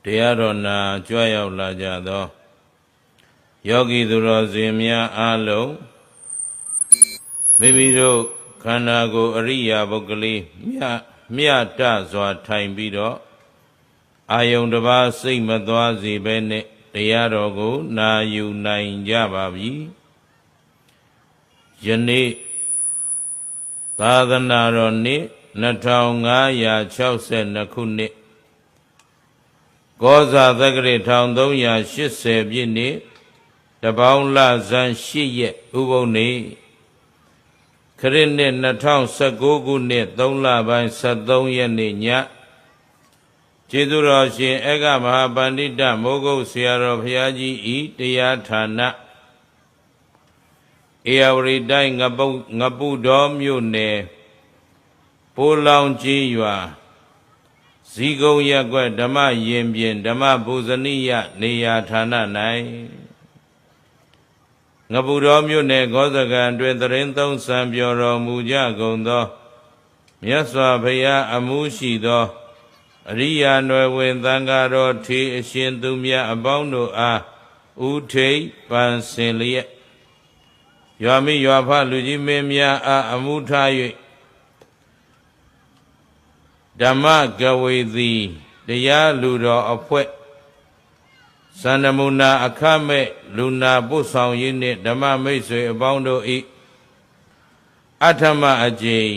တရားတော်နာကြွရောက်လာကြသောယောဂီသူတော်စင်များအားလုံးမိမိတို့ခန္ဓာကိုယ်အရိယာပုဂ္ဂလိမြတ်တစွာထိုင်ပြီးတော့အာယုန်တစ်ပါးစိတ်မသွားစေဘဲနဲ့တရားတော်ကိုနာယူနိုင်ကြပါပြီယနေ့သာသနာတော်နှစ်2562ခုနှစ်ကောဇာသက္ကရာ1380ပြည့်နှစ်တပေါင်းလဇန်8ရက်ဥပုသ်နေ့ခရစ်နှစ်2019ခုနှစ်3လပိုင်း73ရက်နေ့ညကျေးဇူးတော်ရှင်ဧကမဟာပန္တိတမိုးကုတ်ဆရာတော်ဘုရားကြီးဤတရားဌာနဧရာဝတီတိုင်းငပုတော်မြို့နယ်ပိုးလောင်ကြီးရွာဇီးကုန်းရပ်ကွက်ဓမ္မရင်ပြင်ဓမ္မပူဇနိယနေရာဌာန၌ငပုတော်မြို့နယ်ဂောဇကံတွင်သရင်သုံးဆံပြော်တော်မူကြကုန်သောမြတ်စွာဘုရားအမှုရှိသောအရိယာနွယ်ဝင်သံဃာတော်ထေအရှင်သူမြတ်အပေါင်းတို့အားဥထိပ်ပန်ဆင်လျက်ရွာမိရွာဖလူကြီးမင်းများအားအမှုထား၍ဓမ္မကဝေသီတရားလူတော်အဖွဲ့စန္ဒမုနာအခမဲ့လူနာပို့ဆောင်ရေးနှင့်ဓမ္မမိတ်ဆွေအပေါင်းတို့၏အထမအကျိန်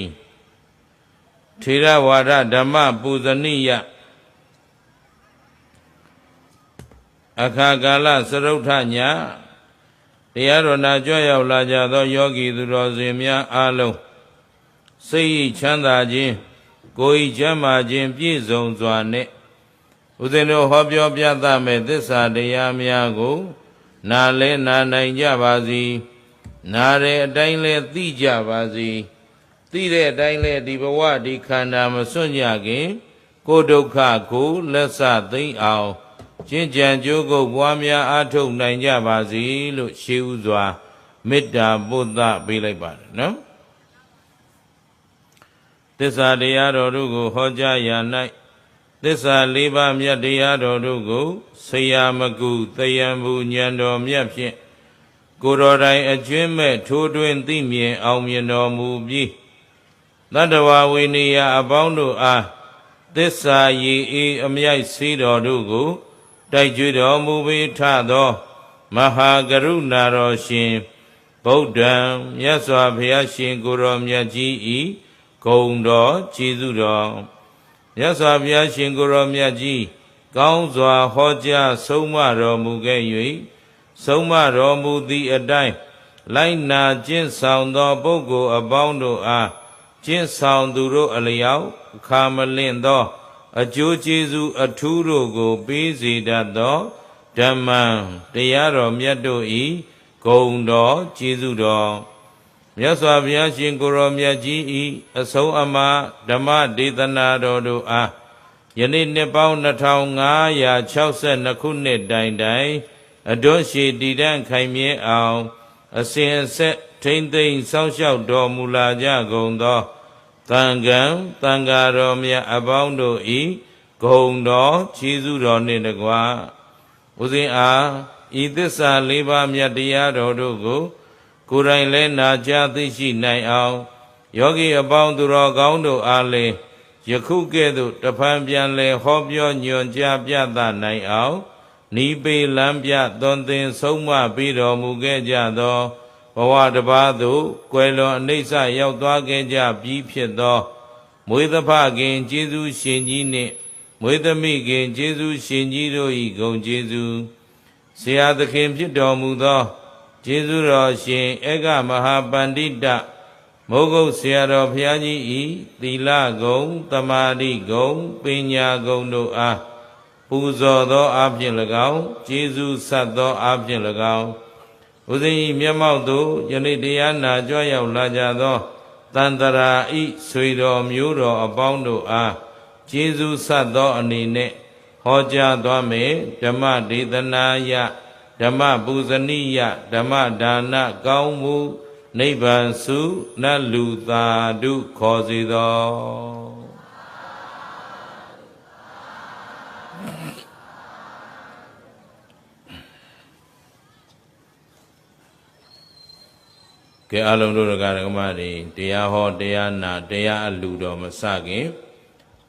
ထေရဝါဒဓမ္မပူဇနိယအခါကာလစရုထညတရားတော်နာကြွရောက်လာကြသောယောဂီသူတော်စင်များအားလုံးစိတ်ချမ်းသာခြင်းကိုယ်ချမ်းသာခြင်းပြည့်စုံစွာနဲ့ဦးဇင်းတို့ဟောပြောပြသမဲ့သစ္စာတရားများကိုနာလဲနာနိုင်ကြပါစေနာတဲ့အတိုင်းလဲသိကြပါစေသိတဲ့အတိုင်းလဲဒီဘဝဒီခန္ဓာမစွန့်ကြခင်ကိုယ်ဒုက္ခကိုလက်ဆသိမ့်အောင်ကျင့်ကြံကြိုးကုပ်ပွားများအားထုတ်နိုင်ကြပါစေလို့ရှေးဥစွာမေတ္တာပို့သပေးလိုက်ပါတယ်နော်သစ္စာတရားတော်တို့ကိုဟောကြားရာ၌သစ္စာ၄ပါးမြတ်တရားတော်တို့ကိုဆရာမကုသယံဘူးဉာဏ်တော်မြတ်ဖြင့်ကိုယ်တော်တိုင်အကျွင်းမဲ့ထိုးတွင်သိမြင်အောင်မြင်တော်မူပြီးသတ္တဝါဝိနည်းအပေါင်းတို့အားသစ္စာရည်အေးအမြိုက်စေတော်တို့ကိုတိုက်ကြွတော်မူပြီးထသောမဟာကရုဏာတော်ရှင်ဗုဒ္ဓံမြတ်စွာဘုရားရှင်ကိုယ်တော်မြတ်ကြီးဤဂုဏ်တော်ကျေးဇူးတော်မြတ်စွာဘုရားရှင်ကိုယ်တော်မြတ်ကြီးကောင်းစွာဟောကြားဆုံးမတော်မူခဲ့၍ဆုံးမတော်မူသည့်အတိုင်းလိုက်နာကျင့်ဆောင်သောပုဂ္ဂိုလ်အပေါင်းတို့အားကျင့်ဆောင်သူတို့အလျောက်အခါမလင့်သောအကျိုးကျေးဇူးအထူးတို့ကိုပေးစေတတ်သောဓမ္မတရားတော်မြတ်တို့၏ဂုဏ်တော်ကျေးဇူးတော်မြတ်စွာဘုရားရှင်ကိုယ်တော်မြတ်ကြီး၏အဆုံးအမဓမ္မဒေသနာတော်တို့အားယနေ့နှစ်ပေါင်း2562ခုနှစ်တိုင်တိုင်အတွန်းရှိတည်တံ့ခိုင်မြဲအောင်အစဉ်အဆက်ထိမ့်သိမ့်စောင့်ရှောက်တော်မူလာကြကုန်သောသံဃံသံဃာတော်မြတ်အပေါင်းတို့၏ဂုဏ်တော်ကျေးဇူးတော်နှင့်တကွာဦးဇင်းအားဤသစ္စာ၄ပါးမြတ်တရားတော်တို့ကိုကိုယ်တိုင်လည်းနာကြားသိရှိနိုင်အောင်ယောဂီအပေါင်းသူတော်ကောင်းတို့အားလည်းယခုကဲ့သို့တဖန်ပြန်လဲဟောပြောညွှန်ကြားပြသနိုင်အောင်နိပေလံပြသွန်သင်ဆုံးမပြီးတော်မူခဲ့ကြသောဘဝတစ်ပါးသို့ကွယ်လွန်အနိစ္စရောက်သွားခဲ့ကြပြီးဖြစ်သောမွေးသဖခင်ကျေးဇူးရှင်ကြီးနှင့်မွေးသမိခင်ကျေးဇူးရှင်ကြီးတို့၏ဂုဏ်ကျေးဇူးဆရာသခင်ဖြစ်တော်မူသောကျေးဇူးတော်ရှင်ဧကမဟာပန္တိတမိုးကုတ်ဆရာတော်ဘုရားကြီး၏သီလဂုဏ်သမာဓိဂုဏ်ပညာဂုဏ်တို့အားပူဇော်သောအားဖြင့်၎င်းကျေးဇူးဆက်သောအားဖြင့်၎င်းဦးဇင်း၏မျက်မှောက်သို့ယနေ့တရားနာကြွရောက်လာကြသောတန်တရာဤဆွေတော်မျိုးတော်အပေါင်းတို့အားကျေးဇူးဆက်သောအနေနဲ့ဟောကြားသွားမယ်ဓမ္မဒေသနာယဓမ္မပူဇနိယဓမ္မဒါနကောင်းမှုနိဗ္ဗာန်စုနတ်လူသာဓုခေါ်စေသော ။ ကဲအလုံးတို့ကဓမ္မတွေတရားဟောတရားနာတရားအလူတော်မစခင်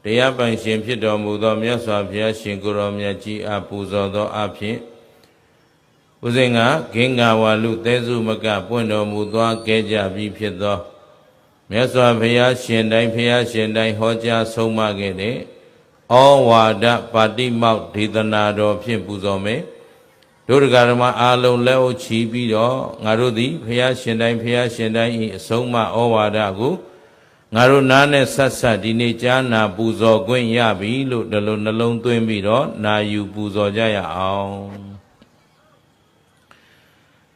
တရားပိုင်ရှင်ဖြစ်တော်မူသောမြတ်စွာဘုရားရှင်ကိုရောမြတ်ကြီးအားပူဇော်သောအဖြစ်ဦးဇင်းကဂင်္ဂဝါလူသဲစုမကပွင့်တော်မူသွားခဲ့ကြပြီးဖြစ်သောမြတ်စွာဘုရားရှင်တိုင်းဟောကြားဆုံးမခဲ့တဲ့ဩဝါဒပါတိမောက်ဒေသနာတော်ဖြင့်ပူဇော်မယ်တို့ဓမ္မအားလုံးလက်အုပ်ချီပြီးတော့ငါတို့သည်ဘုရားရှင်တိုင်းဤအဆုံးအမဩဝါဒကိုငါတို့နားနဲ့ဆက်ဆက်ဒီနေ့ကြားနာပူဇော်ခွင့်ရပြီလို့ဒီလိုနှလုံးသွင်းပြီးတော့နာယူပူဇော်ကြရအောင်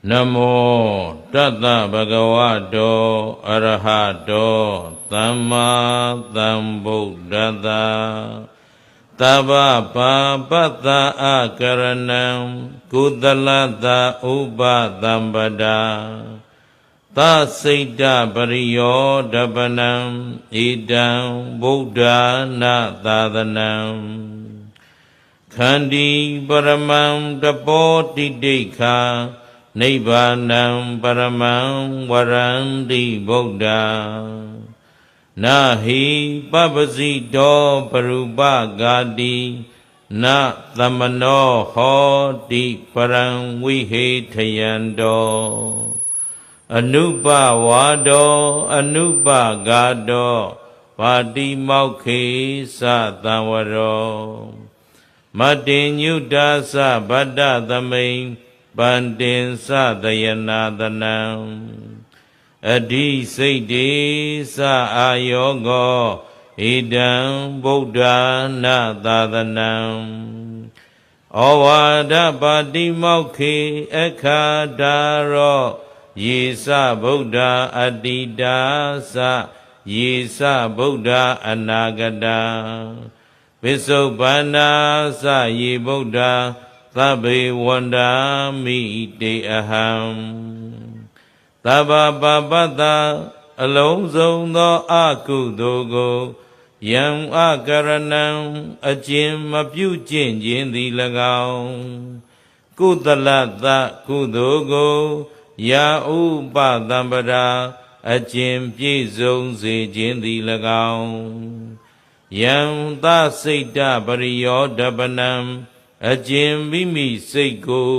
နမောတတ္တဗဂဝတောအရဟတောသမ္မာသမ္ဗုဒ္ဓတ္တသဗ္ဗပါပတ္တအကရဏံကုသလတ္တဥပသမ္ပဒာသစိတ်တပရိယောဓပနံဣတံဗုဒ္ဓနာသာသနံခန္တီပရမံတပောတိတိခာနိဗ္ဗာနံပရမံဝရန္တိဗုဒ္ဓနာဟိပပ္ပစီတောပရုပဂာတိနသမနောဟောတိပရံဝိဟေထယံတောအနုပဝါဒောအနုပဂါတောပါတိမောက္ခေသသံဝရောမတ္တေညုတာသဗတ္တသမိန်ပန္တင်သတယနာတနံအဓိစိတ်တေသအာယောကောဣဒံဗုဒ္ဓနာသာသနံဩဝါဒပါတိမောက္ခေအခါဒါရောယေသဗုဒ္ဓအတ္တိတာသယေသဗုဒ္ဓအနာဂတာဝိသုပန္နာသယေဗုဒ္ဓသဗ္ဗေဝန္ဒာမိတေအဟံသဗ္ဗပါပတ္တအလုံးစုံသောအကုသိုလ်ကိုယံအကရဏံအကျင့်မပြုကျင့်ခြင်းသည်၎င်းကုသလတ္တကုသိုလ်ကိုယာဥပသမ္ပရာအကျင့်ပြည့်စုံစေခြင်းသည်၎င်းယံသစိတ်တပရိယောဓပနံအကျင့်မိမိစိတ်ကို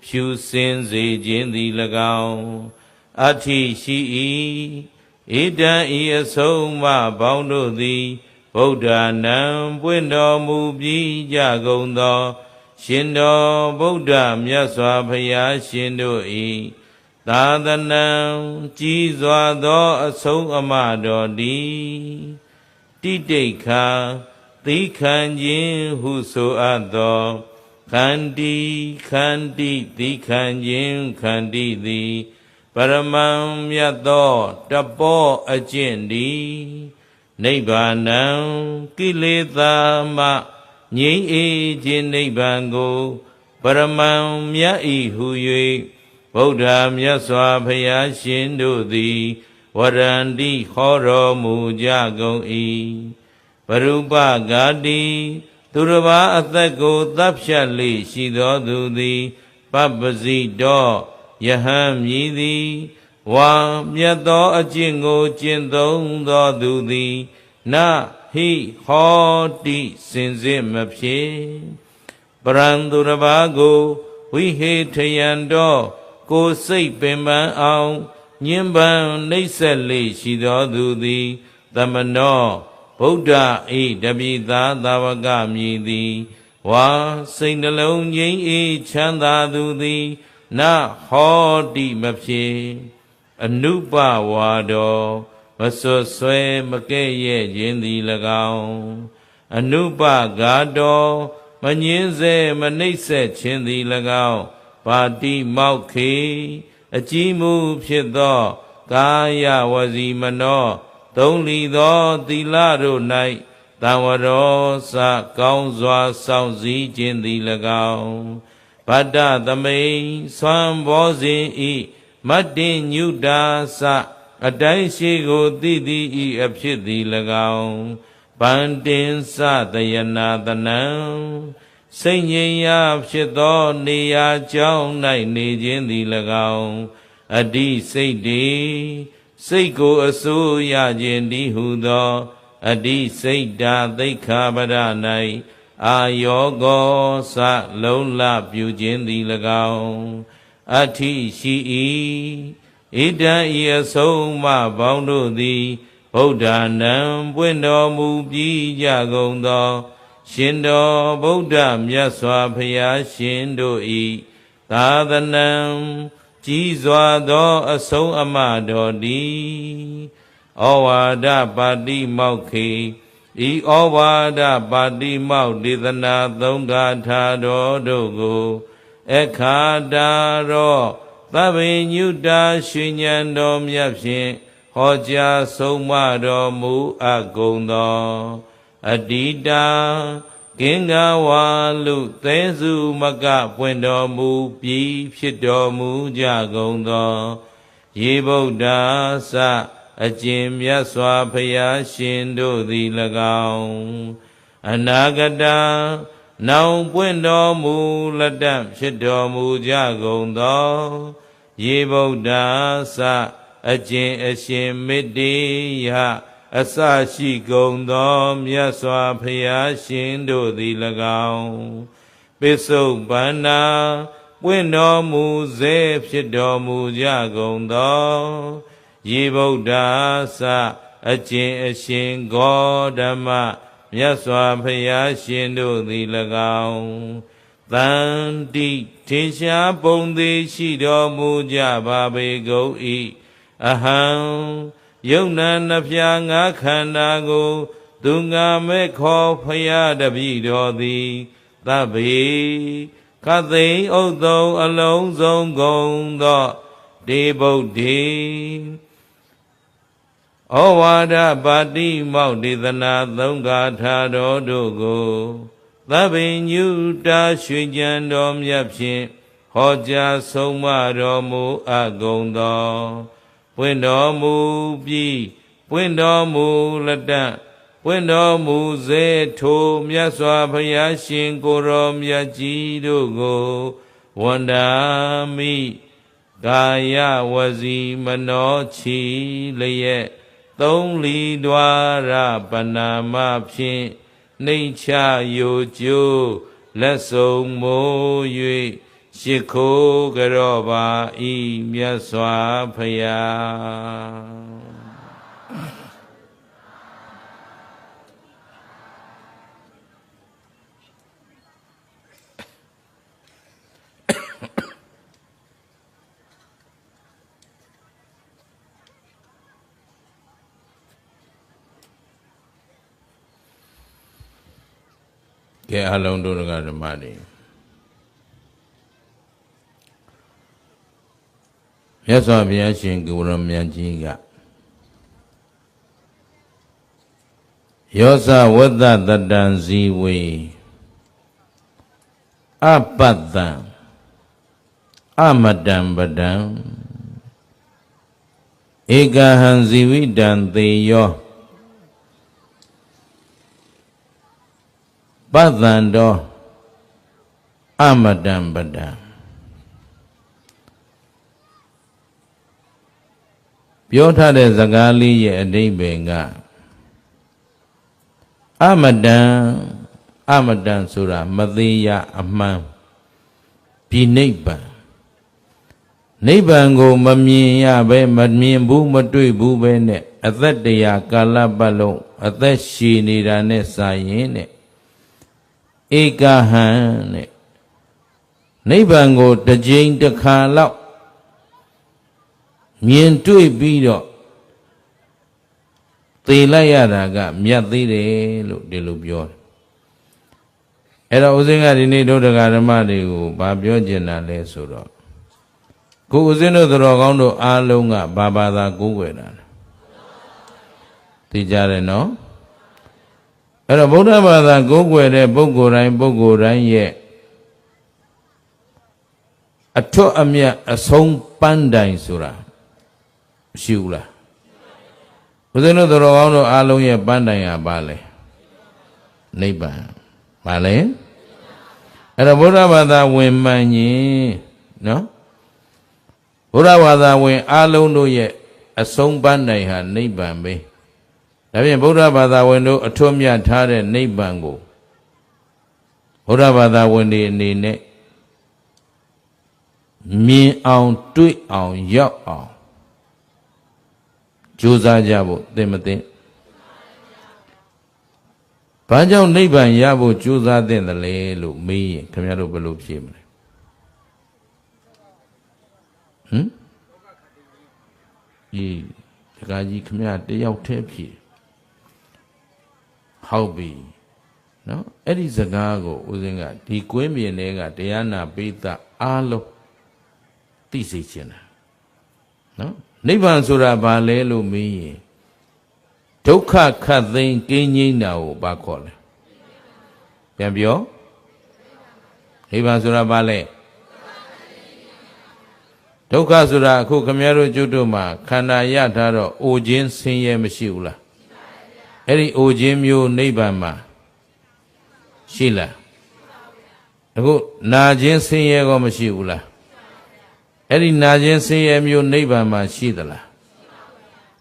ဖြူစင်စေခြင်းသည်၎င်းအဋ္ဌိရှိ၏ဣဒံဤအဆုံးအမပေါင်းတို့သည်ဗုဒ္ဓနာပွင့်တော်မူပြီးကြကုန်သောရှင်တော်ဗုဒ္ဓမြတ်စွာဘုရားရှင်တို့၏သာသနံကြီးစွာသောအဆုံးအမတော်သည်တိတိခာသီခံခြင်းဟုဆိုအပ်သောခန္တီသီခံခြင်းခန္တီသည်ပရမံမြတ်သောတပောအကျင့်သည်နိဗ္ဗာနံကိလေသာမှငြိမ်းအေးခြင်းနိဗ္ဗာန်ကိုပရမံမြတ်ဤဟု၍ဗုဒ္ဓမြတ်စွာဘုရားရှင်တို့သည်ဝရန္တိဟောတော်မူကြကုန်၏ပရုပဂာတိသူတစ်ပါးအသက်ကိုသတ်ဖြတ်လေရှိသောသူသည်ပပ္ပစီတော်ယဟန်မြည်သည်ဝါမြတ်သောအကျင့်ကိုကျင့်သုံးသောသူသည်နဟိဟောတိစင်စစ်မဖြစ်ပရံသူတစ်ပါးကိုဝိဟေထယံတော်ကိုယ်စိတ်ပင်ပန်းအောင်ညှဉ်းပန်းနှိပ်စက်လေရှိသောသူသည်သမနောဗုဒ္ဓဤတပိသာသာဝကမြည်သည်ဝါစိတ်နှလုံးငြိမ်းအေးချမ်းသာသူသည်နဟောတိမဖြစ်အနုပဝါဒောမဆွဆွဲမကဲ့ရဲ့ခြင်းသည်၎င်းအနုပဂါတောမငင်းစေမနှိပ်စက်ခြင်းသည်၎င်းပါတိမောက္ခေအကြည်မူဖြစ်သောကာယဝစီမနောသုံးလီသောသီလတို့၌တံဝရောစကောင်းစွာစောင့်စည်းခြင်းသည်၎င်းဗတ္တသမိန်ဆွမ်းဘောဇင်ဤမတ္တင်ညုတာစအတိုင်းရှိကိုသိသည်ဤအဖြစ်သည်၎င်းပန္တင်စတယနာတနံစိတ်ငြိမ်ရာဖြစ်သောနေရာကြောင်း၌နေခြင်းသည်၎င်း အတိစိတ်တေစိတ်ကိုအစိုးရခြင်းဒီဟုသောအတိစိတ်တာသိက္ခာပဒ၌အာယောကောစလုံးလပြုခြင်းသည်၎င်းအဋ္ဌိရှိ၏ဣဒံဤအဆုံးမပေါင်းတို့သည်ဗုဒ္ဓနံပွင့်တော်မူပြီးကြကုန်သောရှင်တော်ဗုဒ္ဓမြတ်စွာဘုရားရှင်တို့၏သာသနံကြီးစွာသောအဆုံးအမတော်သည်ဩဝါဒပါတိမောက္ခေဤဩဝါဒပါတိမောက္ဒေသနာသုံးဂါထာတော်တို့ကိုအခါတာရောသဗ္ဗညုတာရွှေဉဏ်တော်မြတ်ဖြင့်ဟောကြားဆုံးမတော်မူအပ်ကုန်သောအတ္တိတာကင်္ဂဝါလူသဲစုမကပွင့်တော်မူပြီးဖြစ်တော်မူကြကုန်သောယေဗုဒ္ဓစအကျင့်မြတ်စွာဘုရားရှင်တို့သည်၎င်းအနာဂတနောင်ပွင့်တော်မူလက်တန့်ဖြစ်တော်မူကြကုန်သောယေဗုဒ္ဓစအကျင့်အရှင်မေတ္တေယအစရှိကုန်သောမြတ်စွာဘုရားရှင်တို့သည်၎င်းပိစုပ္ပန္နာပွင့်တော်မူစေဖြစ်တော်မူကြကုန်သောယေဗုဒ္ဓစအကျင့်အရှင်ဂေါတမမြတ်စွာဘုရားရှင်တို့သည်၎င်းတန်တိထေရှားပုံသေးရှိတော်မူကြပါပေကုန်၏အဟံယုံနာနှဖျားငါခန္ဓာကိုသူငါမဲ့ခေါ်ဖရာတပည့်တော်သည်သဗ္ဗေခသိင်ဥဒ္ဓံအလုံးစုံကုန်သောဒေဗုဒ္ဓေဩဝါဒပါတိမောက္ဒေသနာသုံးဂါထာတော်တို့ကိုသဗ္ဗညုတာရွှေဉဏ်တော်မြတ်ဖြင့်ဟောကြားဆုံးမတော်မူအပ်ကုန်သောပွင့်တော်မူပြီးပွင့်တော်မူလက်တန့်ပွင့်တော်မူစေထိုမြတ်စွာဘုရားရှင်ကိုယ်တော်မြတ်ကြီးတို့ကိုဝန္ဒာမိကာယဝစီမနောချီလျက်သုံးလီဒွါရပနာမဖြင့်နှိမ့်ချယိုကျိုးလက်ဆုံးမိုး၍ရှိခိုးကြောပါဤမြတ်စွာဘုရားကဲအလုံးတို့ကဓမ္မတွေမြတ်စွာဘုရားရှင်ကိုယ်တော်မြတ်ကြီးကယောဇဝတ္တတတံဇီဝေအပတ္တံအမတံပဒံဧကဟံဇီဝိတံသေယောပတ္တံတောအမတံပဒံပြောထားတဲ့စကားလေးရဲ့အဓိပ္ပာယ်ကအမတံဆိုတာမသေးရအမှန်ပြီးနိဗ္ဗာန်နိဗ္ဗာန်ကိုမမြင်ရပဲမမြင်ဘူးမတွေ့ဘူးပဲနဲ့အသက်တရားကာလပတ်လုံးအသက်ရှည်နေတာနဲ့စာရင်နဲ့ဧကဟံနဲ့နိဗ္ဗာန်ကိုတစ်ကြိမ်တစ်ခါလောက်မြင်တွေ့ပြီးတော့သိလိုက်ရတာကမြတ်သေးတယ်လို့ဒီလိုပြောတယ်အဲ့တော့ဦးဇင်းကဒီနေ့ဒုဒကဓမ္မတွေကိုဗာပြောကျင်တာလဲဆိုတော့ကိုဦးဇင်းတို့သတော်ကောင်းတို့အားလုံးကဘာဘာသာကိုးကွယ်တာလဲသိကြတယ်နော်အဲ့တော့ဗုဒ္ဓဘာသာကိုးကွယ်တဲ့ပုဂ္ဂိုလ်တိုင်းရဲ့အထွတ်အမြတ်အဆုံးပန်းတိုင်ဆိုတာရှိဘူးလားဦးဇင်းတို့သတော်ကောင်းတို့အားလုံးရဲ့ပန်းတိုင်ဟာဘာလဲနိဗ္ဗာန်ဘာလဲအဲ့တော့ဗုဒ္ဓဘာသာဝင်မှန်ရင်နော် ဘုရားဘာသာဝင်အားလုံးတို့ရဲ့အဆုံးပန်းနိုင်ဟာနိဗ္ဗာန်ပဲဒါဖြင့်ဗုဒ္ဓဘာသာဝင်တို့အထွတ်မြတ်ထားတဲ့နိဗ္ဗာန်ကိုဘုရားဘာသာဝင်တွေအနေနဲ့မြင်အောင်တွေ့အောင်ရောက်အောင်ကြိုးစားကြဖို့သင်မသိဘာကြောင့်နိဗ္ဗာန်ရဖို့ကြိုးစားသင့်တယ်လဲလို့မေးရင်ခင်ဗျားတို့ဘယ်လိုဖြေမလဲဒီတခါကြီးခင်ဗျားတယောက်တည်းဖြေဟုတ်ပြီနော်အဲ့ဒီစကားကိုဦးဇင်းကဒီကွင်းမြင်တွေကတရားနာပိဋကအားလုံးသိစေချင်တာနော်နိဗ္ဗာန်ဆိုတာဘာလဲလို့မေးရင်ဒုက္ခခတ်သိမ်းကင်းငြိမ်းတာကိုဘာခေါ်လဲပြန်ပြောနိဗ္ဗာန်ဆိုတာဘာလဲဒုက္ခဆိုတာအခုခမည်းတော်ကျွတ်တို့မှာခန္ဓာရထားတော့အိုခြင်းဆင်းရဲမရှိဘူးလားအဲ့ဒီအိုခြင်းမျိုးနိဗ္ဗာန်မှာရှိလားအခုနာခြင်းဆင်းရဲကောမရှိဘူးလားအဲ့ဒီနာခြင်းဆင်းရဲမျိုးနိဗ္ဗာန်မှာရှိသလား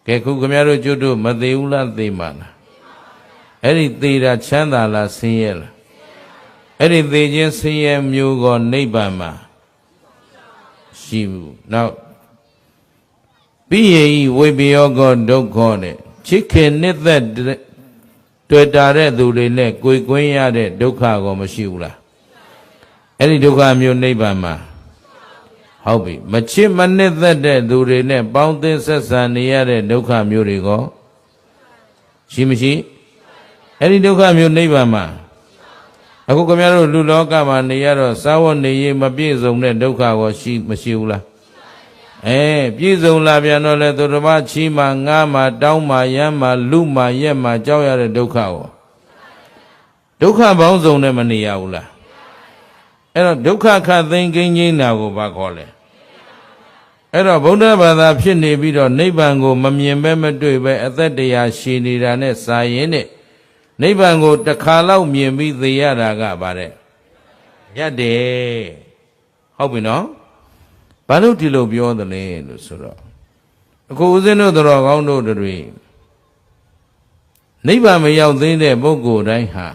ကဲခုခမည်းတော်ကျွတ်တို့မသေးဘူးလားသိမှာလားအဲ့ဒီသေတာချမ်းသာလားဆင်းရဲလားအဲ့ဒီသေခြင်းဆင်းရဲမျိုးကောနိဗ္ဗာန်မှာရှိဘူးနောက်ပိယေဤဝိပယောကောဒုက္ခနဲ့ချစ်ခင်နှစ်သက်တွေ့တာတဲ့သူတွေနဲ့ကိုယ်ကွင်းရတဲ့ဒုက္ခကောမရှိဘူးလားအဲ့ဒီဒုက္ခမျိုးနိဗ္ဗာန်မှာဟုတ်ပြီမချစ်မနှစ်သက်တဲ့သူတွေနဲ့ပေါင်းသင်းဆက်ဆံနေရတဲ့ဒုက္ခမျိုးတွေကောရှိမရှိအဲ့ဒီဒုက္ခမျိုးနိဗ္ဗာန်မှာအခုခင်ဗျားတို့လူလောကမှာနေရတော့စာဝတ်နေရေးမပြည့်စုံတဲ့ဒုက္ခကိုရှိမရှိဘူးလားပြည့်စုံလာပြန်တော့လေသူတစ်ပါးချီးမှငားမှတောင်းမှရမ်းမှလူမှရက်မှကြောက်ရတဲ့ဒုက္ခကိုဒုက္ခပေါင်းစုံနဲ့မနေရဘူးလားအဲ့တော့ဒုက္ခခတ်သိမ်းကင်းခြင်းတာကိုဘာခေါ်လဲအဲ့တော့ဗုဒ္ဓဘာသာဖြစ်နေပြီးတော့နိဗ္ဗာန်ကိုမမြင်ပဲမတွေ့ပဲအသက်တရားရှည်နေတာနဲ့စာရင်နဲ့နိဗ္ဗာန်ကိုတစ်ခါလောက်မြင်ပြီးသိရတာကဗါတဲ့ရတယ်ဟုတ်ပြီနော်ဘာလို့ဒီလိုပြောသလဲလို့ဆိုတော့အခုဦးဇင်းတို့တော်ကောင်းတို့တွေနိဗ္ဗာန်မရောက်သေးတဲ့ပုဂ္ဂိုလ်တိုင်းဟာ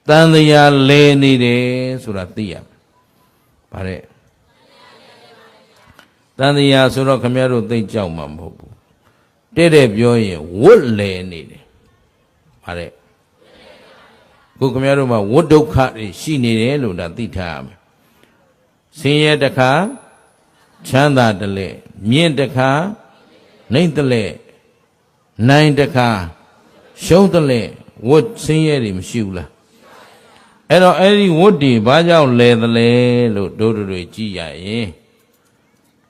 တန်တရားလဲနေတယ်ဆိုတာသိရမယ်ဗါတဲ့တန်တရားဆိုတော့ခမည်းတော်သိကြောက်မှာမဟုတ်ဘူးတဲ့ပြောရင်ဝတ်လဲနေတယ်ဗါတဲ့ခုခမည်းတော်မှာဝတ်ဒုက္ခတွေရှိနေတယ်လို့ဒါသိထားရမယ်ဆင်းရဲတစ်ခါချမ်းသာတလဲမြင့်တစ်ခါနှိမ့်တလဲနိုင်တစ်ခါရှုံးတလဲဝတ်ဆင်းရဲတွေမရှိဘူးလားအဲ့တော့အဲ့ဒီဝတ်တွေဘာကြောင့်လဲသလဲလို့တို့တွေကြည့်ရရင်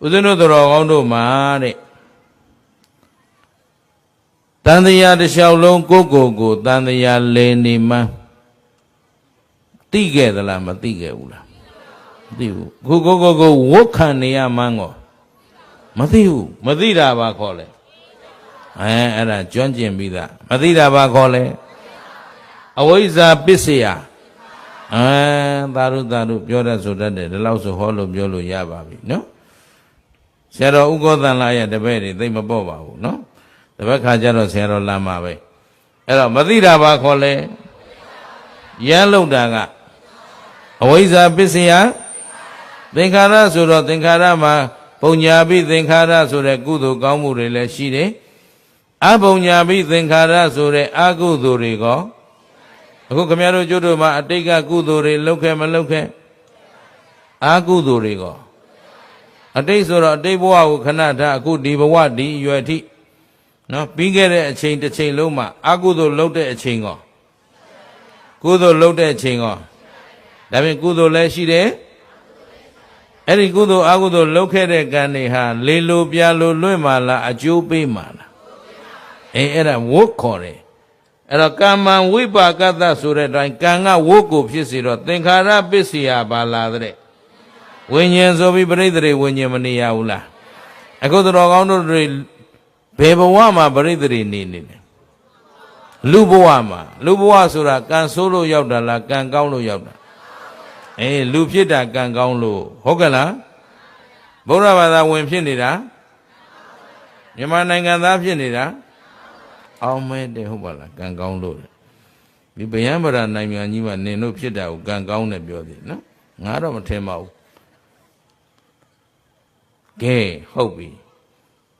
ဦးဇင်းတို့တော်ကောင်းတို့မှာတဲ့တန်တရားတစ်လျှောက်လုံးကိုတန်တရားလဲနေမှသိခဲ့သလားမသိခဲ့ဘူးလားမသိဘူးခုကိုဝတ်ခံနေရမှန်းကောမသိဘူးမသိတာဘာခေါ်လဲအဲ့ဒါကျွမ်းကျင်ပြီးသားမသိတာဘာခေါ်လဲအဝိဇ္ဇာပစ္စယသာရုပြောတတ်ဆိုတတ်တယ်ဒီလောက်ဆိုဟောလို့ပြောလို့ရပါပြီနော်ဆရာတော်ဥက္ကောသံလာရတပည့်တွေသိမပေါ့ပါဘူးနော်တပတ်ခါကျတော့ဆရာတော်လာမှာပဲအဲ့တော့မသိတာဘာခေါ်လဲရမ်းလုံတာကအဝိဇ္ဇာပစ္စယသင်္ခါရဆိုတော့သင်္ခါရမှာပုံညာပိသင်္ခါရဆိုတဲ့ကုသိုလ်ကောင်းမှုတွေလည်းရှိတယ်အပုံညာပိသင်္ခါရဆိုတဲ့အကုသိုလ်တွေကောအခုခမည်းတော်ကျွတ်တို့မှာအတိတ်ကကုသိုလ်တွေလုပ်ခဲ့မလုပ်ခဲ့အကုသိုလ်တွေကောအတိတ်ဆိုတော့အတိတ်ဘဝကိုခဏထားအခုဒီဘဝဒီအရွယ်ထိနော်ပြီးခဲ့တဲ့အချိန်တစ်ချိန်လုံးမှာအကုသိုလ်လုပ်တဲ့အချိန်ကောကုသိုလ်လုပ်တဲ့အချိန်ကောဒါဖြင့်ကုသိုလ်လည်းရှိတယ်အဲ့ဒီကုသိုလ်အကုသိုလ်လုပ်ခဲ့တဲ့ကံတွေဟာလေလိုပြလိုလွင့်မာလားအကျိုးပေးမှာလားအဲ့ဒါဝတ်ခေါ်တယ်အဲ့တော့ကမ္မံဝိပါကတဆိုတဲ့အတိုင်းကံကဝတ်ကိုဖြစ်စေတော့သင်္ခါရပစ္စယဘာလာတဲ့ဝိညာဉ်ဆိုပြီးပြိတ္တိဝိညာဉ်မနေရဘူးလားအခုတော်ကောင်းတို့တွေဘယ်ဘဝမှာပြိတ္တိနေနေလဲလူဘဝမှာလူဘဝဆိုတာကံဆိုးလို့ရောက်တာလားကံကောင်းလို့ရောက်တာလူဖြစ်တာကံကောင်းလို့ဟုတ်ကဲ့လား ဗုဒ္ဓဘာသာဝင်ဖြစ်နေတာမြန်မာနိုင်ငံသားဖြစ်နေတာအောင်မဲတယ်ဟုတ်ပါလားကံကောင်းလို့ဒီဗယံဗရာနိုင်ငံကြီးမှာနင်တို့ဖြစ်တာကိုကံကောင်းတယ်ပြောသေးနော်ငါတော့မထင်ပါဘူးကဲဟုတ်ပြီ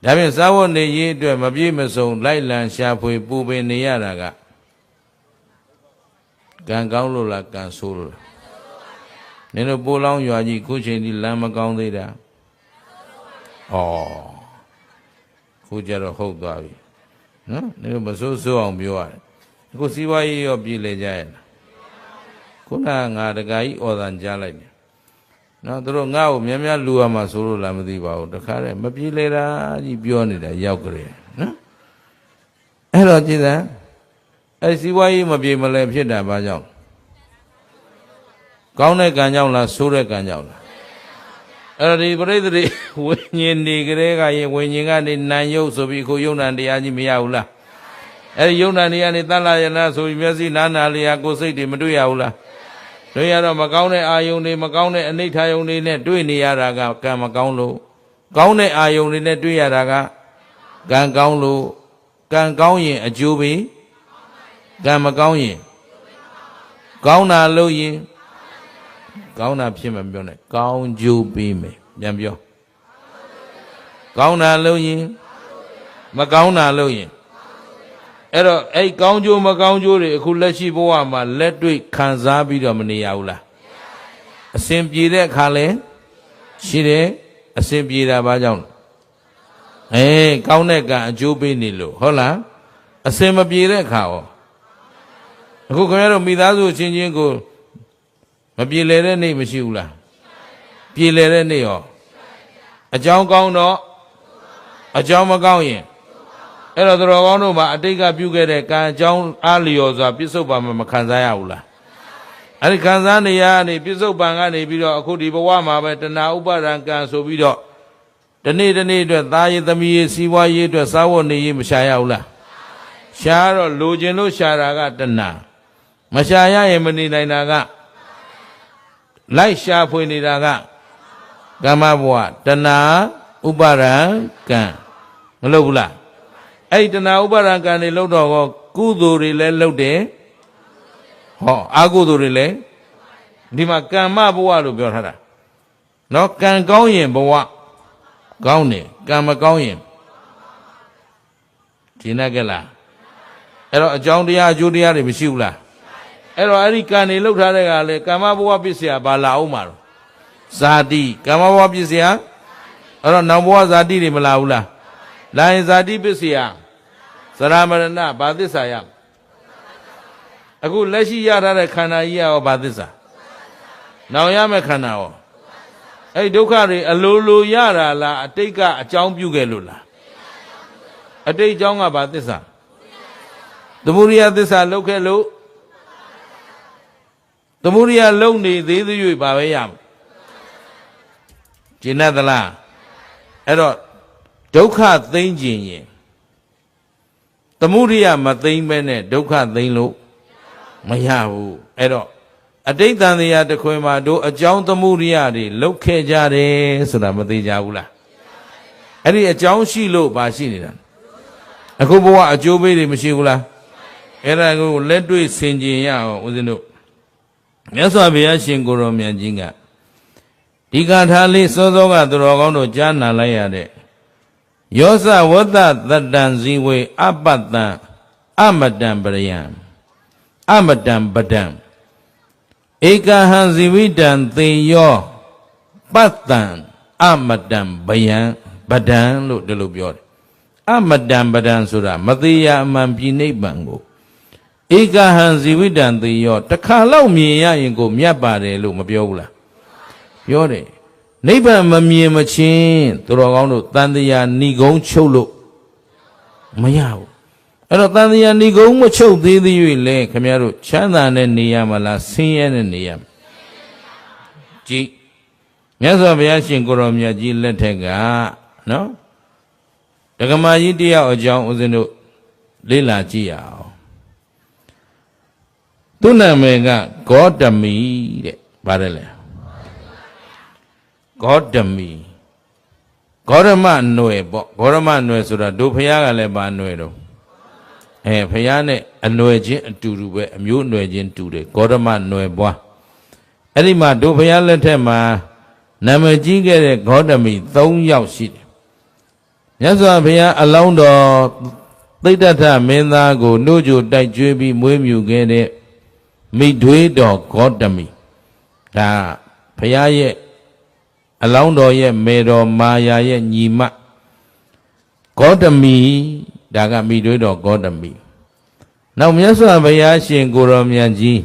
ဒါဖြင့်စာဝတ်နေရေးအတွက်မပြည့်မစုံလိုက်လံရှာဖွေပူပင်နေရတာကကံကောင်းလို့လားကံဆိုးလို့လားနင်တို့ပိုးလောင်းရွာကြီးခုချိန်ဒီလမ်းမကောင်းသေးတာဩခုကြတော့ဟုတ်သွားပြီနော်နင်တို့မဆိုးဆိုးအောင်ပြောရတယ်အခုစီးပွားရေးရောပြည်လေကြရဲ့ခုနငါတကကြီးဩဇာကြားလိုက်တယ်နော်သူတို့ငါ့ကိုများများလူရမှာဆိုလို့လားမသိပါဘူးတခါတည်းမပြေလေတာကြီးပြောနေတာရောက်ကြတယ်နော်အဲ့တော့ကြည်စမ်းအဲ့စီးပွားရေးမပြေမလဲဖြစ်တာဘာကြောင့်ကောင်းတဲ့ကံကြောင့်လားဆိုးတဲ့ကံကြောင့်လားအဲ့တော့ဒီပရိသေတွေဝိညာဉ်နေကြတဲ့ကရင်ဝိညာဉ်ကနေနံရုပ်ဆိုပြီးခုယုံ nant တရားကြီးမရဘူးလားအဲ့ဒီယုံ nant တရားနေတတ်လာရလားဆိုပြီးမျက်စိနားနာလေးဟာကိုယ်စိတ်တွေမတွေ့ရဘူးလားတွေ့ရတော့မကောင်းတဲ့အာယုန်တွေမကောင်းတဲ့အနိဋ္ဌာယုန်တွေနဲ့တွေ့နေရတာကကံမကောင်းလို့ကောင်းတဲ့အာယုန်တွေနဲ့တွေ့ရတာကကံကောင်းလို့ကံကောင်းရင်အကျိုးပေးကံမကောင်းရင်ကောင်းတာလို့ရင်ကောင်းတာဖြစ်မှပြောနဲ့ကောင်းကျိုးပေးမယ်ပြန်ပြောကောင်းတာလို့ရင်မကောင်းတာလို့ရင်အဲ့တော့အဲ့ကောင်းကျိုးမကောင်းကျိုးတွေအခုလက်ရှိဘဝမှာလက်တွေ့ခံစားပြီးတော့မနေရဘူးလားအစဉ်ပြေတဲ့အခါလဲရှိတယ်အစဉ်ပြေတာဘာကြောင့်ကောင်းတဲ့ကံအကျိုးပေးနေလို့ဟုတ်လားအစဉ်မပြေတဲ့အခါရောအခုခင်ဗျားတို့မိသားစုချင်းချင်းကိုမပြေလည်တဲ့နေ့မရှိဘူးလားပြေလည်တဲ့နေ့ရောအကြောင်းကောင်းတော့အကြောင်းမကောင်းရင်အဲ့တော့သူတော်ကောင်းတို့မှာအတိတ်ကပြုခဲ့တဲ့ကံအကြောင်းအားလျော်စွာပြစ္ဆုတ်ပံမခံစားရဘူးလားအဲ့ဒီခံစားနေရနေပြစ္ဆုတ်ပံကနေပြီးတော့အခုဒီဘဝမှာပဲတဏှာဥပါဒံကံဆိုပြီးတော့ဒီနေ့အတွက်သားရေးသမီးရေးစီးပွားရေးအတွက်စားဝတ်နေရေးမရှာရဘူးလားရှာတော့လိုချင်လို့ရှာတာကတဏှာမရှာရရင်မနေနိုင်တာကလိုက်ရှာဖွေနေတာကကမ္မဘဝတဏှာဥပါဒံကံမလုပ်ဘူးလားအဲ့ဒီတဏှာဥပါဒံကံတွေလုပ်တော့ကုသိုလ်တွေလည်းလုပ်တယ်ဟောအကုသိုလ်တွေလည်းဒီမှာကမ္မဘဝလို့ပြောထားတာနော်ကံကောင်းရင်ဘဝကောင်းတယ်ကံမကောင်းရင်ရှင်းနိုင်ကြလားအဲ့တော့အကြောင်းတရားအကျိုးတရားတွေမရှိဘူးလားအဲ့တော့အဲ့ဒီကံတွေလှုပ်ထားတဲ့ကလေကမ္မဘဝပစ္စယဘာလာအောင်မှာတော့ဇာတိကမ္မဘဝပစ္စယအဲ့တော့နောက်ဘဝဇာတိတွေမလာဘူးလားလာရင်ဇာတိပစ္စယသရမရဏဘာသစ္စာရအခုလက်ရှိရထားတဲ့ခန္ဓာကြီးရောဘာသစ္စာနောင်ရမယ့်ခန္ဓာရောအဲ့ဒုက္ခတွေအလိုလိုရတာလားအတိတ်ကအကြောင်းပြုခဲ့လို့လားအတိတ်အကြောင်းကဘာသစ္စာသမုဒိယသစ္စာလောက်ခဲ့လို့သမုဒိယလုံနေသေးသေး၍ဘာပဲရမကျင်တ်သလားအဲ့တော့ဒုက္ခသိမ့်ခြင်းရင်သမုဒိယမသိမ့်ပဲနဲ့ဒုက္ခသိမ့်လို့မရဘူးအဲ့တော့အတိတ်တန်တရားတစ်ခွင်မှာတို့အကြောင်းသမုဒိယတွေလုတ်ခဲ့ကြတယ်ဆိုတာမသိကြဘူးလားအဲ့ဒီအကြောင်းရှိလို့ဘာရှိနေတာအခုဘဝအကျိုးပေးတွေမရှိဘူးလားအဲ့ဒါကိုလက်တွေ့ဆင်ခြင်ရအောင်ဦးဇင်းတို့မြတ်စွာဘုရားရှင်ကိုရောမြတ်ကြီးကဒီကထာလေးစောစောကသူတော်ကောင်းတို့ကြားနာလိုက်ရတဲ့ယောဇဝတ္တတတံဇီဝေအပတ္တံအမတံပရိယံအမတံပဒံဧကဟံဇီဝိတံသေယောပတ္တံအမတံဘယံပဒံလို့ဒီလိုပြောတယ်အမတံပဒံဆိုတာမသေးရအမှန်ပြိနိဗ္ဗာန်ကိုဧကဟံဇီဝိတံသေယောတစ်ခါလောက်မြင်ရရင်ကိုမြတ်ပါတယ်လို့မပြောဘူးလားပြောတယ်နိဗ္ဗာန်မမြင်မချင်းသူတော်ကောင်းတို့တန်တရားဏိဂုံးချုပ်လို့မရဘူးအဲ့တော့တန်တရားဏိဂုံးမချုပ်သေးသေး၍လဲခင်ဗျားတို့ချမ်းသာတဲ့နေရမလားဆင်းရဲတဲ့နေရမလားကြည်မြတ်စွာဘုရားရှင်ကိုရောမြတ်ကြီးလက်ထက်ကနော်ဒကမာကြီးတရားအကြောင်းဦးဇင်းတို့လေ့လာကြည့်ရအောင်သူ့နာမည်ကဂေါတမီတဲ့ဗါတယ်လေဂေါတမီ ဂေါရမຫນွယ်ပေါ့ဂေါရမຫນွယ်ဆိုတာတို့ဖះကလည်းပါຫນွယ်တော့ဖះနဲ့အຫນွယ်ချင်းအတူတူပဲအမျိုးຫນွယ်ချင်းတူတယ်ဂေါရမຫນွယ်ဘွားအဲ့ဒီမှာတို့ဖះလက်ထက်မှာနာမည်ကြီးခဲ့တဲ့ဂေါတမီ3ယောက်ရှိတယ်မြတ်စွာဘုရားအလောင်းတော်သိဒ္ဓထမင်းသားကိုနှုတ်ကြိုတိုက်ကျွေးပြီးမွေးမြူခဲ့တဲ့မိထွေးတော်ဂေါတမီဒါဘုရားရဲ့အလောင်းတော်ရဲ့မေတော်မာယာရဲ့ညီမဂေါတမီဒါကမိထွေးတော်ဂေါတမီနောက်မြတ်စွာဘုရားရှင်ကိုရောမြတ်ကြီး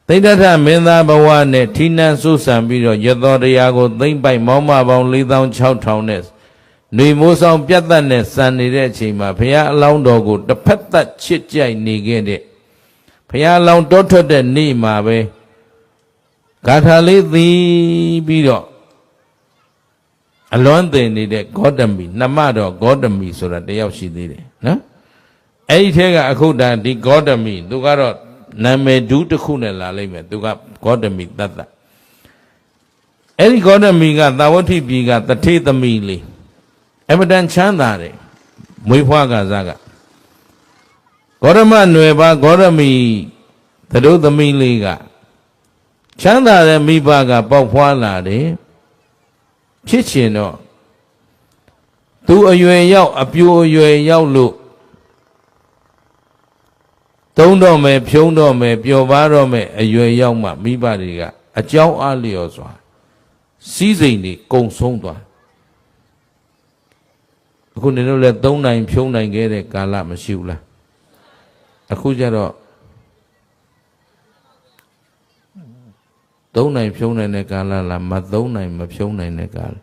သိဒ္ဓထမင်းသားဘဝနဲ့ထိနှံဆုဆံပြီးတော့ရသောတရားကိုသိမ့်ပိုက်မောင်းမပေါင်း46,000နဲ့ຫນွေမိုးဆောင်ပြတ်သက်နဲ့စံနေတဲ့အချိန်မှာဘုရားအလောင်းတော်ကိုတစ်ဖက်သက်ချစ်ကြိုက်နေခဲ့တဲ့ဘုရားအလောင်းတောထွက်တဲ့နေ့မှာပဲဂါထာလေးသိပြီးတော့အလွမ်းတင်နေတဲ့ဂေါတမီနှမတော်ဂေါတမီဆိုတာတယောက်ရှိသေးတယ်နော်အဲ့ဒီထဲကအခုတည်းဒီဂေါတမီသူကတော့နာမည်ဒူးတစ်ခုနဲ့လာလိုက်မယ်သူကဂေါတမီတတ်တအဲ့ဒီဂေါတမီကသာဝတိပြည်ကတထေသမီးလေးအမတန်ချမ်းသာတယ်မွေးဖွားကစားကဂေါရမຫນွယ်ပါဂေါရမီသတို့သမီးလေးကချမ်းသာတဲ့မိဘကပေါက်ဖွားလာတယ်ဖြစ်ချင်တော့သူအရွယ်ရောက်အပြိုအရွယ်ရောက်လို့သုံးတော့မယ်ဖြုံးတော့မယ်ပျော်ပါတော့မယ်အရွယ်ရောက်မှမိဘတွေကအကြောင်းအားလျော်စွာစီးစိမ်တွေကုံဆုံးသွားအခုနေလို့လဲသုံးနိုင်ဖြုံးနိုင်ခဲ့တဲ့ကာလမရှိဘူးလားအခုကျတော့သုံးနိုင်ဖြုံးနိုင်တဲ့ကာလလားမသုံးနိုင်မဖြုံးနိုင်တဲ့ကာလ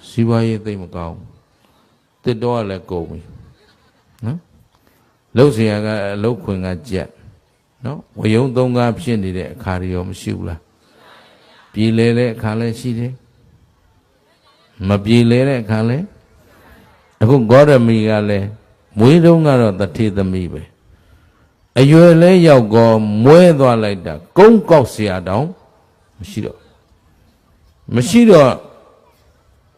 စီးပွားရေးသိမ့်မကောင်းတစ်တော့လည်းကုန်ပြီနော်လှုပ်เสียကအလုတ်ခွင်ကကြက်နော်ဝယုံသုံးကားဖြစ်နေတဲ့အခါရောမရှိဘူးလားပြည်လဲတဲ့အခါလည်းရှိတယ်မပြည်လဲတဲ့အခါလဲအခုဂေါရမီကလည်းမွေးတုန်းကတော့တထေသမီးပဲအရွယ်လဲရောက်ကောမွဲသွားလိုက်တာကုန်းကောက်เสียတောင်မရှိတော့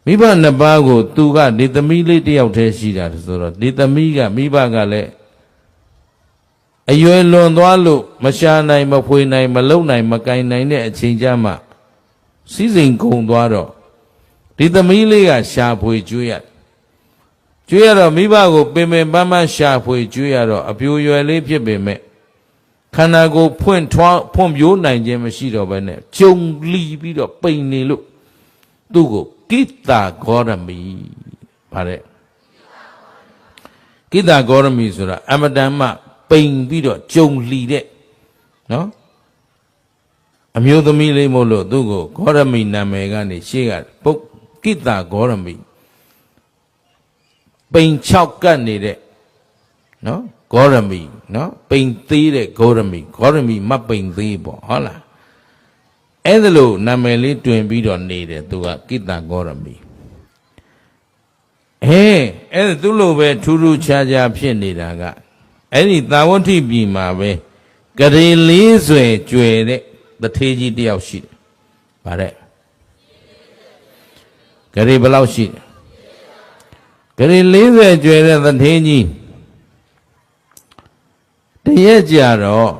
မိဘနှစ်ပါးကိုသူကဒီသမီးလေးတယောက်တည်းရှိတာဆိုတော့ဒီသမီးကမိဘကလည်းအရွယ်လွန်သွားလို့မရှာနိုင်မဖွေနိုင်မလုံနိုင်မကင်နိုင်တဲ့အချိန်ကြမှာစီးစိမ်ကုန်သွားတော့ဒီသမီးလေးကရှာဖွေကျွေးရတော့မိဘကိုပင်ပင်ပန်းပန်းရှာဖွေကျွေးရတော့အပြိုရွယ်လေးဖြစ်ပေမဲ့ခန္ဓာကိုယ်ဖွင့်ပြိုးနိုင်ခြင်းမရှိတော့ဘဲနဲ့ကြုံလီပြီးတော့ပိန်နေလို့သူ့ကိုကိတ္တာဂေါရမီဗါတဲ့ကိတ္တာဂေါရမီဆိုတာအမတန်မှပိန်ပြီးတော့ကြုံလီတဲ့နော်အမျိုးသမီးလေးမို့လို့သူ့ကိုဂေါရမီနာမည်ကနေရှေ့ကပုတ်ကိတ္တာဂေါရမီပိန်6ကတ်နေတဲ့နော်ဂေါရမီနော်ပိန်သေးတဲ့ဂေါရမီမပိန်သေးပေါ့ဟုတ်လားအဲ့ဒါလို့နာမည်လေးတွင်ပြီးတော့နေတယ်သူကကိတ္တာဂေါရမီအဲ့ဒါသူ့လိုပဲထူးထူးခြားခြားဖြစ်နေတာကအဲ့ဒီသာဝတိပြည်မှာပဲဂရေလေးဆွဲကျွယ်တဲ့တထေးကြီးတယောက်ရှိတယ်ဗါတဲ့ဂရေဘယ်လောက်ရှိတယ်ဂရေ40ကျွယ်တဲ့တထေးကြီးတရက်ကြတော့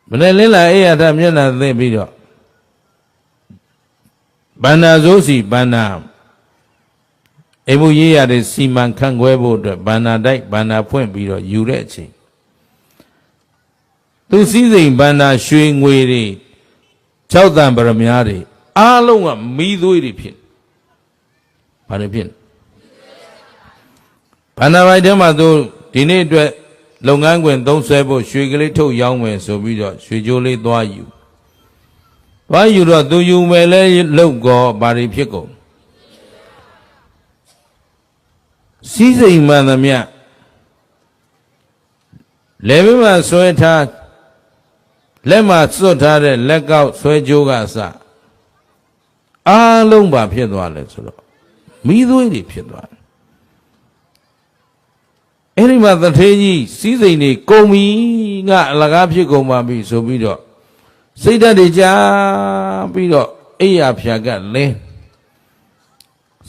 မနေ့လင်းလာအေးရထမျက်နှာသိပြီးတော့ဗန္နာစိုးစီဗန္နာအိမ်မူရေးရတဲ့စီမံခန့်ခွဲဖို့အတွက်ဗန္နာတိုက်ဗန္နာဖွင့်ပြီးတော့ယူတဲ့အချိန်သူစည်းစိမ်ဗန္နာရွှေငွေတွေ6တန်ပရမများတွေအားလုံးကမီးသွေးတွေဖြစ်ဘာတွေဖြစ်ဗန္နာပိုက်ထဲမှာသူဒီနေ့အတွက်လုပ်ငန်းခွင်သုံးဆွဲဖို့ရွှေကလေးထုတ်ရောင်းမယ်ဆိုပြီးတော့ရွှေကြိုးလေးသွားယူတော့သူယူမယ်လဲလောက်ကောဘာတွေဖြစ်ကုန်စီးစိမ်မှန်သမျှလက်မမှာဆွဲထားလက်မှာစွတ်ထားတဲ့လက်ကောက်ဆွဲကြိုးကအစအားလုံးပါဖြစ်သွားလဲဆိုတော့မီးသွေးတွေဖြစ်သွားတယ်အဲ့ဒီမှာတထေးကြီးစီးစိမ်တွေကုန်ပြီငါအလကားဖြစ်ကုန်ပါပြီဆိုပြီးတော့စိတ်ဓာတ်တွေကြာပြီးတော့ အိယာဖြာကလဲ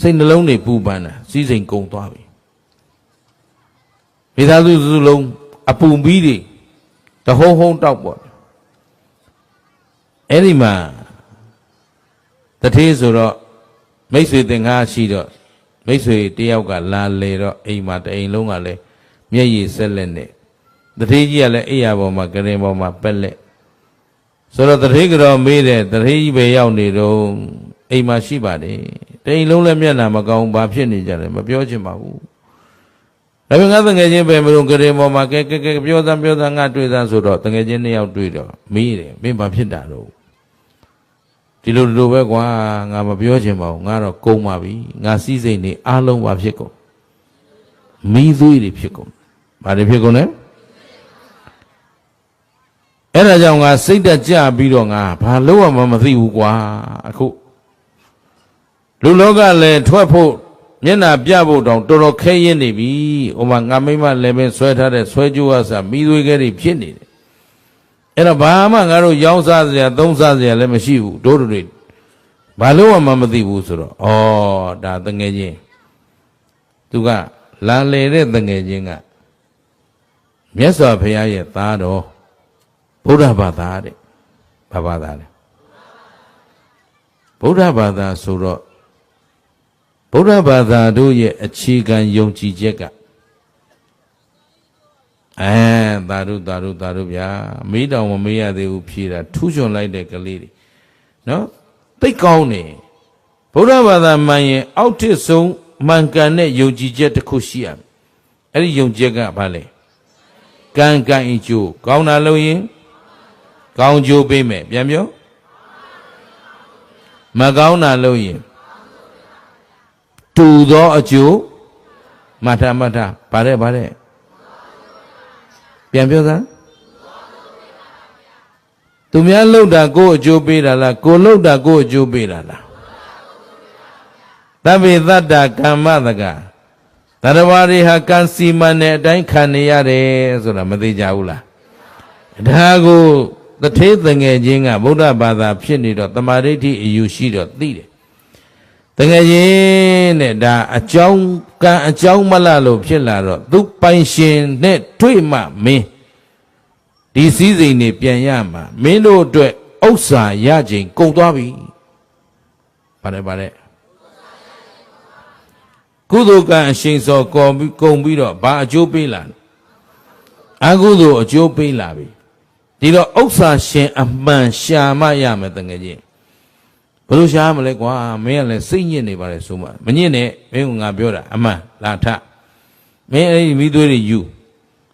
စိတ်နှလုံးတွေပူပန်တာစီးစိမ်ကုန်သွားပြီမိသားစုစုလုံးအပူမီးတွေတဟုံးဟုံးတောက်ပေါ့အဲ့ဒီမှာတထေးဆိုတော့မိတ်ဆွေသင်္ကားရှိတော့မိတ်ဆွေတယောက်ကလာလေတော့အိမ်မှာတအိမ်လုံးကလည်းမျက်ရည်ဆက်လက်နဲ့တထေးကြီးကလည်းအိယာပေါ်မှာကရင်ပေါ်မှာပက်လက်ဆိုတော့တထေးကတော့မေးတယ်တထေးကြီးပဲရောက်နေတော့အိမ်မှာရှိပါတယ်တအိမ်လုံးလည်းမျက်နှာမကောင်းဘာဖြစ်နေကြလဲမပြောချင်ပါဘူးဒါပေမဲ့ငါတငယ်ချင်းပဲမလို့ကရင်ပေါ်မှာကဲပြောသားငါတွေ့သားဆိုတော့တငယ်ချင်းနှစ်ယောက်တွေ့တော့မေးတယ်မင်းဘာဖြစ်တာတော့ဒီလိုပဲကွာငါမပြောချင်ပါဘူးငါတော့ကုန်းပါပြီငါစည်းစိမ်နေအားလုံးဘာဖြစ်ကုန်မီးသွေးတွေဖြစ်ကုန်ဘာတွေဖြစ်ကုန်လဲအဲ့ဒါကြောင့်ငါစိတ်တက်ကြပြီးတော့ငါဘာလို့မှမသိဘူးကွာအခုလူလောကလည်းထွက်ဖို့မျက်နှာပြဖို့တောင်တော်တော်ခဲရင်းနေပြီဟိုမှာငါမိမလည်းပဲဆွဲထားတဲ့ဆွဲကြိုးအစားမီးသွေးခဲတွေဖြစ်နေတယ်အဲ့တော့ဘာမှငါတို့ရောင်းစားစရာသုံးစားစရာလည်းမရှိဘူးတို့တွေဘာလို့မှမသိဘူးဆိုတော့ဩဒါတငယ်ချင်းသူကလာလေတဲ့တငယ်ချင်းကမြတ်စွာဘုရားရဲ့သားတော်ဗုဒ္ဓဘာသာတဲ့ဘာဘာသာလဲဗုဒ္ဓဘာသာဆိုတော့ဗုဒ္ဓဘာသာတို့ရဲ့အခြေခံယုံကြည်ချက်ကသာဓုဗျာမေးတောင်မမေးရသေးဘူးဖြေတာထူးချွန်လိုက်တဲ့ကလေးတွေနော်သိကောင်းနေဗုဒ္ဓဘာသာမှန်ရင်အောက်ထစ်ဆုံးမှန်ကန်တဲ့ယုံကြည်ချက်တစ်ခုရှိရမယ်အဲ့ဒီယုံကြည်ချက်ကဘာလဲကံအကျိုးကောင်းတာလုပ်ရင်ကောင်းကျိုးပေးမယ်ပြန်ပြောမကောင်းတာလုပ်ရင်တူသောအကျိုးမထဗါတဲ့ပြန်ပြောသားသူများလှုပ်တာကိုအကျိုးပေးတာလားကိုလှုပ်တာကိုအကျိုးပေးတာလားသဗ္ဗေသတ္တကမ္မတကသတ္တဝါတွေဟာကံစီမံတဲ့အတိုင်းခံနေရတယ်ဆိုတာမသိကြဘူးလားဒါကိုတထေးတငယ်ချင်းကဗုဒ္ဓဘာသာဖြစ်နေတော့တမာဒိဋ္ဌိအယူရှိတော့သိတယ်တကယ်ရင်တဲ့ဒါအကြောင်းမလားလို့ဖြစ်လာတော့သူပိုင်ရှင်နဲ့တွေ့မှမင်းဒီစည်းစိမ်နေပြန်ရမှာမင်းတို့အတွက်ဥစ္စာရခြင်းကုန်သွားပြီပါတယ်ကုသိုလ်ကံအရှိန်စောကုန်ပြီးတော့ဘာအကျိုးပေးလာအကုသိုလ်အကျိုးပေးလာပြီဒီတော့ဥစ္စာရှင်အမှန်ရှာမရမယ်တကယ်ချင်းဘယ်လိုရှားမလဲကွာမင်းကလည်းစိတ်ညစ်နေပါလေဆိုမှမညစ်နဲ့မင်းကငါပြောတာအမှန်လာထမင်းအဲ့ဒီမိသွေးတွေယူ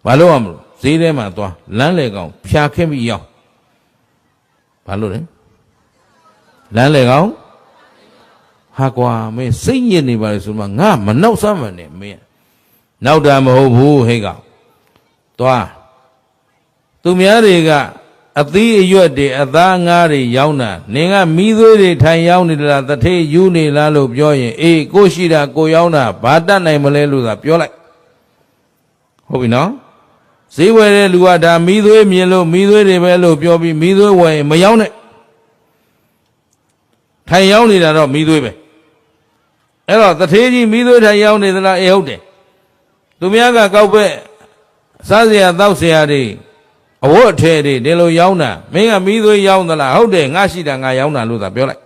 ဘာလို့ရမလို့ဈေးထဲမှာသွားလမ်းလေကောင်ဖြာခင်းပြီးရောက်ဘာလို့လဲလမ်းလေကောင်ဟာကွာမင်းစိတ်ညစ်နေပါလေဆိုမှငါမနှောက်စမ်းမနဲ့မင်းနောက်တာမဟုတ်ဘူးဟဲ့ကောင်သွားသူများတွေကအသီးအရွက်တွေအသားငါးတွေရောင်းတာနင်ကမီးသွေးတွေထိုင်ရောင်းနေသလားတထေးယူနေလားလို့ပြောရင်အေးကိုရှိတာကိုရောင်းတာဘာတတ်နိုင်မလဲလို့သာပြောလိုက်ဟုတ်ပြီနော်ဈေးဝယ်တဲ့လူကဒါမီးသွေးမြင်လို့မီးသွေးတွေပဲလို့ပြောပြီးမီးသွေးဝယ်ရင်မရောင်းနဲ့ထိုင်ရောင်းနေတာတော့မီးသွေးပဲအဲ့တော့တထေးကြီးမီးသွေးထိုင်ရောင်းနေသလားအေးဟုတ်တယ်သူများကကောက်ပဲစားစရာတောက်စရာတွေအဝတ်အထည်တွေဒီလိုရောင်းတာမင်းကမီးသွေးရောင်းသလားဟုတ်တယ်ငါရှိတာငါရောင်းတာလို့သာပြောလိုက်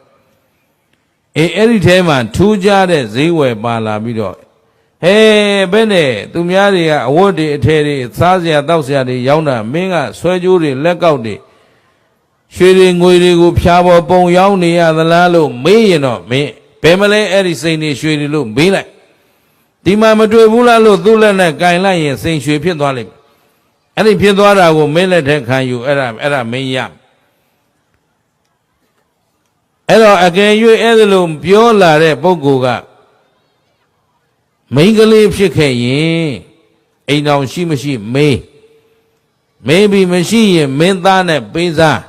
အေးအဲ့ဒီထဲမှာထူးခြားတဲ့ဈေးဝယ်ပါလာပြီးတော့ဟဲဘယ်နဲ့သူများတွေကအဝတ်တွေအထည်တွေစားစရာတောက်စရာတွေရောင်းတာမင်းကဆွဲကြိုးတွေလက်ကောက်တွေရွှေတွေငွေတွေကိုဖြာပေါ်ပုံရောင်းနေရသလားလို့မေးရင်တော့မင်းဘယ်မလဲအဲ့ဒီစိန်တွေရွှေတွေလို့မေးလိုက်ဒီမှာမတွေ့ဘူးလားလို့သူ့လက်နဲ့ကင်လိုက်ရင်စိန်ရွှေဖြစ်သွားလိမ့်အဲ့ဒီဖြစ်သွားတာကိုမင်းလက်ထက်ခံယူအဲ့ဒါမင်းရအဲ့တော့အကယ်၍အဲ့ဒါလို့ပြောလာတဲ့ပုဂ္ဂိုလ်ကမိန်းကလေးဖြစ်ခဲ့ရင်အိမ်တော်ရှိမရှိမေးပြီးမရှိရင်မင်းသားနဲ့ပေးစား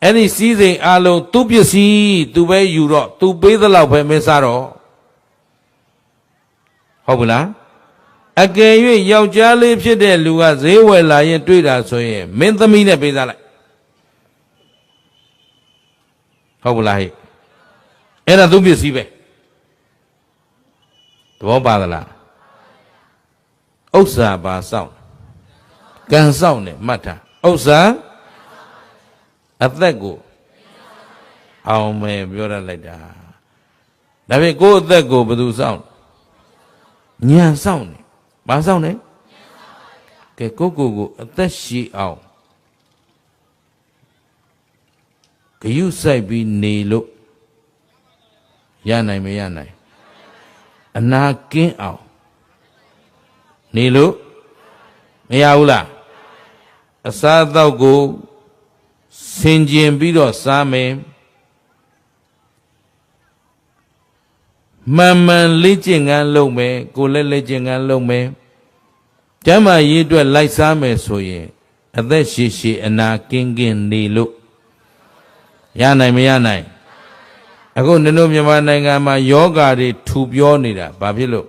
အဲ့ဒီစည်းစိမ်အလုံးသူ့ပစ္စည်းသူပဲယူတော့သူပေးသလောက်ပဲမင်းစားတော့ဟုတ်ဘူးလားအကယ်၍ယောက်ျားလေးဖြစ်တဲ့လူကဈေးဝယ်လာရင်တွေ့တာဆိုရင်မင်းသမီးနဲ့ပေးစားလိုက်ဟုတ်ဘူးလားဟဲ့ အဲ့ဒါသူပစ္စည်းပဲသဘောပါသလားဥစ္စာပါစောင့်ကံစောင့်နဲ့မှတ်ထားဥစ္စာအသက်ကိုအောင်မယ်ပြောရလိုက်တာဒါဖြင့်ကိုယ့်အသက်ကိုဘယ်သူစောင့်ဉာဏ်စောင့်နေဘာစောင့်လဲကဲကိုအသက်ရှိအောင်ဂယုစိုက်ပြီးနေလို့ရနိုင်မရနိုင်အနာကင်းအောင်နေလို့မရဘူးလားအစားအသောက်ကိုဆင်ခြင်ပြီးတော့စားမယ်မှန်မှန်လေ့ကျင့်ခန်းလုပ်မယ်ကိုယ်လည်းလေ့ကျင့်ခန်းလုပ်မယ်ကျမ်းမာရေးအတွက်လိုက်စားမယ်ဆိုရင်အသက်ရှည်ရှည်အနာကင်းကင်းနေလို့ရနိုင်မရနိုင်အခုနင်တို့မြန်မာနိုင်ငံမှာယောဂါတွေထူပြောနေတာဘာဖြစ်လို့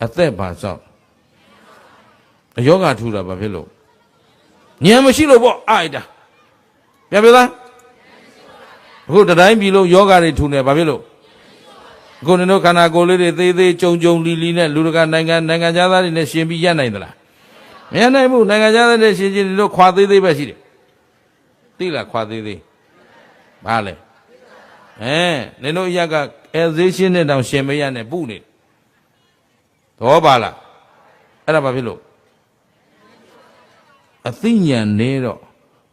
အသက်ပါစောင့်ယောဂါထူတာဘာဖြစ်လို့ဉာဏ်မရှိလို့ပေါ့အိုက်တာပြန်ပြလားအခုတတိုင်းပြည်လုံးယောဂါတွေထူနေဘာဖြစ်လို့အခုနင်တို့ခန္ဓာကိုယ်လေးတွေသေးသေးကြုံကြုံလီလီနဲ့လူတကာနိုင်ငံခြားသားတွေနဲ့ရှင်ပြီးရနိုင်သလားမရနိုင်ဘူးနိုင်ငံခြားသားတွေရှင်ချင်းတို့ခွာသေးသေးပဲရှိတယ်သိလားခွာသေးသေးဘာလဲနင်တို့အရကအဲဈေးရှင်းနဲ့တောင်ရှင်မရနဲ့ပုနေသဘောပါလားအဲ့ဒါဘာဖြစ်လို့အသိဉာဏ်နေတော့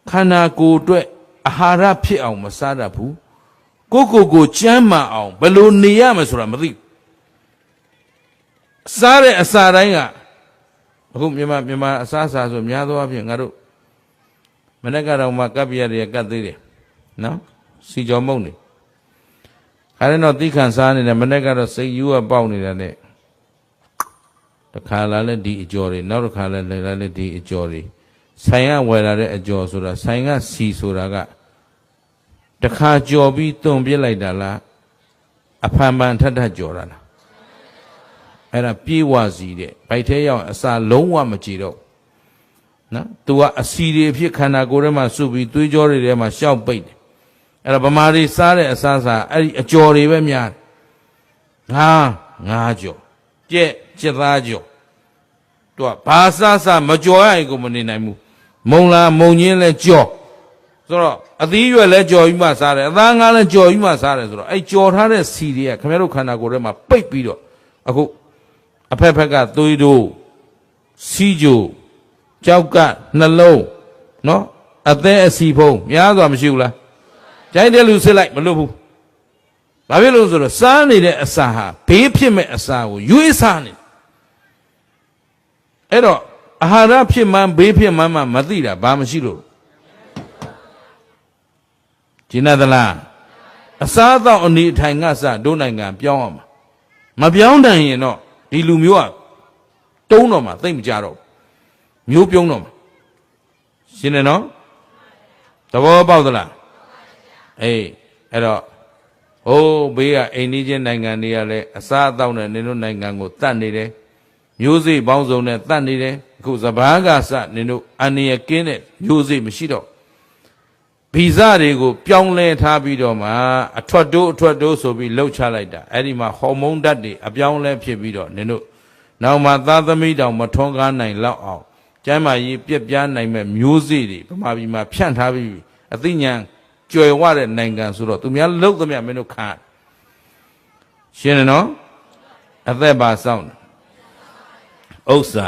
ခန္ဓာကိုယ်အတွက်အာဟာရဖြစ်အောင်မစားတတ်ဘူးကိုကျမ်းမာအောင်ဘယ်လိုနေရမလဲဆိုတာမသိစားတဲ့အစာတိုင်းကအခုမြန်မာအစားအစာဆိုများသောအားဖြင့်ငါတို့မနေ့ကတော့မှကပ်ပြရတွေကတ်သေးတယ်နော်စီကြော်မုံနေခါရင်တော့တိခန့်စားနေတယ်မနေ့ကတော့စိတ်ယူကပေါက်နေတာနဲ့တခါလာလဲဒီအကျော်တွေနောက်တစ်ခါလဲလဲဒီအကျော်တွေဆိုင်ကဝယ်လာတဲ့အကျော်ဆိုတာဆိုင်ကစီဆိုတာကတခါကြော်ပြီးသွန်ပြစ်လိုက်တာလားအဖန်ပန်ထထကြော်တာလားအဲ့ဒါပြေးဝစီတဲ့ဗိုက်ထဲရောက်အစာလုံးဝမကြည့်တော့နော် तू ကအစီတွေအဖြစ်ခန္ဓာကိုယ်ထဲမှာစုပြီးသွေးကြောတွေထဲမှာရှောက်ပိတ်တယ်အဲ့ဒါဗမာတွေစားတဲ့အစားအဲ့ဒီအကျော်တွေပဲများတယ်ငါကြော်ကြက်သားကြော် तू ကဘာစားမကြော်ရရင်ကိုမနေနိုင်ဘူးမုံလားမုံချင်းလဲကြော်ဆိုတော့အသီးရွက်လဲကြော်ပြီးမှစားတယ်အသားငါးလဲကြော်ပြီးမှစားတယ်ဆိုတော့အဲ့ကြော်ထားတဲ့စီတွေကခင်ဗျားတို့ခန္ဓာကိုယ်ထဲမှာပိတ်ပြီးတော့အခုအဖက်ဖက်ကသွေးတို့စီးကြိုကြောက်ကနှလုံးနော်အသေးအစီဖုံးများစွာမရှိဘူးလားကြိုက်တဲ့လူစစ်လိုက်မလွတ်ဘူးဘာဖြစ်လို့ဆိုတော့စားနေတဲ့အစာဟာဘေးဖြစ်မဲ့အစာကိုရွေးစားနေအဲ့တော့အာဟာရဖြစ်မှန်းဘေးဖြစ်မှန်းမှမသိတာဘာမရှိလို့ကျင်သလားအစားအသောက်အနေထိုင်ငါစတို့နိုင်ငံပြောင်းအောင်မပြောင်းနိုင်ရင်တော့ဒီလူမျိုးကတုံးတော့မှသိမ့်မကြတော့မျိုးပြုံးတော့မှရှင်းတယ်နော်သဘောပေါက်သလားအဲ့တော့ဟိုးဘေးကအိန္ဒိချင်းနိုင်ငံတွေကလည်းအစားအသောက်နဲ့နင်တို့နိုင်ငံကိုတတ်နေတယ်မျိုးစေ့ပေါင်းစုံနဲ့တတ်နေတယ်အခုစပားကစနင်တို့အန္တရာယ်ကင်းတဲ့မျိုးစေ့မရှိတော့ဗီဇတွေကိုပြောင်းလဲထားပြီးတော့မှအထွတ်တိုးဆိုပြီးလှုပ်ချလိုက်တာအဲ့ဒီမှာဟော်မုန်းဓာတ်တွေအပြောင်းလဲဖြစ်ပြီးတော့နင်တို့နောက်မှသားသမီးတောင်မထွန်းကားနိုင်လောက်အောင်ကျမ်းမာရေးပြက်ပြားနိုင်မဲ့မျိုးစေ့တွေဗမာပြည်မှာဖြန့်ထားပြီးအသိဉာဏ်ကျွယ်ဝတဲ့နိုင်ငံဆိုတော့သူများလှုပ်သမျှမင်းတို့ခံရှင်းတယ်နော်အသက်ပါစောင့်ဥစ္စာ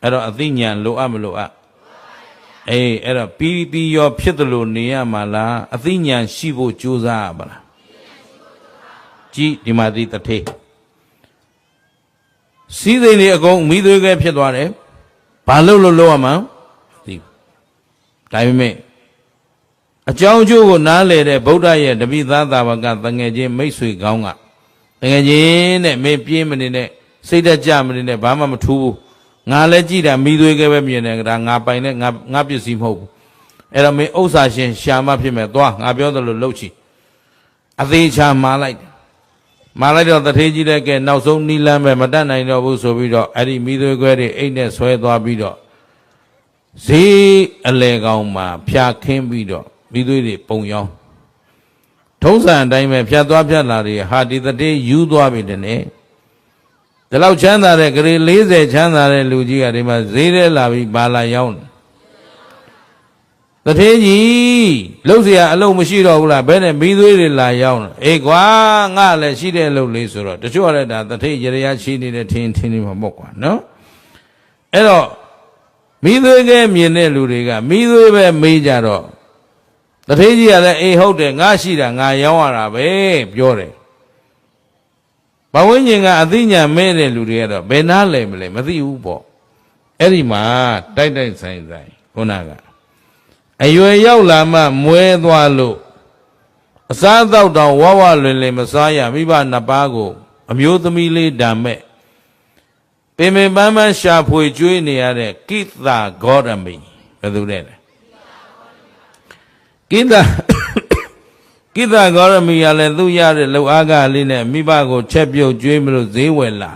အဲ့တော့အသိဉာဏ်လိုအပ်မလိုအပ်အဲ့တော့ပြီးရောဖြစ်တယ်လို့နေရမှာလားအသိဉာဏ်ရှိဖို့ကြိုးစားရပါလားကြည်ဒီမှာဒီတထေးစီးစိမ်တွေအကုန်မိသွေးကဲဖြစ်သွားတယ်ဘာလို့ရမှာသိဒါပေမဲ့အကြောင်းအကျိုးကိုနားလေတဲ့ဗုဒ္ဓရဲ့တပိသားသာဝကတငယ်ချင်းမိတ်ဆွေကောင်းကတငယ်ချင်းနဲ့မင်းပြေးမနေနဲ့စိတ်တကြမနေနဲ့ဘာမှမထူးဘူးငါလည်းကြည့်တာမိသွေးကဲပဲမြင်တယ်ဒါငါပိုင်နဲ့ငါပစ္စည်းမဟုတ်ဘူးအဲ့တော့မင်းဥစ္စာရှင်ရှာမဖြစ်မဲ့သွားငါပြောသလိုလှုပ်ချီအသေးချာမာလိုက်တော့တထေးကြီးတဲ့ကဲနောက်ဆုံးနီလန်းပဲမတတ်နိုင်တော့ဘူးဆိုပြီးတော့အဲ့ဒီမိသွေးခွဲတွေအိတ်နဲ့ဆွဲသွားပြီးတော့ ဈေးအလဲကောင်းမှာဖြာခင်းပြီးတော့မိသွေးတွေပုံရောင်းထုံးစံအတိုင်းပဲဖြတ်သွားဖြတ်လာတွေဟာဒီတတိယူသွားပြီတဲ့နဲ့ဒီလောက်ချမ်းသာတဲ့ဂရေ40ချမ်းသာတဲ့လူကြီးကဒီမှာဈေးထဲလာပြီးဘာလာရောင်းတထေးကြီးလှုပ်เสียအလုပ်မရှိတော့ဘူးလားဘယ်နဲ့မိသွေးတွေလာရောင်းအေးကွာငါလည်းရှိတဲ့အလုပ်လေးဆိုတော့တချို့ကလည်းဒါတထေးရရရှိနေတဲ့ထင်းနေမှာပေါ့ကွာနော်အဲ့တော့မိသွေးကဲမြင်တဲ့လူတွေကမိသွေးပဲမေးကြတော့တထေးကြီးကလည်းအေးဟုတ်တယ်ငါရှိတာငါရောင်းရတာပဲပြောတယ်ဘဝဉ္ဇဉ်ကအသိဉာဏ်မဲ့တဲ့လူတွေကတော့ဘယ်နာလဲမလဲမသိဘူးပေါ့အဲ့ဒီမှာတိုက်ဆိုင်ခုနကအရွယ်ရောက်လာမှမွဲသွားလို့အစားအသောက်တောင်ဝဝလွင်လင်မစားရမိဘနှစ်ပါးကိုအမျိုးသမီးလေးဓာမဲ့ပင်ပန်းပန်းရှာဖွေကျွေးနေရတဲ့ကိသဂေါရမီဘယ်သူလဲကိသဂေါရမီကလည်းသူ့ရတဲ့လှူအားကလေးနဲ့မိဘကိုချက်ပြုတ်ကျွေးမလို့ဈေးဝယ်လာ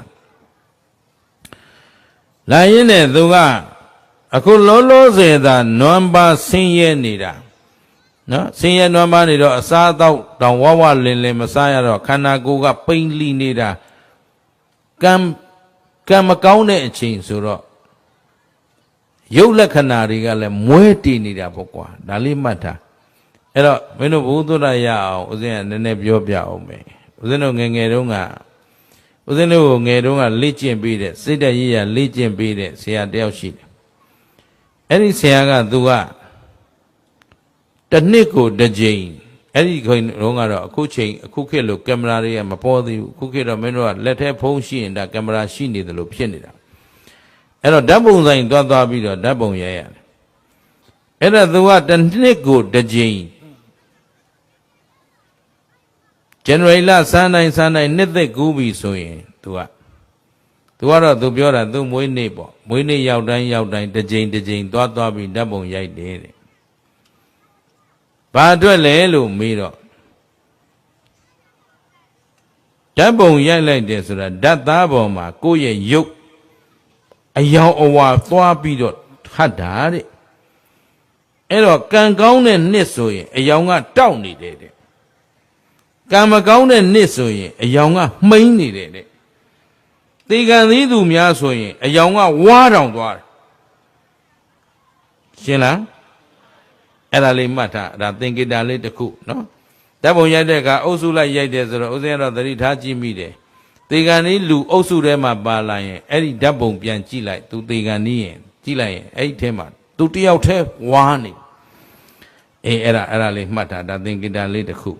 ရင်းနဲ့သူကအခုလောလောဆယ်သာနွမ်းပါဆင်းရဲနေတာနော်ဆင်းရဲနွမ်းပါနေတော့အစားအသောက်တောင်ဝဝလင်လင်မစားရတော့ခန္ဓာကိုယ်ကပိန်လိနေတာကံမကောင်းတဲ့အချိန်ဆိုတော့ရုပ်လက္ခဏာတွေကလည်းမွဲတည်နေတာပေါ့ကွာဒါလေးမှတ်ထားအဲ့တော့မင်းတို့ဘုသူဒ္ဓရအောင်ဦးဇင်းကနည်းနည်းပြောပြအောင်မယ်ဦးဇင်းတို့ငယ်ငယ်တုန်းကဦးဇင်းတို့ငယ်တုန်းကလေ့ကျင့်ပြီးတဲ့စိတ်တရရလေ့ကျင့်ပြီးတဲ့ဆရာတယောက်ရှိတယ်အဲ့ဒီဆရာကသူကတစ်နှစ်ကိုတစ်ကြိမ်အဲ့ဒီခေါင်းတော့ကတော့အခုချိန်အခုခေတ်လိုကင်မရာတွေကမပေါ်သေးဘူးအခုခေတ်တော့မင်းတို့ကလက်ထဲဖုန်းရှိရင်ဒါကင်မရာရှိနေတယ်လို့ဖြစ်နေတာအဲ့တော့ဓာတ်ပုံဆိုင်သွားပြီးတော့ဓာတ်ပုံရိုက်ရတယ်အဲ့ဒါသူကတစ်နှစ်ကိုတစ်ကြိမ်ဇန်နဝါရီလစမ်းတိုင်းနှစ်သက်ကူးပြီဆိုရင်သူကတော့သူပြောတာသူမွေးနေ့ပေါ့မွေးနေ့ရောက်တိုင်းတစ်ကြိမ်သွားပြီးဓာတ်ပုံရိုက်တယ်တဲ့ဘာအတွက်လဲလို့မေးတော့ဓာတ်ပုံရိုက်လိုက်တယ်ဆိုတာဓာတ်သားပေါ်မှာကိုယ့်ရဲ့ရုပ်အယောင်အဝါသွားပြီးတော့ထပ်တာတဲ့အဲ့တော့ကံကောင်းတဲ့နှစ်ဆိုရင်အယောင်ကတောက်နေတယ်တဲ့ကံမကောင်းတဲ့နှစ်ဆိုရင်အယောင်ကမှိန်းနေတယ်တဲ့သေကံသီးသူများဆိုရင်အယောင်ကဝါတောင်သွားတယ်ရှင်းလားအဲ့ဒါလေးမှတ်ထားဒါသင်္ကေတလေးတစ်ခုနော်ဓာတ်ပုံရိုက်တဲ့အခါအုပ်စုလိုက်ရိုက်တယ်ဆိုတော့ဥစဉ်ကတော့သတိထားကြည့်မိတယ်သေကံသီးလူအုပ်စုထဲမှာပါလာရင်အဲ့ဒီဓာတ်ပုံပြန်ကြည့်လိုက်သူသေကံသီးရင်ကြည့်လိုက်ရင်အဲ့ဒီထဲမှာသူတယောက်တည်းဝါနေအဲ့ဒါလေးမှတ်ထားဒါသင်္ကေတလေးတစ်ခု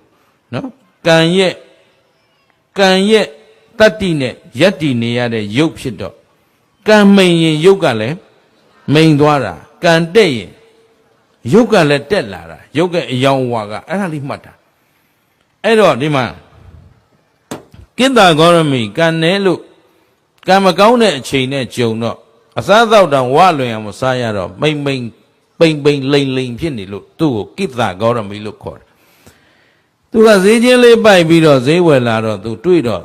နော်ကံရဲ့တတ္တိနဲ့ယက်တီနေရတဲ့ရုပ်ဖြစ်တော့ကံမိန်ရင်ရုပ်ကလည်းမိန်သွားတာကံတက်ရင်ရုပ်ကလည်းတက်လာတာရုပ်ကအယောင်ဝါကအဲ့ဒါလေးမှတ်တာအဲ့တော့ဒီမှာကိတ္တဂေါရမီကံနဲ့လို့ကံမကောင်းတဲ့အချိန်နဲ့ကြုံတော့အစားသောက်တောင်ဝလွင်အောင်မစားရတော့ပိန်လိန်ဖြစ်နေလို့သူ့ကိုကိတ္တဂေါရမီလို့ခေါ်တယ်သူကဈေးချင်းလေးပိုက်ပြီးတော့ဈေးဝယ်လာတော့သူတွေ့တော့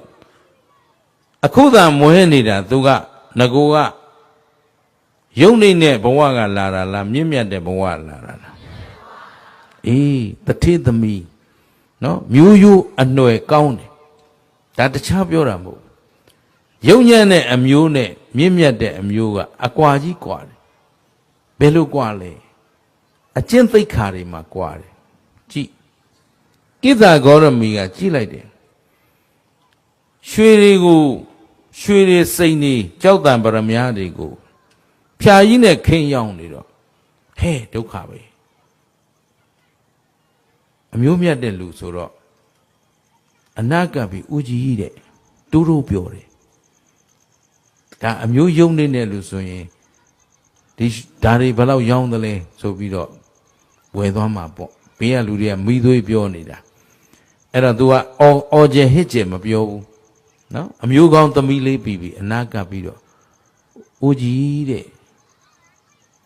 အခုသာမွဲနေတာသူကငကိုကယုံနေတဲ့ဘဝကလာတာလားမြင့်မြတ်တဲ့ဘဝလာတာလားအေးတထေသမီးနော်မျိုးရိုးအနွယ်ကောင်းတယ်ဒါတခြားပြောတာမဟုတ်ယုံညံ့တဲ့အမျိုးနဲ့မြင့်မြတ်တဲ့အမျိုးကအကွာကြီးကွာတယ်ဘယ်လိုကွာလဲအကျင့်သိက္ခာတွေမှာကွာတယ်ကြည့်ကိတ္တဂေါရမီကကြည့်လိုက်တယ်ရွှေတွေစိန်တွေကြောက်တံပရမများတွေကိုဖြာကြီးနဲ့ခင်းရောင်းနေတော့ဟဲ့ဒုက္ခပဲအမျိုးမြတ်တဲ့လူဆိုတော့အနာကပ်ပြီးဦးကြီးတဲ့တိုးပြောတယ်ဒါအမျိုးယုံနေတဲ့လူဆိုရင်ဒီဒါတွေဘယ်လောက်ရောင်းသလဲဆိုပြီးတော့ဝယ်သွားမှာပေါ့ဘေးကလူတွေကမိသွေးပြောနေတာအဲ့တော့ तू ကအော်ကျဟစ်ကျမပြောဘူးနော်အမျိုးကောင်းသမီးလေးပြီးအနာကပ်ပြီးတော့ဦးကြီးတဲ့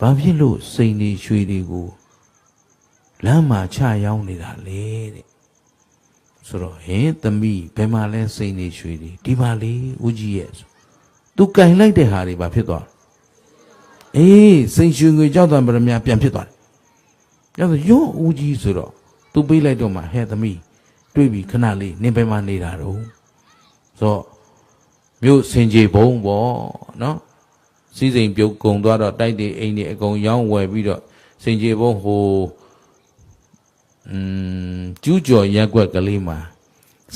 ဘာဖြစ်လို့စိန်တွေရွှေတွေကိုလမ်းမှာချရောင်းနေတာလဲတဲ့ဆိုတော့ဟင်သမီးဘယ်မှာလဲစိန်တွေရွှေတွေဒီမှာလေဦးကြီးရဲ့သူကင်လိုက်တဲ့ဟာတွေဘာဖြစ်သွား စိန်ရွှေငွေကြောက်တံပရမပြန်ဖြစ်သွားတယ်။ဒါဆိုရောဦးကြီးဆိုတော့သူပေးလိုက်တော့မှဟဲ့သမီးတွေ့ပြီခဏလေးနင်ဘယ်မှာနေတာတော့ဆိုတော့မြို့စင်ကြီးဘုံပေါ့နော်စီးစိမ်ပြုတ်ကုံသွားတော့တိုက်တွေအိမ်တွေအကုန်ရောင်းဝယ်ပြီးတော့စင်ကြီးဘုံဟိုကျူးကျော်ရက်ွက်ကလေးမှာ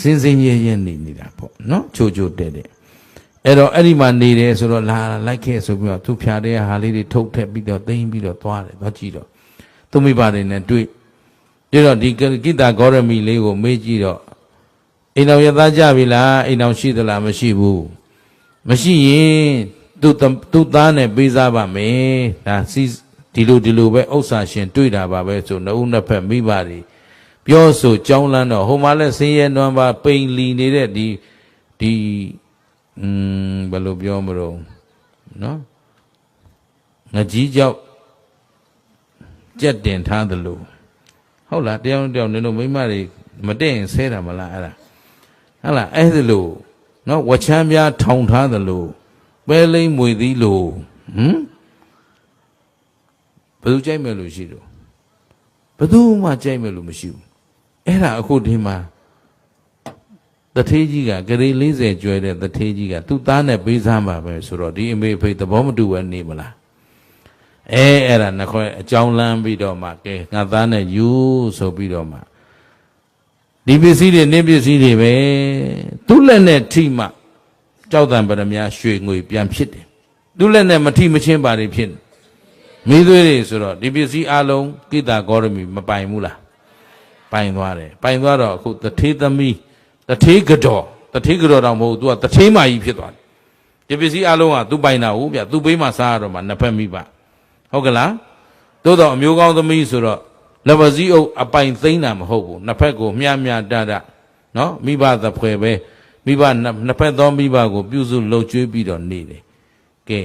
စင်စင်ရဲရဲနေတာပေါ့နော်ချိုချိုတဲ့အဲ့တော့အဲ့ဒီမှာနေတယ်ဆိုတော့လာလိုက်ခဲ့ဆိုပြီးတော့သူဖြာတဲ့ဟာလေးတွေထုတ်ထက်ပြီးတော့သိမ့်ပြီးတော့သွားတယ်သွားကြည့်တော့သူမိဘတွေနဲ့တွေ့ပြီးတော့ဒီကိတ္တဂေါရမီလေးကိုမေးကြည့်တော့အိမ်တော်ရသားကြပြီလားအိမ်တော်ရှိသလားမရှိဘူးမရှိရင်သူ့သားနဲ့ပေးစားပါမယ်ဒါဒီလိုပဲဥစ္စာရှင်တွေ့တာပါပဲဆိုနှုတ်နှစ်ဖက်မိဘတွေပြောဆိုကြောင်းလန်းတော့ဟိုမှာလဲဆင်းရဲနွမ်းပါပိန်လီနေတဲ့ဒီဘယ်လိုပြောမလို့နော်ငကြီးကြောက်ကြက်တင်ထားသလိုဟုတ်လားတယောက်တယောက်နင်တို့မိမတွေမတဲ့ရင်ဆဲတာမလားအဲ့ဒါဟုတ်လားအဲ့ဒါလို့နော်ဝချမ်းပြားထောင်ထားသလိုပဲလိမ့်မွေသီးလို့ဘယ်သူကြိုက်မဲ့လို့ရှိတော့ဘယ်သူမှကြိုက်မဲ့လို့မရှိဘူးအဲ့ဒါအခုဒီမှာတထေးကြီးကဂရေ40ကျွဲတဲ့တထေးကြီးကသူ့သားနဲ့ပေးစားမှာပဲဆိုတော့ဒီအမေဖေသဘောမတူဘဲနေမလားအဲ့ဒါနှခွဲအကြောင်းလန်းပြီးတော့မှကဲငါသားနဲ့ယူဆိုပြီးတော့မှဒီပစ္စည်းတွေနင်းပစ္စည်းတွေပဲသူ့လက်နဲ့ထိမှကြောက်တံပရမရွှေငွေပြန်ဖြစ်တယ်သူ့လက်နဲ့မထိမချင်းပါတွေဖြစ်မိသွေးတွေဆိုတော့ဒီပစ္စည်းအလုံးကိတ္တဂေါရမီမပိုင်ဘူးလားပိုင်သွားတယ်ပိုင်သွားတော့အခုတထေးသမီးတထေးကတော့တော့မဟုတ် तू ကတထေးမကြီးဖြစ်သွားတယ်ဒီပစ္စည်းအလုံးက तू ပိုင်တာဟုတ်ဗျ तू ပေးမှစားရတော့မှနှစ်ဖက်မိပါဟုတ်ကလားသို့တော့အမျိုးကောင်းသမီးဆိုတော့လက်ပစည်းအုပ်အပိုင်သိမ့်တာမဟုတ်ဘူးနှစ်ဖက်ကိုမျှတနော်မိဘသဖွယ်ပဲမိဘနှစ်ဖက်သောမိဘကိုပြုစုလှုပ်ကြွေးပြီးတော့နေတယ်ကဲ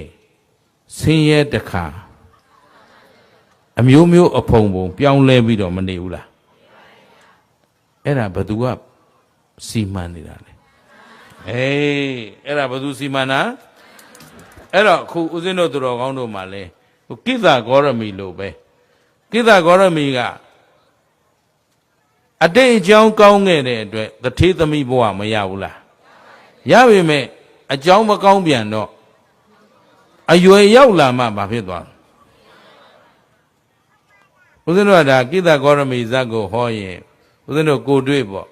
ဆင်းရဲတခါအမျိုးမျိုးအဖုံပုံပြောင်းလဲပြီးတော့မနေဘူးလားအဲ့ဒါဘသူကစီမံနေတာလေအဲ့ဒါဘသူစီမံတာအဲ့တော့ခုဦးဇင်းတို့သူတော်ကောင်းတို့မှာလဲကိတ္တဂေါရမီလို့ပဲကိတ္တဂေါရမီကအတိတ်အကြောင်းကောင်းခဲ့တဲ့အတွက်တထေးသမီးဘဝမရဘူးလားရပါမယ်အကြောင်းမကောင်းပြန်တော့အရွယ်ရောက်လာမှဘာဖြစ်သွားဦးဇင်းတို့ကဒါကိတ္တဂေါရမီဇတ်ကိုဟောရင်ဦးဇင်းတို့ကိုတွေ့ပေါ့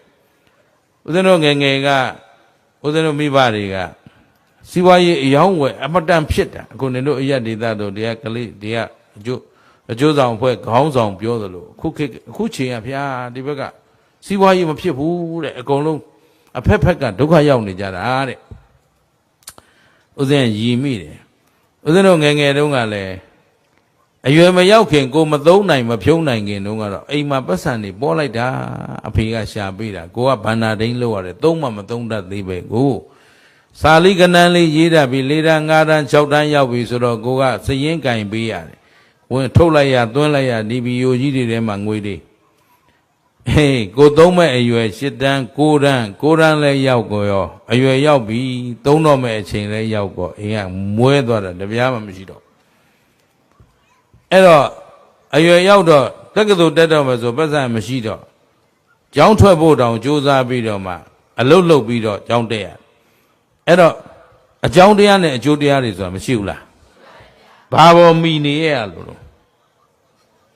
ဦးဇင်းတို့ငယ်ငယ်ကဦးဇင်းတို့မိဘတွေကစီးပွားရေးအယောင်းဝယ်အမတန်ဖြစ်တာအခုနေတို့အရက်ဒေသတို့တရားကလေးတရားအကျိုးဆောင်ဖွဲ့ခေါင်းဆောင်ပြောသလိုအခုချိန်ကဗျာဒီဘက်ကစီးပွားရေးမဖြစ်ဘူးတဲ့အကုန်လုံးအဖက်ဖက်ကဒုက္ခရောက်နေကြတာတဲ့ဦးဇင်းရည်မိတယ်ဦးဇင်းတို့ငယ်ငယ်တုန်းကလည်းအရွယ်မရောက်ခင်ကိုမသုံးနိုင်မဖြုံးနိုင်ခင်တုန်းကတော့အိမ်မှာပတ်စံနေပေါ်လိုက်တာအဖေကရှာပေးတာကိုကဘန္နာဒိန်းလောက်ရတယ်သုံးမှမသုံးတတ်သေးပဲကိုစာလိကနန်းလေးရေးတတ်ပြီ၄တန်း၅တန်း၆တန်းရောက်ပြီဆိုတော့ကိုကစရင်ကင်ပေးရတယ်ဝင်ထုတ်လိုက်ရသွင်းလိုက်ရဒီဗီယိုကြီးတွေထဲမှာငွေတွေကိုသုံးမဲ့အရွယ်၈တန်း၉တန်းလဲရောက်ကိုရောအရွယ်ရောက်ပြီသုံးတော့မဲ့အချိန်လဲရောက်ကိုအိမ်ကမွဲသွားတာတပြားမှမရှိတော့အဲ့တော့အရွယ်ရောက်တော့တက္ကသိုလ်တက်တော့မယ်ဆိုပတ်စံမရှိတော့ကျောင်းထွက်ဖို့တောင်ကြိုးစားပြီးတော့မှအလုတ်လုတ်ပြီးတော့ကျောင်းတက်ရအဲ့တော့အကြောင်းတရားနဲ့အကျိုးတရားတွေဆိုတာမရှိဘူးလားဘာပေါ်မိနေရလို့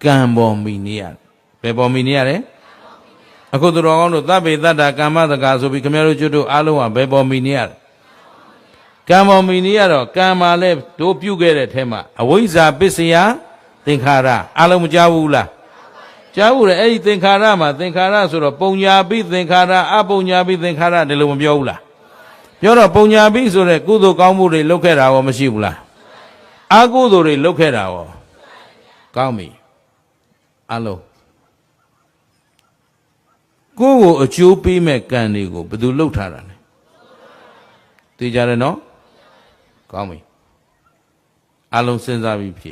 ကံပေါ်မိနေရဘယ်ပေါ်မိနေရလဲအခုသူတော်ကောင်းတို့သဗ္ဗေတ္တာကာမတကာဆိုပြီးခမရတို့ကျွတ်တို့အားလုံးကဘယ်ပေါ်မိနေရကံပေါ်မိနေရတော့ကံမှာလဲတို့ပြုခဲ့တဲ့ထဲမှာအဝိဇ္ဇာပစ္စယသင်္ခါရအားလုံးမကြားဘူးလားကြားဘူးလေအဲ့ဒီသင်္ခါရမှာသင်္ခါရဆိုတော့ပုံညာပိသင်္ခါရအပုံညာပိသင်္ခါရဒီလိုမပြောဘူးလားပြောတော့ပုံညာပိဆိုတဲ့ကုသိုလ်ကောင်းမှုတွေလုပ်ခဲ့တာရောမရှိဘူးလားအကုသိုလ်တွေလုပ်ခဲ့တာရောကောင်းပြီအလုံးကိုယ့်ကိုအကျိုးပေးမဲ့ကံတွေကိုဘယ်သူလှုပ်ထားတာလဲသိကြတယ်နော်ကောင်းပြီအလုံးစဉ်းစားပြီးဖြေ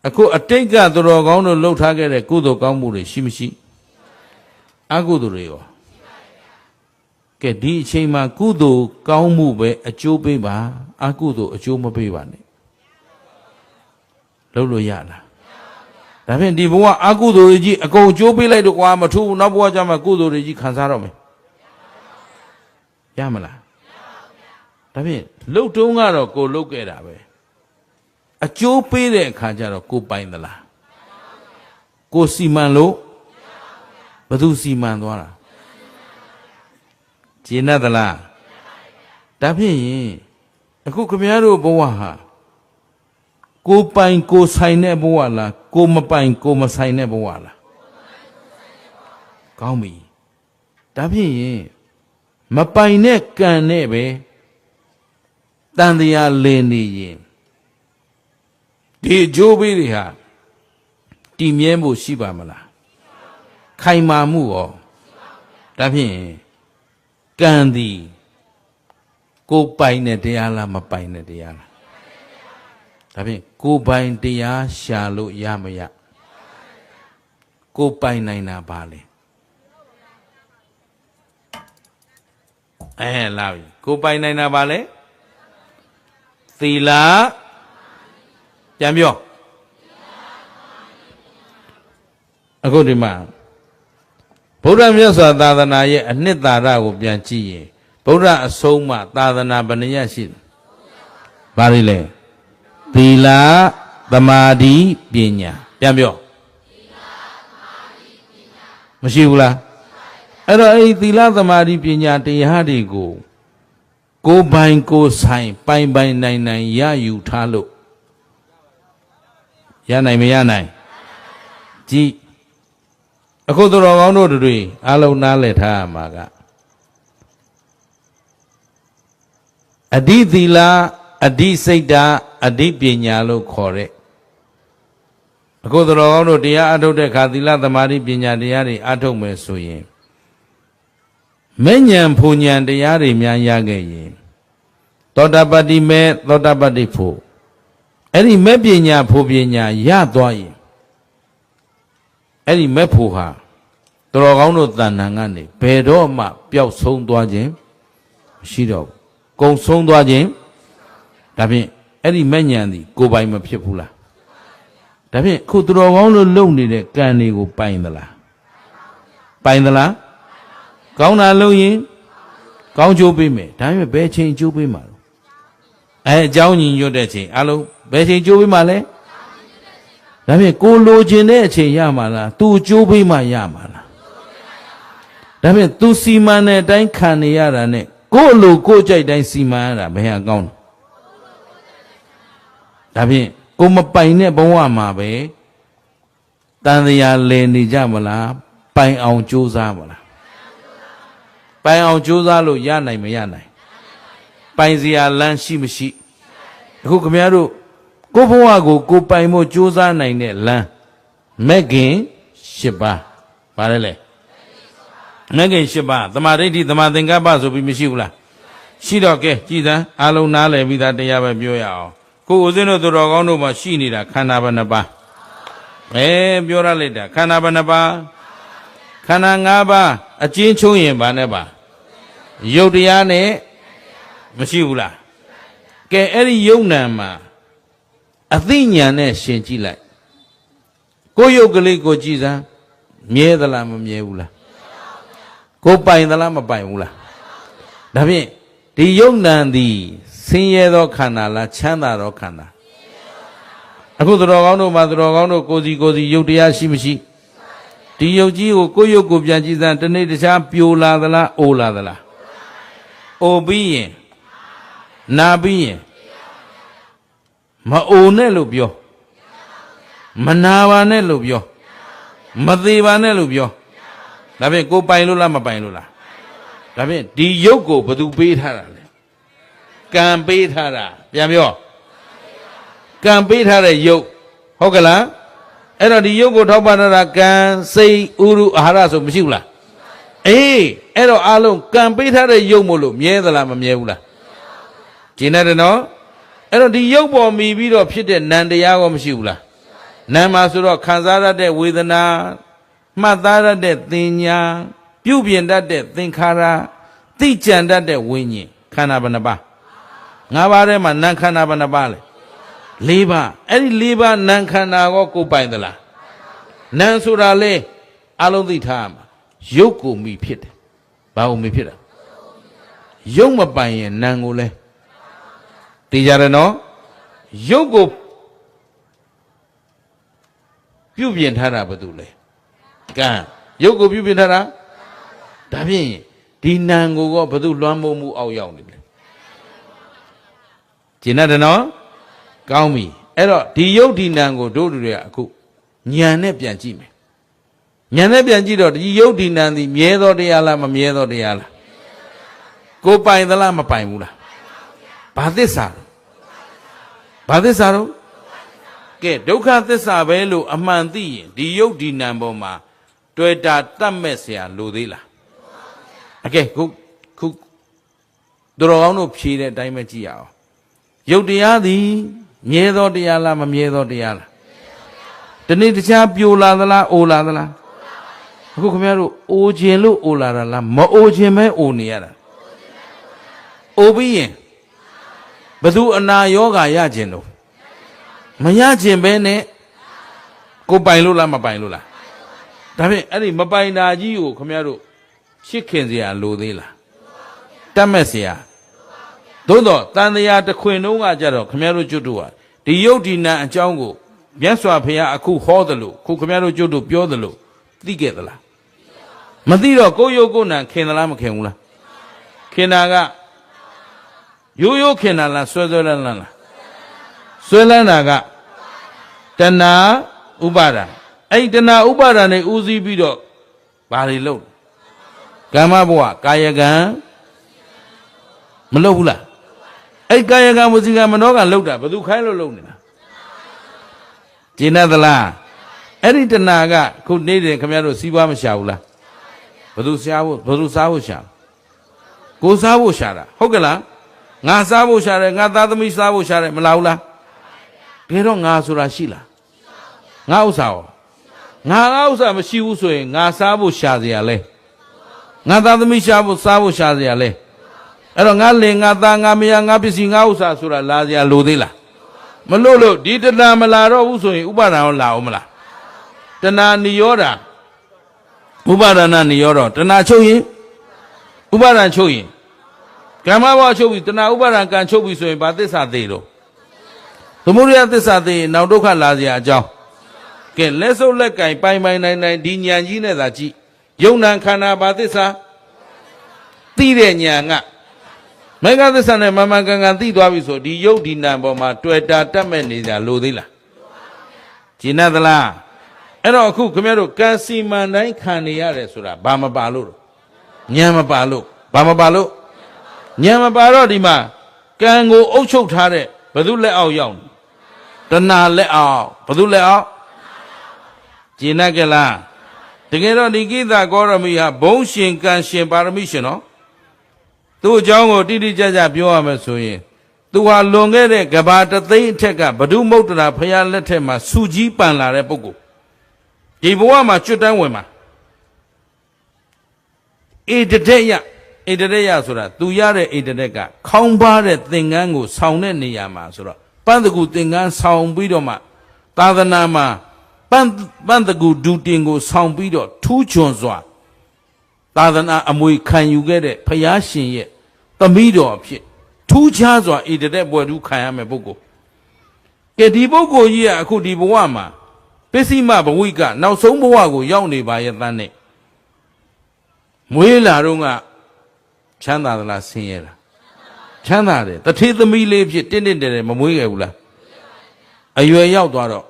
အခုအတိတ်ကသူတော်ကောင်းတို့လှုပ်ထားခဲ့တဲ့ကုသိုလ်ကောင်းမှုတွေရှိမရှိအကုသိုလ်တွေရောကဲဒီအချိန်မှာကုသိုလ်ကောင်းမှုပဲအကျိုးပေးပါအကုသိုလ်အကျိုးမပေးပါနဲ့ လုပ်လို့ရလားဒါဖြင့်ဒီဘဝအကုသိုလ်တွေကြီးအကုန်ကျိုးပေးလိုက်တော့ကွာမထူးနောက်ဘဝကျမှကုသိုလ်တွေကြီးခံစားတော့မယ်ရမလားဒါဖြင့်လှုပ်တုံးကတော့ကိုလှုပ်ခဲ့တာပဲအကျိုးပေးတဲ့အခါကျတော့ကိုပိုင်သလားကိုစီမံလို့ဘသူစီမံသွားတာကျေနပ်သလားဒါဖြင့်ရင်အခုခမည်းတော်ဘဝဟာကိုပိုင်ကိုဆိုင်တဲ့ဘဝလားကိုမပိုင်ကိုမဆိုင်တဲ့ဘဝလားကောင်းပြီဒါဖြင့်ရင်မပိုင်တဲ့ကံနဲ့ပဲတန်တရားလည်နေရင်ဒီအကျိုးပေးတွေဟာတည်မြဲဖို့ရှိပါမလားခိုင်မာမှုရောဒါဖြင့်ကံသည်ကိုပိုင်တဲ့တရားလားမပိုင်တဲ့တရားလားဒါဖြင့်ကိုပိုင်တရားရှာလို့ရမရကိုပိုင်နိုင်တာပါလေလာပြီကိုပိုင်နိုင်တာပါလေသီလပြန်ပြောအခုဒီမှာဗုဒ္ဓမြတ်စွာသာသနာရဲ့အနှစ်သာရကိုပြန်ကြည့်ရင်ဗုဒ္ဓအဆုံးအမသာသနာဘယ်နှရရှိလဲဘာလဲလဲသီလသမာဓိပညာပြန်ပြောမရှိဘူးလားအဲ့တော့အဲ့ဒီသီလသမာဓိပညာတရားတွေကိုကိုပိုင်ကိုဆိုင်ပိုင်ပိုင်နိုင်နိုင်ရယူထားလို့ရနိုင်မရနိုင်ကြည်အခုသူတော်ကောင်းတို့တွေအလုံးနားလည်ထားရမှာကအဓိသီလအဓိစိတ်ဓာအဓိပညာလို့ခေါ်တဲ့အခုသူတော်ကောင်းတို့တရားအထုတ်တဲ့အခါသီလသမာဓိပညာတရားတွေအထုတ်မယ်ဆိုရင်မဲ့ဉဏ်ဖူဉဏ်တရားတွေများရခဲ့ရင်သောတာပတ္တိမဲ့သောတာပတ္တိဖို့အဲ့ဒီမဲ့ပညာဖို့ပညာရသွားရင်အဲ့ဒီမဲ့ဖို့ဟာတော်ကောင်းတို့တဏ္ဍာကနေဘယ်တော့မှပျောက်ဆုံးသွားခြင်းမရှိတော့ဘူးကုံဆုံးသွားခြင်းဒါဖြင့်အဲ့ဒီမဲ့ဉဏ်သည်ကိုယ်ပိုင်မဖြစ်ဘူးလားဒါဖြင့်ခုတော်ကောင်းတို့လုံနေတဲ့ကံတွေကိုပိုင်သလားပိုင်သလားကောင်းတာလုပ်ရင်ကောင်းကျိုးပေးမယ်ဒါပေမဲ့ဘယ်ချိန်ကျိုးပေးမှာလဲအကြောင်းညီညွတ်တဲ့ချိန်အလုံးဘယ်ချိန်ကျိုးပေးမှာလဲဒါဖြင့်ကိုလိုချင်တဲ့အချိန်ရမှာလားသူကျိုးပေးမှရမှာလားဒါဖြင့်သူစီမံတဲ့အတိုင်းခံနေရတာနဲ့ကိုအလိုကိုကြိုက်တိုင်းစီမံရတာဘယ်ဟာကောင်းလဲဒါဖြင့်ကိုမပိုင်တဲ့ဘဝမှာပဲတန်တရားလည်နေကြမလားပိုင်အောင်ကြိုးစားမလားပိုင်အောင်ကြိုးစားလို့ရနိုင်မရနိုင်ပိုင်စရာလမ်းရှိမရှိအခုခင်ဗျားတို့ကိုဘဝကိုပိုင်ဖို့ကြိုးစားနိုင်တဲ့လမ်းမဲ့ခင်၈ပါးပါတယ်လေမဲ့ခင်၈ပါးသမာဓိဋ္ဌိသမာသင်္ကပ္ပဆိုပြီးမရှိဘူးလားရှိတော့ကဲကြည်စမ်းအလုံးနားလည်ပြီးသားတရားပဲပြောရအောင်ကိုဦးဇင်းတို့သူတော်ကောင်းတို့မှာရှိနေတာခန္ဓာဘယ်နှပါးပြောရလိုက်တာခန္ဓာဘယ်နှပါးခန္ဓာ၅ပါးအကျဉ်းချုံးရင်ဘာနဲ့ပါရုပ်တရားနဲ့မရှိဘူးလားကဲအဲ့ဒီယုံနာမှာအသိဉာဏ်နဲ့ရှင်ကြည့်လိုက်ကိုယ်ရုပ်ကလေးကိုကြည့်စမ်းမြဲသလားမမြဲဘူးလားကိုပိုင်သလားမပိုင်ဘူးလားဒါဖြင့်ဒီယုံနာသည်ဆင်းရဲသောခန္ဓာလားချမ်းသာသောခန္ဓာအခုသူတော်ကောင်းတို့မှာသူတော်ကောင်းတို့ကိုယ်စီယုတ်တရားရှိမရှိဒီယုတ်ကြီးကိုကိုယ့်ယုတ်ကိုပြန်ကြည့်စမ်းတနေ့တခြားပြိုလာသလားအိုလာသလားအိုပြီးရင်နာပြီးရင်မအိုနဲ့လို့ပြောမနာပါနဲ့လို့ပြောမသေးပါနဲ့လို့ပြောဒါဖြင့်ကိုပိုင်လို့လားမပိုင်လို့လားဒါဖြင့်ဒီယုတ်ကိုဘယ်သူပေးထားတာလဲကံပေးထားတာပြန်ပြောကံပေးထားတဲ့ယုတ်ဟုတ်ကလားအဲ့တော့ဒီယုတ်ကိုထောက်ပံ့တာကံစိတ်ဥရုအာဟာရဆိုမရှိဘူးလားအဲ့တော့အလုံးကံပေးထားတဲ့ယုတ်မို့လို့မြဲသလားမမြဲဘူးလားကျင်တယ်နော်အဲ့တော့ဒီယုတ်ပေါ်မီပြီးတော့ဖြစ်တဲ့နံတရားကောမရှိဘူးလားနံမှာဆိုတော့ခံစားရတဲ့ဝေဒနာမှတ်သားရတဲ့သင်ညာပြုပြင်တတ်တဲ့သင်္ခါရသိကြံတတ်တဲ့ဝိညာဉ်ခန္ဓာဘယ်နှပါး၅ပါးထဲမှာနံခန္ဓာဘယ်နှပါးလဲ ၄ပါးအဲ့ဒီ၄ပါးနံခန္ဓာကိုကိုပိုင်သလားနံဆိုတာလေအလုံးသိထားမှာရုပ်ကိုမိဖြစ်တယ်ဘာကိုမိဖြစ်တာရုပ်မပိုင်ရင်နံကိုလဲသိကြတယ်နော်ရုပ်ကိုပြုပြင်ထားတာဘာတူလဲကံရုပ်ကိုပြုပြင်ထားတာဒါဖြင့်ဒီနံကိုဘာတူလွှမ်းမိုးမှုအောက်ရောက်နေလဲကျင်တယ်နော်ကောင်းပြီအဲ့တော့ဒီယုတ်ဒီနံကိုတို့တွေကအခုဉာဏ်နဲ့ပြန်ကြည့်မယ်ဉာဏ်နဲ့ပြန်ကြည့်တော့ဒီယုတ်ဒီနံသည်မြဲသောတရားလားမမြဲသောတရားလားကိုပိုင်သလားမပိုင်ဘူးလားဘာသစ္စာဘာသစ္စာတော့ကဲဒုက္ခသစ္စာပဲလို့အမှန်သိရင်ဒီယုတ်ဒီနံပေါ်မှာတွေ့တာတတ်မဲ့เสียလိုသေးလားအကဲခုတော်ကောင်းတို့ဖြေတဲ့အတိုင်းပဲကြည့်ရအောင်ယုတ်တရားသည်မြဲသောတရားလားမမြဲသောတရားလားတနေ့တခြားပြိုလာသလားအိုလာသလားအခုခင်ဗျားတို့အိုခြင်းလို့အိုလာတာလားမအိုခြင်းပဲအိုနေရတာအိုပြီးရင်ဘသူအနာယောဂါရခြင်းလို့မရခြင်းပဲနဲ့ကိုပိုင်လို့လားမပိုင်လို့လားဒါဖြင့်အဲ့ဒီမပိုင်တာကြီးကိုခင်ဗျားတို့ရှစ်ခင်เสียလိုသေးလားတတ်မဲ့เสียသို့တော့တန်တရားတစ်ခွင်လုံးကကြတော့ခမည်းတော်ကျွတ်တို့ဟာဒီယုတ်ဒီနံအကြောင်းကိုမြတ်စွာဘုရားအခုဟောတယ်လို့ခုခမည်းတော်ကျွတ်တို့ပြောတယ်လို့သိခဲ့သလားမသိတော့ကိုယ်ယုတ်ကိုယ်နံခင်သလားမခင်ဘူးလားခင်တာကရိုးရိုးခင်တာလားဆွဲဆွဲလန်းလန်းလားဆွဲလန်းတာကတဏှာဥပါဒာအဲ့ဒီတဏှာဥပါဒာနဲ့ဥစည်းပြီးတော့ဘာတွေလုပ်ကမ္မဘဝကာယကံမလုပ်ဘူးလားအဲ့ကာယကံဝစီကံမနောကံလောက်တာဘယ်သူခိုင်းလို့လုပ်နေတာကျင်သလားအဲ့ဒီတဏှာကခုနေတဲ့ခင်ဗျားတို့စီးပွားမရှာဘူးလားဘယ်သူစားဖို့ရှာကိုစားဖို့ရှာတာဟုတ်ကလားငါစားဖို့ရှာတယ်ငါသားသမီးစားဖို့ရှာတယ်မလားဘူးလားဘယ်တော့ငါဆိုတာရှိလားငါဥစ္စာရောငါဥစ္စာမရှိဘူးဆိုရင်ငါစားဖို့ရှာเสียရလဲငါသားသမီးစားဖို့ရှာเสียရလဲအဲ့တော့ငါလင်ငါသားငါမယားငါပစ္စည်းငါဥစ္စာဆိုတာလာစရာလိုသေးလားမလို့ဒီတဏှာမလာတော့ဘူးဆိုရင်ဥပါဒဏ်ရောလာအောင်မလားတဏှာနိရောဓဥပါဒနာနိရောဓတဏှာချုပ်ရင်ဥပါဒဏ်ချုပ်ရင်ကမ္မဘဝချုပ်ပြီတဏှာဥပါဒဏ်ကံချုပ်ပြီဆိုရင်ဘာသစ္စာသေးတော့သမုဒယသစ္စာသေးရင်နောက်ဒုက္ခလာစရာအကြောင်းကဲလက်စုပ်လက်ကင်ပိုင်နိုင်ဒီဉာဏ်ကြီးနဲ့သာကြည့်ယုံနာခန္ဓာဘာသစ္စာသိတဲ့ဉာဏ်ကမေဃသစ္စာနဲ့မမှန်ကန်သိသွားပြီဆိုဒီယုတ်ဒီနံပေါ်မှာတွေ့တာတတ်မဲ့နေကြလိုသေးလားကျင်သလားအဲ့တော့အခုခင်ဗျားတို့ကံစီမံတိုင်းခံနေရတယ်ဆိုတာဘာမပါလို့ဉာဏ်မပါလို့ဘာမပါလို့ဉာဏ်မပါတော့ဒီမှာကံကိုအုပ်ချုပ်ထားတဲ့ဘယ်သူလက်အောက်ရောက်နေတဏှာလက်အောက်ဘယ်သူလက်အောက်ကျင်ကြလားတကယ်တော့ဒီကိစ္စကောရမီဟာဘုံရှင်ကံရှင်ပါရမီရှင်နော်သူ့အကြောင်းကိုတိတိကျကျပြောရမယ်ဆိုရင်သူဟာလွန်ခဲ့တဲ့ကဘာတသိန်းအထက်ကဘဒုမုတ်တရာဖရာလက်ထက်မှာစူကြီးပန်လာတဲ့ပုဂ္ဂိုလ်ဒီဘဝမှာကျွတ်တန်းဝင်မှာဣတရက်ရဆိုတာသူရတဲ့ဣတရက်ကခေါင်းပါတဲ့သင်္ကန်းကိုဆောင်းတဲ့နေရာမှာဆိုတော့ပန်းတကူသင်္ကန်းဆောင်းပြီးတော့မှသာသနာမှာပန်းတကူဒူတင်ကိုဆောင်းပြီးတော့ထူးချွန်စွာသာသနာအမွေခံယူခဲ့တဲ့ဖယားရှင်ရဲ့သမီးတော်အဖြစ်ထူးခြားစွာဣတရက်ပွဲထူးခံရမယ်ပုဂ္ဂိုလ်ကဲဒီပုဂ္ဂိုလ်ကြီးကအခုဒီဘဝမှာပစ္စည်းမဘဝိကနောက်ဆုံးဘဝကိုရောက်နေပါရဲ့တန်းနဲ့မွေးလာတော့ကချမ်းသာသလားဆင်းရဲလားချမ်းသာတယ်တထေးသမီးလေးဖြစ်တင်းတယ်မမွေးခဲ့ဘူးလားအရွယ်ရောက်သွားတော့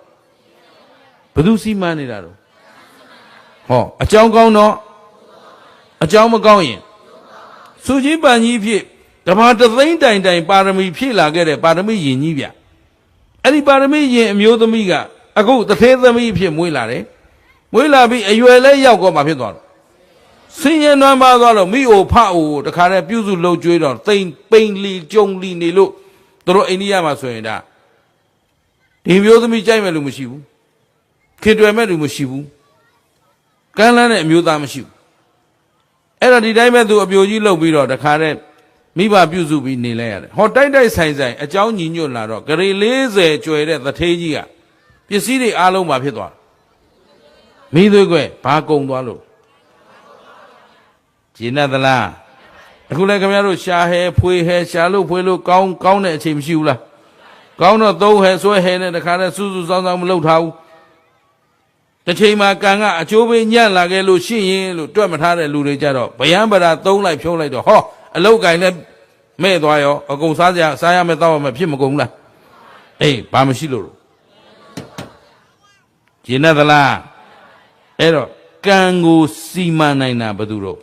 ဘယ်သူစီမံနေတာတော့ဟောအကြောင်းကောင်းတော့အကြောင်းမကောင်းရင်စုကြီးပန်ကြီးဖြစ်တဘာတသိန်းတိုင်ပါရမီဖြည့်လာခဲ့တဲ့ပါရမီရင်ကြီးဗျအဲ့ဒီပါရမီရင်အမျိုးသမီးကအခုတထေးသမီးဖြစ်မွေးလာတယ်မွေးလာပြီးအရွယ်လဲရောက်တော့မှဖြစ်သွားတော့ဆင်းရဲနွမ်းပါသွားတော့မိအိုဖအိုတခါတည်းပြုစုလှုပ်ကြွေးတော့တိမ်ပိန်လီကြုံလီနေလို့တို့အိန္ဒိယမှာဆိုရင်ဒါဒီမျိုးသမီးကြိုက်မဲ့လူမရှိဘူးခင်တွယ်မဲ့လူမရှိဘူးကမ်းလှမ်းတဲ့အမျိုးသားမရှိဘူးအဲ့တော့ဒီတိုင်းပဲသူအပြိုကြီးလှုပ်ပြီးတော့တခါတည်း မိဘပြုစုပြီးနေလိုက်ရတယ်ဟောတိုက်တိုက်ဆိုင်ဆိုင်အကြောင်းညီညွတ်လာတော့ဂရေ40ကျွယ်တဲ့သထေးကြီးကပစ္စည်းတွေအားလုံးပါဖြစ်သွားမိသွေးကွယ်ဘာကုံသွားလို့ဂျင်းတ်သလားအခုလည်းခင်ဗျားတို့ရှာဟဲဖွေဟဲရှာလို့ဖွေလို့ကောင်းတဲ့အချိန်မရှိဘူးလားကောင်းတော့သုံးဟဲဆွဲဟဲနဲ့တခါတည်းစူးစူးစောင်းစောင်းမလုပ်ထားဘူးတစ်ချိန်မှာကံကအကျိုးပေးညံ့လာခဲ့လို့ရှိရင်လို့တွက်မထားတဲ့လူတွေကြတော့ဗျံပရာသုံးလိုက်ဖြုံးလိုက်တော့ဟောအလုတ်ကင်လည်းမဲ့သွားရောအကုန်စားရမယ်တောက်ရမယ်ဖြစ်မကုန်ဘူးလားအေးဘာမရှိလို့ကျင်သလားအဲ့တော့ကံကိုစီမံနိုင်တာဘယ်သူတော့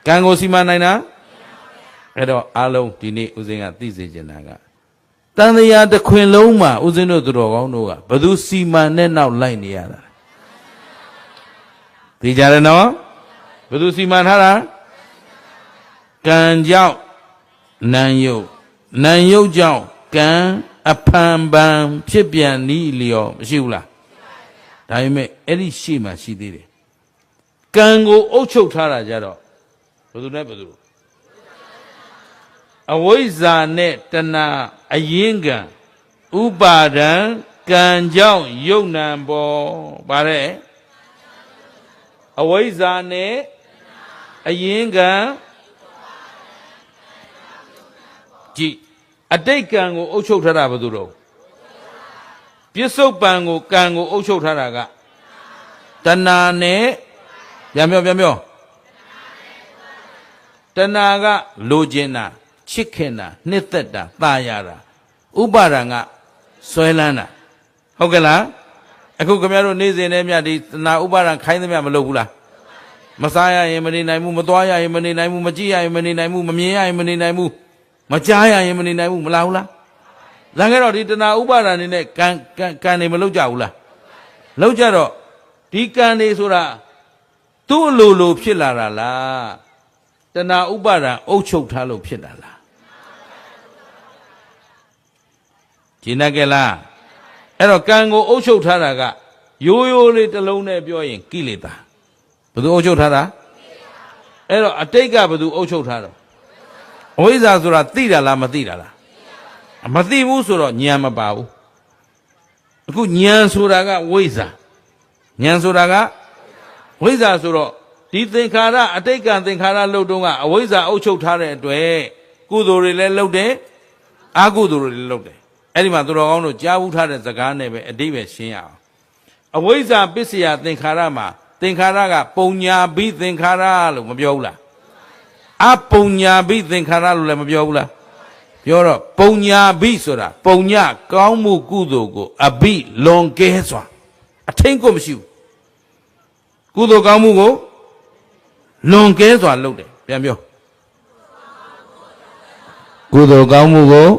ကံကိုစီမံနိုင်တာအဲ့တော့အားလုံးဒီနေ့ဦးဇင်းကသိစေချင်တာကတန်တရားတစ်ခွင်လုံးမှာဦးဇင်းတို့သူတော်ကောင်းတို့ကဘယ်သူစီမံနဲ့နောက်လိုက်နေရတာသိကြတယ်နော်ဘယ်သူစီမံထားတာကံကြောင့်နံယုတ်ကြောင့်ကံအဖန်ပန်ဖြစ်ပြန်နီးလျော်မရှိဘူးလားဒါပေမဲ့အဲ့ဒီရှိမှရှိသေးတယ်ကံကိုအုပ်ချုပ်ထားတာကြတော့ဘယ်သူနဲ့ဘယ်သူအဝိဇ္ဇာနဲ့တဏှာအရင်ကံဥပါဒံကံကြောင့်ယုတ်နံပေါ်ဗါတဲ့အဝိဇ္ဇာနဲ့အရင်ကံကြည်အတိတ်ကံကိုအုပ်ချုပ်ထားတာဘယ်သူတော့ပြစ္ဆုတ်ပံကိုကံကိုအုပ်ချုပ်ထားတာကတဏှာနဲ့ပြန်ပြောတဏှာကလိုချင်တာချစ်ခင်တာနှစ်သက်တာသာယာတာဥပါဒံကဆွဲလန်းတာဟုတ်ကဲ့လားအခုခင်ဗျားတို့နေ့စဉ်နဲ့မြတ်ဒီတဏှာဥပါဒံခိုင်းသမျှမလုပ်ဘူးလားမစားရရင်မနေနိုင်ဘူးမသွားရရင်မနေနိုင်ဘူးမကြည့်ရရင်မနေနိုင်ဘူးမမြင်ရရင်မနေနိုင်ဘူးမကြားရရင်မနေနိုင်ဘူးမလားဟုတ်လားဒါကြတော့ဒီတဏှာဥပါဒံနေနဲ့ကံနေမလုပ်ကြဘူးလားလုပ်ကြတော့ဒီကံနေဆိုတာသူ့အလိုဖြစ်လာတာလားတဏှာဥပါဒံအုပ်ချုပ်ထားလို့ဖြစ်တာလားကျင်တတ်ကြလားအဲ့တော့ကံကိုအုပ်ချုပ်ထားတာကရိုးရိုးလေးတစ်လုံးနဲ့ပြောရင်ကိလေသာဘယ်သူအုပ်ချုပ်ထားတာအဲ့တော့အတိတ်ကဘယ်သူအုပ်ချုပ်ထားတော့အဝိဇ္ဇာဆိုတာသိတာလားမသိတာလားမသိဘူးဆိုတော့ဉာဏ်မပါဘူးအခုဉာဏ်ဆိုတာကဝိဇ္ဇာဉာဏ်ဆိုတာကဝိဇ္ဇာဆိုတော့ဒီသင်္ခါရအတိတ်ကသင်္ခါရလှုပ်တုံးကအဝိဇ္ဇာအုပ်ချုပ်ထားတဲ့အတွက်ကုသိုလ်တွေလည်းလှုပ်တယ်အကုသိုလ်တွေလည်းလှုပ်တယ်အဲ့ဒီမှာသူတော်ကောင်းတို့ကြားဘူးထားတဲ့စကားနဲ့ပဲအတိတ်ပဲရှင်းရအောင်အဝိဇ္ဇာပစ္စယသင်္ခါရမှာသင်္ခါရကပုံညာဘိသင်္ခါရလို့မပြောဘူးလားအပုံညာဘိသင်္ခါရလို့လည်းမပြောဘူးလားပြောတော့ပုံညာဘိဆိုတာပုံညာကောင်းမှုကုသိုလ်ကိုအဘိလွန်ကဲစွာအထိန်ကိုမရှိဘူးကုသိုလ်ကောင်းမှုကိုလွန်ကဲစွာလုပ်တယ်ပြန်ပြောကုသိုလ်ကောင်းမှုကို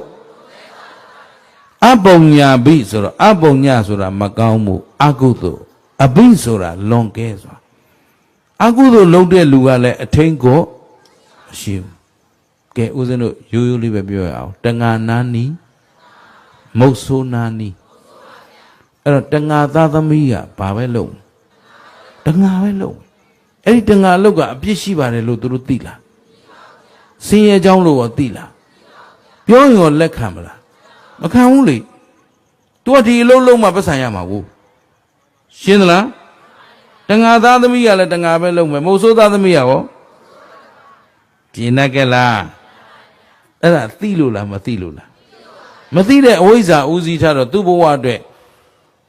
အပုံညာဘိဆိုတော့အပုံညာဆိုတာမကောင်းမှုအကုသိုလ်အဘိဆိုတာလွန်ကဲစွာအကုသိုလ်လုပ်တဲ့လူကလည်းအထိန်ကိုမရှိဘူးကဲဦးဇင်းတို့ရိုးရိုးလေးပဲပြောရအောင်တဏှာနာနီမုတ်ဆိုးနာနီအဲ့တော့တဏှာသားသမီးကဘာပဲလုပ်တဏှာပဲလုပ်အဲ့ဒီတဏှာလုပ်ကအပြစ်ရှိပါတယ်လို့သူတို့သိလားဆင်းရဲကြောင်းလို့ရောသိလားပြောရင်ရောလက်ခံမလားမခံဘူးလေသူကဒီအလုပ်လုံးမှပတ်ဆိုင်ရမှာကိုရှင်းသလားတဏှာသားသမီးကလည်းတဏှာပဲလုပ်မယ်မုတ်ဆိုးသားသမီးကရောကျင်တတ်ကြလားအဲ့ဒါသိလို့လားမသိလို့လားမသိတဲ့အဝိဇ္ဇာဦးစီးထားတော့သူ့ဘဝအတွက်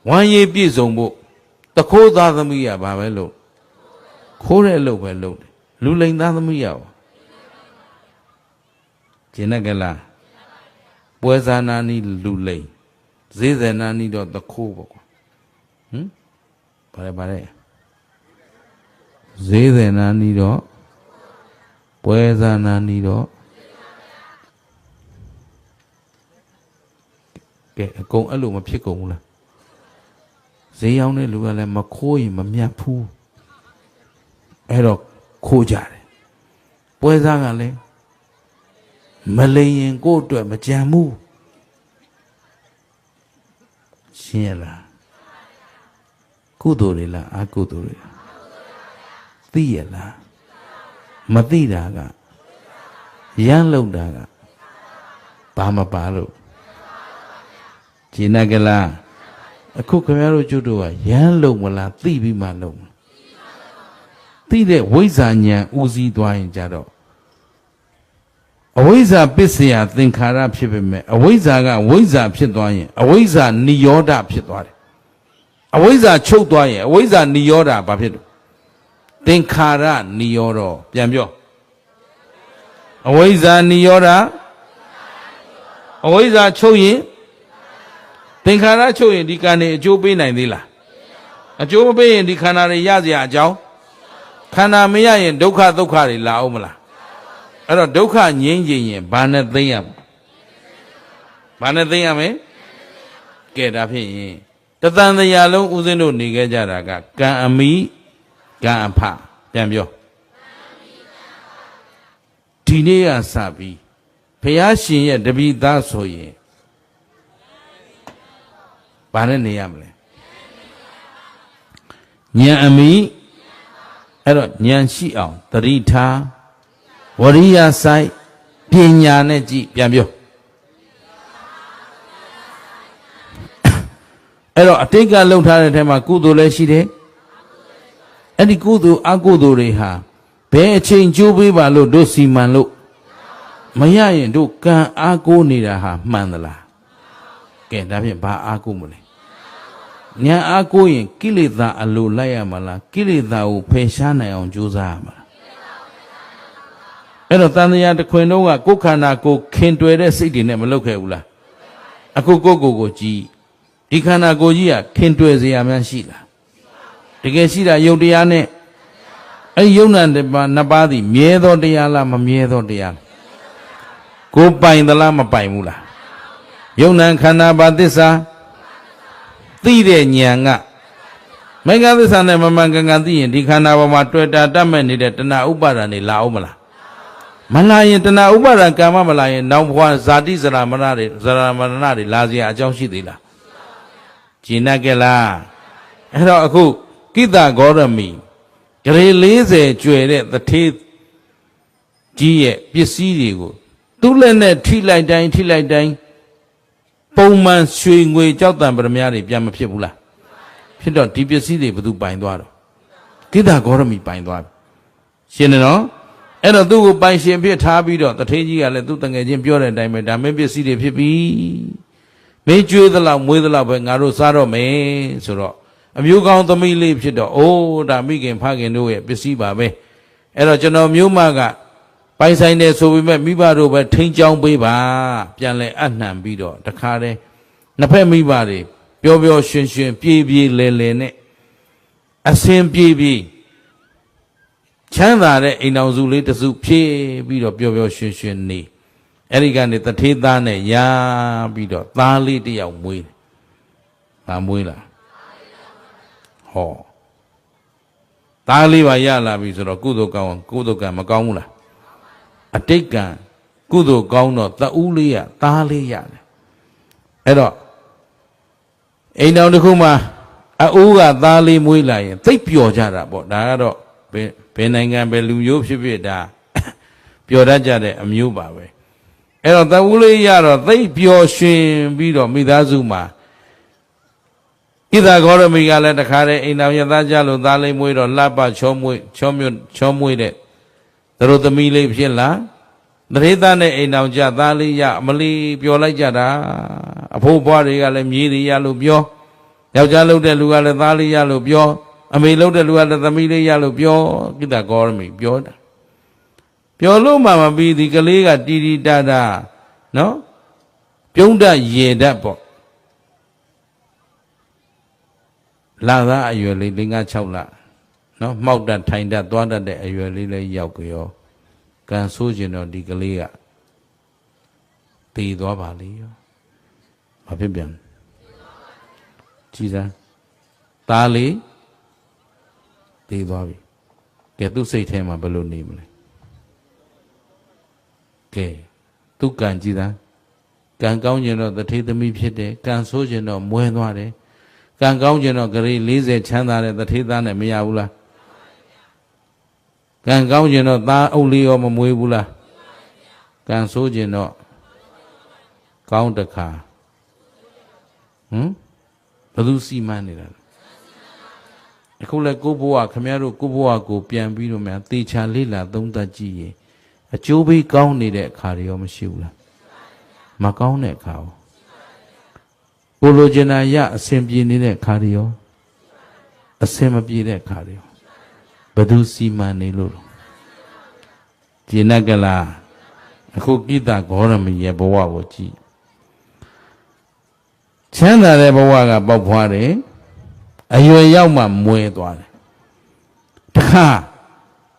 ဝမ်းရည်ပြည့်စုံဖို့တခိုးသားသမီးကဘာပဲလုပ်ခိုးတဲ့အလုပ်ပဲလုပ်တယ်လူလိန်သားသမီးရောကျင်တတ်ကြလားပွဲစားနာနီလူလိန်ဈေးစနာနီတော့တခိုးပေါ့ကွာဗါလဲဈေးစနာနီတော့ပွဲစားနာနီတော့ကဲအကုန်အဲ့လိုမဖြစ်ကုန်ဘူးလားဈေးရောက်တဲ့လူကလည်းမခိုးရင်မမြတ်ဘူးအဲ့တော့ခိုးကြတယ်ပွဲစားကလည်းမလိန်ရင်ကိုယ့်အတွက်မကြံဘူးရှင်းရလားကုသိုလ်တွေလားအကုသိုလ်တွေသိရလားမသိတာက ရမ်းလုံတာကဘာမပါလို့ဂျင်းနကလားအခုခင်ဗျားတို့ကျွတ်တို့ကရမ်းလုံမလားသိပြီးမှလုံသိတဲ့ဝိဇ္ဇာဉာဏ်ဦးစီးသွားရင်ကြတော့အဝိဇ္ဇာပစ္စယသင်္ခါရဖြစ်ပေမဲ့အဝိဇ္ဇာကဝိဇ္ဇာဖြစ်သွားရင်အဝိဇ္ဇာနိရောဓဖြစ်သွားတယ်အဝိဇ္ဇာချုပ်သွားရင်အဝိဇ္ဇာနိရောဓဘာဖြစ်လို့သင်္ခါရနိရောဓပြန်ပြောအဝိဇ္ဇာနိရောဓအဝိဇ္ဇာချုပ်ရင်သင်္ခါရချုပ်ရင်ဒီကံတွေအကျိုးပေးနိုင်သေးလားအကျိုးမပေးရင်ဒီခန္ဓာတွေရစရာအကြောင်းခန္ဓာမရရင်ဒုက္ခတွေလာအောင်မလားအဲ့တော့ဒုက္ခငြိမ်းချင်ရင်ဘာနဲ့သိရမလဲဘာနဲ့သိရမလဲကဲဒါဖြစ်ရင်တသံတရားလုံးဦးဇင်းတို့နေခဲ့ကြတာကကံအမိကံအဖပြန်ပြောဒီနေ့ကစပြီးဘုရားရှင်ရဲ့တပည့်သားဆိုရင်ဘာနဲ့နေရမလဲဉာဏ်အမိအဲ့တော့ဉာဏ်ရှိအောင်သတိထားဝရိယဆိုင်ပညာနဲ့ကြည့်ပြန်ပြောအဲ့တော့အတိတ်ကလှုပ်ထားတဲ့ထဲမှာကုသိုလ်လည်းရှိတယ်အဲ့ဒီကုသိုလ်အကုသိုလ်တွေဟာဘယ်အချိန်ကျိုးပေးပါလို့တို့စီမံလို့မရရင်တို့ကံအားကိုးနေတာဟာမှန်သလားကဲဒါဖြင့်ဘာအားကိုးမလဲဉာဏ်အားကိုးရင်ကိလေသာအလိုလိုက်ရမလားကိလေသာကိုဖယ်ရှားနိုင်အောင်ကြိုးစားရမလားအဲ့တော့တန်တရားတစ်ခွင်လုံးကကိုယ်ခန္ဓာကိုခင်တွယ်တဲ့စိတ်တွေနဲ့မလုပ်ခဲ့ဘူးလားအခုကိုကြည့်ဒီခန္ဓာကိုယ်ကြီးကခင်တွယ်စရာများရှိလားတကယ်ရှိတာယုတ်တရားနဲ့အဲ့ယုံနာနှစ်ပါးသည်မြဲသောတရားလားမမြဲသောတရားလားကိုပိုင်သလားမပိုင်ဘူးလားယုံနာခန္ဓာပါသစ္စာသိတဲ့ဉာဏ်ကမေဃသစ္စာနဲ့မမှန်ကန်ကန်သိရင်ဒီခန္ဓာပေါ်မှာတွေ့တာတတ်မဲ့နေတဲ့တဏှာဥပါဒဏ်တွေလာအောင်မလားမလာရင်တဏှာဥပါဒံကာမမလာရင်နောက်ဘဝဇာတိဇရာမရဏတွေလာစရာအကြောင်းရှိသေးလားကျင်납ခဲ့လားအဲ့တော့အခုကိတ္တဂေါရမီဂရေ40ကျွယ်တဲ့တထေးကြီးရဲ့ပစ္စည်းတွေကိုသူ့လက်နဲ့ထိလိုက်တိုင်းပုံမှန်ရွှေငွေကြောက်တံပရမတွေပြန်မဖြစ်ဘူးလားဖြစ်တော့ဒီပစ္စည်းတွေဘယ်သူပိုင်သွားတော့ကိတ္တဂေါရမီပိုင်သွားပြီရှင်းတယ်နော်အဲ့တော့သူ့ကိုပိုင်ရှင်ဖြစ်ထားပြီးတော့တထေးကြီးကလည်းသူ့တငယ်ချင်းပြောတဲ့အတိုင်းပဲဒါမင်းပစ္စည်းတွေဖြစ်ပြီမင်းကျွေးသလောက်မွေးသလောက်ပဲငါတို့စားတော့မယ်ဆိုတော့အမျိုးကောင်းသမီးလေးဖြစ်တော့အိုးဒါမိခင်ဖခင်တို့ရဲ့ပစ္စည်းပါပဲအဲ့တော့ကျွန်တော်မျိုးမကပိုင်ဆိုင်တယ်ဆိုပေမဲ့မိဘတို့ပဲထိန်းချောင်းပေးပါပြန်လဲအနှံပြီးတော့တခါတည်းနှစ်ဖက်မိဘတွေပျော်ပျော်ရွှင်ရွှင်ပြေးလဲနဲ့အစင်ပြေချမ်းသာတဲ့အိမ်တော်စုလေးတစ်စုဖြည့်ပြီးတော့ပျော်ပျော်ရွှင်ရွှင်နေအဲ့ဒီကနေတထေးသားနဲ့ရပြီးတော့သားလေးတစ်ယောက်မွေးတယ်။ဘာမွေးလား။ဟောသားလေးပါရလာပြီဆိုတော့ကုသိုလ်ကောင်းကုသိုလ်ကံမကောင်းဘူးလား။အတိတ်ကံကုသိုလ်ကောင်းတော့တဦးလေးရသားလေးရတယ်။အဲ့တော့အိမ်တော်တစ်ခုမှာအအိုးကသားလေးမွေးလာရင်သိပ်ပျော်ကြတာပေါ့ဒါကတော့ဘယ်နိုင်ငံပဲလူမျိုးဖြစ်ဒါပျော်တတ်ကြတဲ့အမျိုးပါပဲအဲ့တော့တဝူးလေးရတော့သိပျော်ရွှင်ပြီးတော့မိသားစုမှာဣဒဂေါရမီကလည်းတခါတည်းအိမ်တော်ရသားကြလို့သားလေးမွေးတော့လှပချောမွေးတဲ့သူတို့သမီးလေးဖြစ်လာတရေသားနဲ့အိမ်တော်ကြသားလေးရအမလီပျော်လိုက်ကြတာအဖိုးဘွားတွေကလည်းမြေးတွေရလို့ပြောယောက်ျားလုပ်တဲ့လူကလည်းသားလေးရလို့ပြောအမေလုပ်တဲ့လူကလည်းသမီးလေးရလို့ပြောကိတ္တဂေါရမီပြောတာပြောလို့မှမပြီးဒီကလေးကတီတီတာတာနော်ပြုံးတတ်ရေတတ်ပေါ့လာသားအရွယ်လေး5 6လနော်မှောက်တတ်ထိုင်တတ်သွားတတ်တဲ့အရွယ်လေးလည်းရောက်ကြောကံဆိုးကျင်တော့ဒီကလေးကတည်သွားပါလေရောဘာဖြစ်ပြန်ကြည်စမ်းသားလေးတည်သွားပြီကဲသူ့စိတ်ထဲမှာဘယ်လိုနေမလဲကဲသူကံကြည်စမ်းကံကောင်းကျင်တော့တထေးသမီးဖြစ်တယ်ကံဆိုးကျင်တော့မွဲသွားတယ်ကံကောင်းကျင်တော့ဂရေ40ချမ်းသာတဲ့တထေးသားနဲ့မရဘူးလားကံကောင်းကျင်တော့သားအုပ်လေးရောမမွေးဘူးလား ကန်ဆိုးခြင်းတော့ကောင်းတခါဘယ်သူစီမံနေတာလဲအခုလဲကိုဘဝခမရတို့ကိုဘဝကိုပြန်ပြီးတော့များသေချာလေးလာသုံးသပ်ကြည့်ရင်အကျိုးပေးကောင်းနေတဲ့အခါတွေရောမရှိဘူးလားမကောင်းတဲ့အခါရောကိုလိုချင်တာရအစဉ်ပြေနေတဲ့အခါတွေရောအစဉ်မပြေတဲ့အခါတွေရောဘယ်သူစီမံနေလို့ကျေနပ်ကြလားအခုကိတ္တဂေါရမီရဲ့ဘဝကိုကြည့်ချမ်းသာတဲ့ဘဝကပေါက်ဖွားတယ်အရွယ်ရောက်မှမွဲသွားတယ်တခါ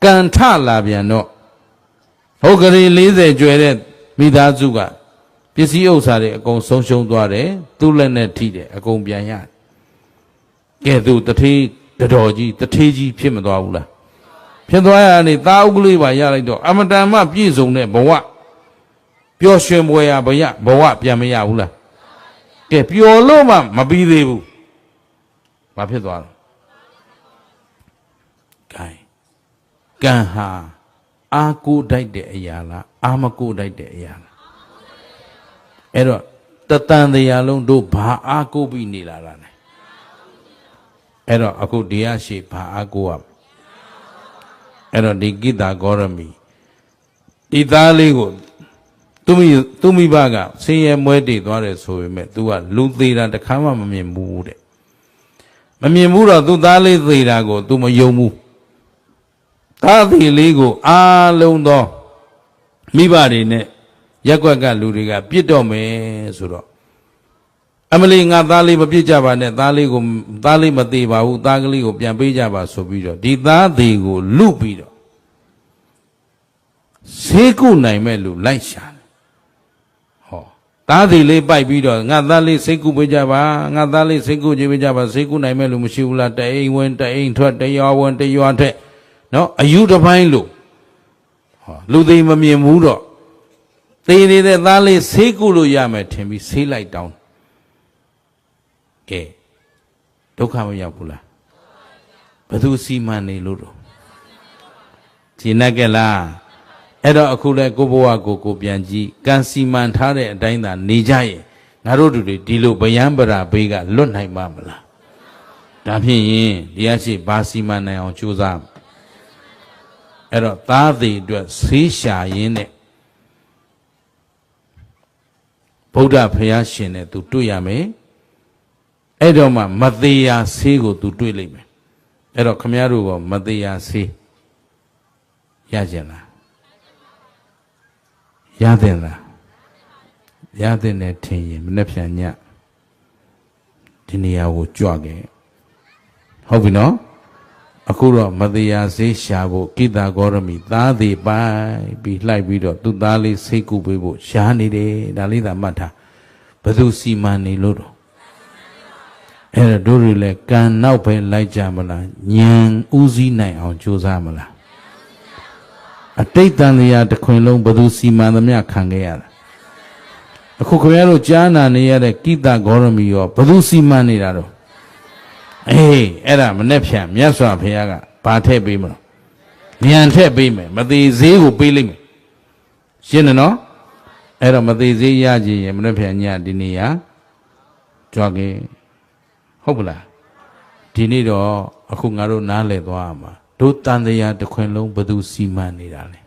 ကံထလာပြန်တော့ဟုတ်ကလေး40ကျွယ်တဲ့မိသားစုကပစ္စည်းဥစ္စာတွေအကုန်ဆုံးရှုံးသွားတယ်သူ့လက်နဲ့ထိတယ်အကုန်ပြန်ရတယ်ကဲသူတထေးတော်ကြီးတထေးကြီးဖြစ်မသွားဘူးလားဖြစ်သွားရနေသားဥကလေးပါရလိုက်တော့အမတန်မှပြည့်စုံတဲ့ဘဝပျော်ရွှင်ပွဲရဘဝပြန်မရဘူးလားကဲပျော်လို့မှမပြီးသေးဘူးဘာဖြစ်သွားလဲကဲကံဟာအာကိုတိုက်တဲ့အရာလားအာမကိုတိုက်တဲ့အရာလားအဲ့တော့တတန်တရားလုံးတို့ဘာအာကိုပြီးနေလာတာလဲအဲ့တော့အခုတရားရှိဘာအာကိုရအဲ့တော့ဒီကိတ္တဂေါရမီဒီသားလေးကိုသူမိဘကဆင်းရဲမွဲတေသွားတယ်ဆိုပေမဲ့ तू ကလူသေးတာတခါမှမမြင်ဘူးတဲ့မမြင်ဘူးတော့သူ့သားလေးသေးတာကို तू မယုံဘူးသားသေးလေးကိုအားလုံးသောမိဘတွေနဲ့ရက်ွက်ကလူတွေကပြစ်တော့မယ်ဆိုတော့အမလီငါသားလေးမပြစ်ကြပါနဲ့သားလေးမသေးပါဘူးသားကလေးကိုပြန်ပေးကြပါဆိုပြီးတော့ဒီသားသေးကိုလူပြီးတော့ဆေးကုနိုင်မဲ့လူလိုက်ရှာတယ်ဟောသားသေးလေးပိုက်ပြီးတော့ငါသားလေးဆေးကုပေးကြပါငါသားလေးဆေးကုကြည့်ပေးကြပါဆေးကုနိုင်မဲ့လူမရှိဘူးလားတအိမ်ဝင်တအိမ်ထွက်တရွာဝင်တရွာထွက်နော်အယူတစ်ပိုင်းလို့ဟောလူသေးမမြင်ဘူးတော့သေနေတဲ့သားလေးဆေးကုလို့ရမယ်ထင်ပြီးဆေးလိုက်တောင်းကဲဒုက္ခမရောက်ဘူးလားဘယ်သူစီမံနေလို့တော့ဂျင်းနက်ကလားအဲ့တော့အခုလဲကိုဘဝကိုပြန်ကြည့်ကံစီမံထားတဲ့အတိုင်းသာနေကြရဲ့ငါတို့တို့ဒီလိုဗျံပရာဘေးကလွတ်နိုင်ပါမလားဒါဖြင့်ရင်တရားရှိဘာစီမံနိုင်အောင်ကြိုးစားအဲ့တော့သားသေးအတွက်ဆေးရှာရင်းနဲ့ဗုဒ္ဓဘုရားရှင်နဲ့သူတွေ့ရမယ်အဲ့တော့မှမသေးရာဆေးကိုသူတွေ့လိမ့်မယ်အဲ့တော့ခမည်းတော်ကမသေးရာဆေးရကြလားရတဲ့လားရတဲ့နဲ့ထင်ရင်မနေ့ပြန်ညဒီနေရာကိုကြွခဲ့ဟုတ်ပြီနော်အခုတော့မသေးရာဆေးရှာဖို့ကိတ္တဂေါရမီသားသေးပိုင်ပြီးလှိုက်ပြီးတော့သူ့သားလေးဆေးကုပေးဖို့ရှားနေတယ်ဒါလေးသာမှတ်ထားဘယ်သူစီမံနေလို့တော့အဲ့ဒါတို့တွေလည်းကံနောက်ပဲလိုက်ကြမလားဉာဏ်ဥစည်းနိုင်အောင်ကြိုးစားမလားအတိတ်တန်တရားတစ်ခွင်လုံးဘယ်သူစီမံသမျှခံခဲ့ရတာအခုခင်ဗျားတို့ကြားနာနေရတဲ့ကိတ္တဂေါရမီရောဘယ်သူစီမံနေတာတော့အေးအဲ့ဒါမနဲ့ဖြန်မြတ်စွာဘုရားကဘာထည့်ပေးမလို့ဉာဏ်ထည့်ပေးမယ်မသေးသေးကိုပေးလိုက်မယ်ရှင်းတယ်နော်အဲ့တော့မသေးသေးရကြည်ရင်မနဲ့ဖြန်ညဒီနေရာကြွားခဲ့ဟုတ်ပလားဒီနေ့တော့အခုငါတို့နားလည်သွားမှာတို့တန်တရားတစ်ခွင်လုံးဘယ်သူစီမံနေတာလဲ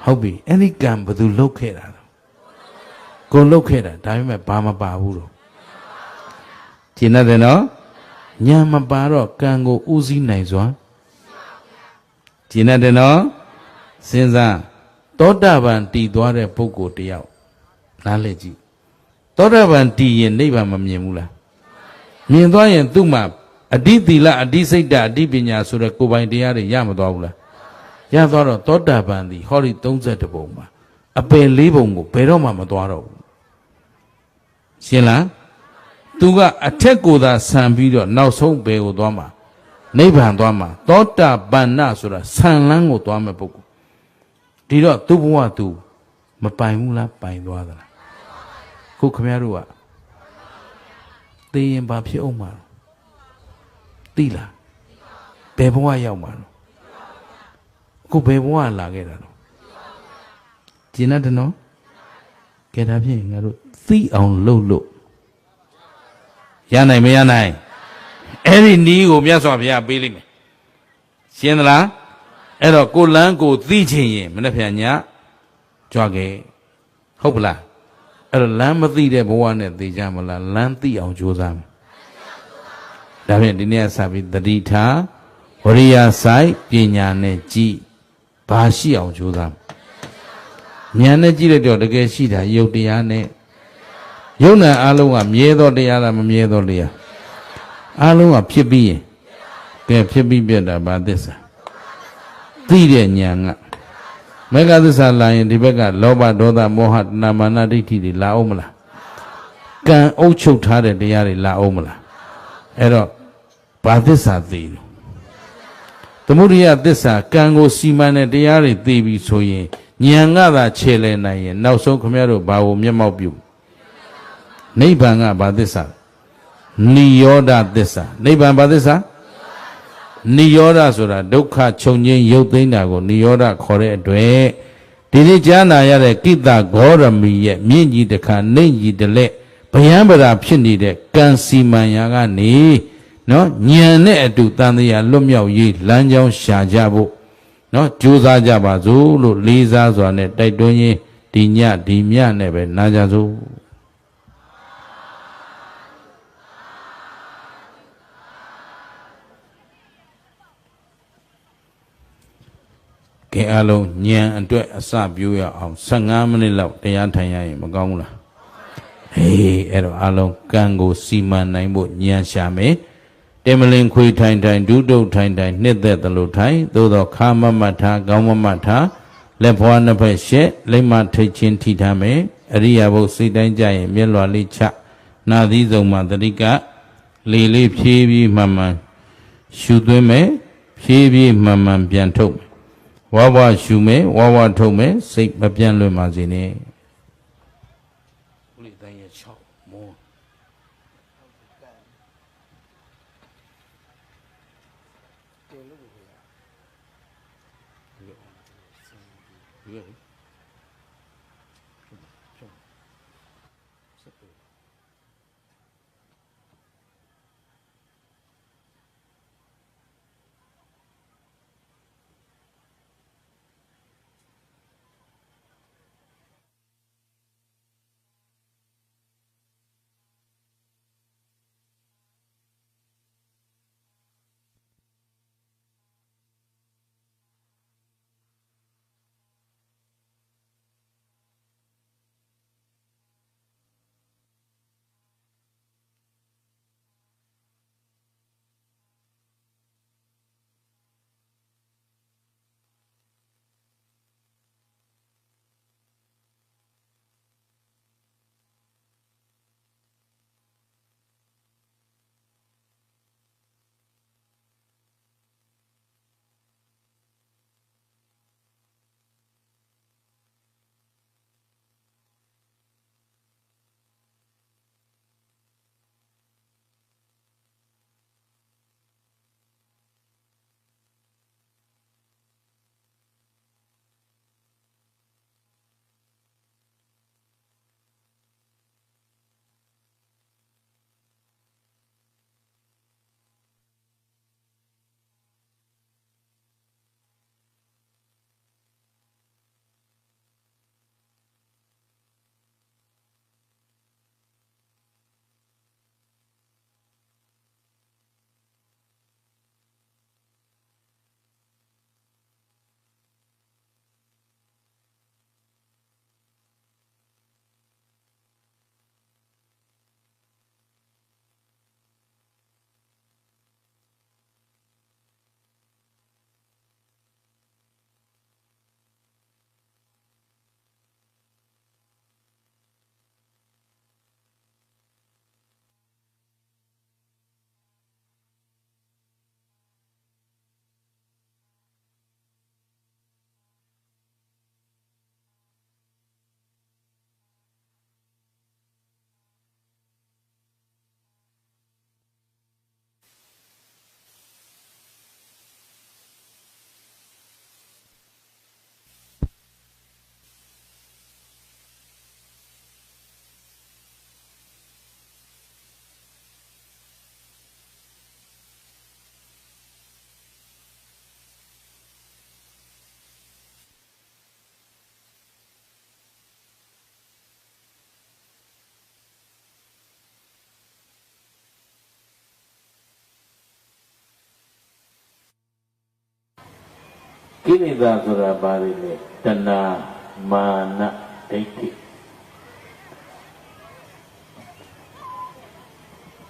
ဟုတ်ပြီအဲ့ဒီကံဘယ်သူလုပ်ခဲ့တာလဲကိုလုပ်ခဲ့တာဒါပေမဲ့ဘာမပါဘူးတော့ကျင်တယ်နော်ညာမပါတော့ကံကိုဥစည်းနိုင်စွာကျင်တယ်နော်စဉ်းစားသောတာပန်တည်သွားတဲ့ပုဂ္ဂိုလ်တယောက်နားလည်ကြည့်သောတာပန်တည်ရင်နိဗ္ဗာန်မမြင်ဘူးလားမြင်သွားရင်သူ့မှာအဓိသီလအဓိစိတ်ဓာတ်အဓိပညာဆိုတဲ့ကိုယ်ပိုင်တရားတွေရမသွားဘူးလားရသွားတော့သောတာပန်သည်ဟောဒီ32ပုံမှာအပယ်4ပုံကိုဘယ်တော့မှမသွားတော့ဘူးရှင်းလားသူကအထက်ကိုသာဆံပြီးတော့နောက်ဆုံးဘယ်ကိုသွားမှာနိဗ္ဗာန်သွားမှာသောတာပန်နဆိုတာဆံလန်းကိုသွားမဲ့ပုဂ္ဂိုလ်ဒီတော့သူ့ဘဝသူမပိုင်ဘူးလားပိုင်သွားသလားခုခမရတို့ကသိရင်ဘာဖြစ်အောင်မှာသိလားဘယ်ဘဝရောက်မှာတော့အခုဘယ်ဘဝလာခဲ့တာတော့ ကျင်တနော်ကဲဒါဖြင့်ငါတို့သိအောင်လုပ်လို့ရနိုင်မရနိုင်အဲ့ဒီနီးကိုမြတ်စွာဘုရားပေးလိမ့်မယ်ရှင်းသလားအဲ့တော့ကိုလန်းကိုသိချင်ရင်မနေ့ဖြန်ညကြွခဲ့ဟုတ်ပလားအဲ့တော့လမ်းမသိတဲ့ဘဝနဲ့သိကြမလားလမ်းသိအောင်ကြိုးစားမယ်ဒါဖြင့်ဒီနေ့စပြီးတတိထားဝရိယဆိုင်ပညာနဲ့ကြည်ဘာရှိအောင်ကြိုးစားဉာဏ်နဲ့ကြည့်လိုက်တော့တကယ်ရှိတာယုတ်တရားနဲ့ယုံနာအလုံးကမြဲသောတရားလားမမြဲသောတရားအလုံးကဖြစ်ပြီးရင်ကဲဖြစ်ပြီးပြတ်တာဘာသစ္စာသိတဲ့ဉာဏ်ကမေဃသစ္စာလာရင်ဒီဘက်ကလောဘဒေါသမောဟတဏမာနဒိဋ္ဌိတွေလာအောင်မလားကံအုပ်ချုပ်ထားတဲ့တရားတွေလာအောင်မလားအဲ့တော့ဘာသစ္စာသိလို့သမုဒိယသစ္စာကံကိုစီမံတဲ့တရားတွေသိပြီဆိုရင်ဉာဏ်ကသာခြေလည်နိုင်ရင်နောက်ဆုံးခမရတို့ဘာကိုမျက်မှောက်ပြုနိဗ္ဗာန်ကဘာသစ္စာနိရောဓသစ္စာနိဗ္ဗာန်ဘာသစ္စာနိရောဓဆိုတာဒုက္ခချုပ်ငြိမ်းရုပ်သိမ်းတာကိုနိရောဓခေါ်တဲ့အတွက်ဒီနေ့ကြားနာရတဲ့ကိတ္တဂေါရမီရဲ့မြင့်ကြီးတစ်ခါနှိမ့်ကြီးတစ်လက်ဗျံပရာဖြစ်နေတဲ့ကံစီမံရာကနေနော်ဉာဏ်နဲ့အတူတန်တရားလွတ်မြောက်ရေးလမ်းကြောင်းရှာကြဖို့နော်ကြိုးစားကြပါစို့လို့လေးစားစွာနဲ့တိုက်တွန်းရင်းဒီညဒီမြနဲ့ပဲနာကြစို့ကဲအလုံးဉာဏ်အတွက်အစပြိုးရအောင်15မိနစ်လောက်တရားထိုင်ရရင်မကောင်းဘူးလားဟေးအဲ့တော့အလုံးကံကိုစီမံနိုင်ဖို့ဉာဏ်ရှာမယ်တေမလင်ခွေထိုင်ထိုင်ဒုတုတ်ထိုင်ထိုင်နှစ်သက်သလိုထိုင်သို့သောခါမမတ်ထားကောင်းမမတ်ထားလက်ဖွားနှစ်ဖက်ရှက်လိမ္မာထိတ်ချင်းထိထားမယ်အရိယာဘုစိတ်တိုင်းကြရင်မျက်လွှာလေးချနာသီးဆုံးမှာတတိကလေလေးဖြည်းဖြည်းမှန်မှန်ရှူသွင်းမယ်ဖြည်းဖြည်းမှန်မှန်ပြန်ထုတ်ဝါဝရှူမယ်ဝါဝထုတ်မယ်စိတ်မပြန့်လွင့်ပါစေနဲ့ဦးလေးတိုင်းရဲ့6မော ကိလေသာဆိုတာဘာလဲတဏှာမာနဒိဋ္ဌိ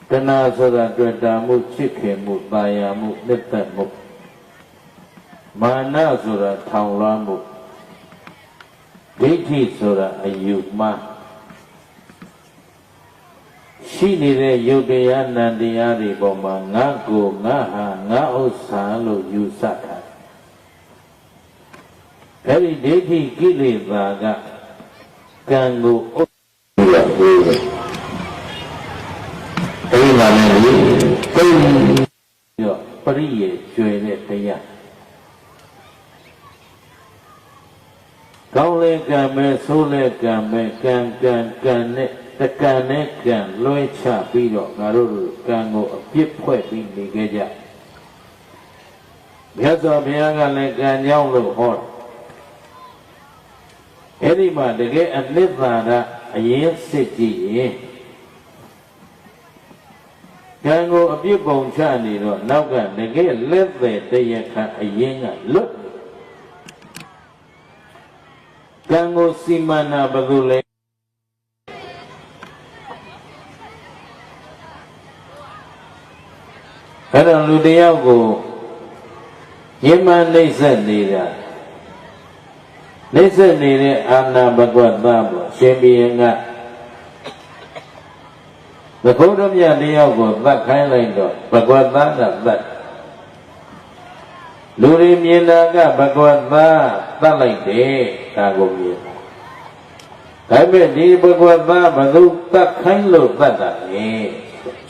တဏှာဆိုတာတွေ့တာမှုချစ်ခင်မှုပါရမှုနှစ်သက်မှုမာနဆိုတာထောင်လွှမ်းမှုဒိဋ္ဌိဆိုတာအယူမှားရှိနေတဲ့ယုတ်တရားနံတရားတွေပေါ်မှာငါကိုငါဟာငါဥစ္စာလို့ယူဆတာအဲဒီဒိဋ္ဌိကိလေသာကကံကိုဥစ္စာလို့အဲဒီမှာလည်းကိုယ်ရောပရိယေကျွေတဲ့တရားကောင်းလေကံပဲဆိုးလေကံပဲကံနဲ့တကံနဲ့ကံလွှဲချပြီးတော့ငါတို့ကံကိုအပြစ်ဖွဲ့ပြီးနေကြကြမြတ်စွာဘုရားကလည်းကံကြောင့်လို့ဟောအဲ့ဒီမှာတကယ်အနိစ္စအရင်စစ်ကြည့်ရင်ကံကိုအပြစ်ပုံချနေတော့နောက်ကတကယ်လက်သက်တရားခံအရင်ကလွတ်ကံကိုစီမံနာဘယ်လိုလဲအဲ့တော့လူတယောက်ကိုယမနှိမ့်ဆက်နေတာနှိမ့်ဆက်နေတဲ့အာနာဘဂဝတ္တပေါ့ရှင်ဘုရင်ကသကုတ္တမြတ်တယောက်ကိုသတ်ခိုင်းလိုက်တော့ဘဂဝတ္တကသတ်လူတွေမြင်တာကဘဂဝတ္တသတ်လိုက်တယ်ဒါကိုမြင်ဒါပေမဲ့ဒီဘဂဝတ္တဘသူသတ်ခိုင်းလို့သတ်တာလေ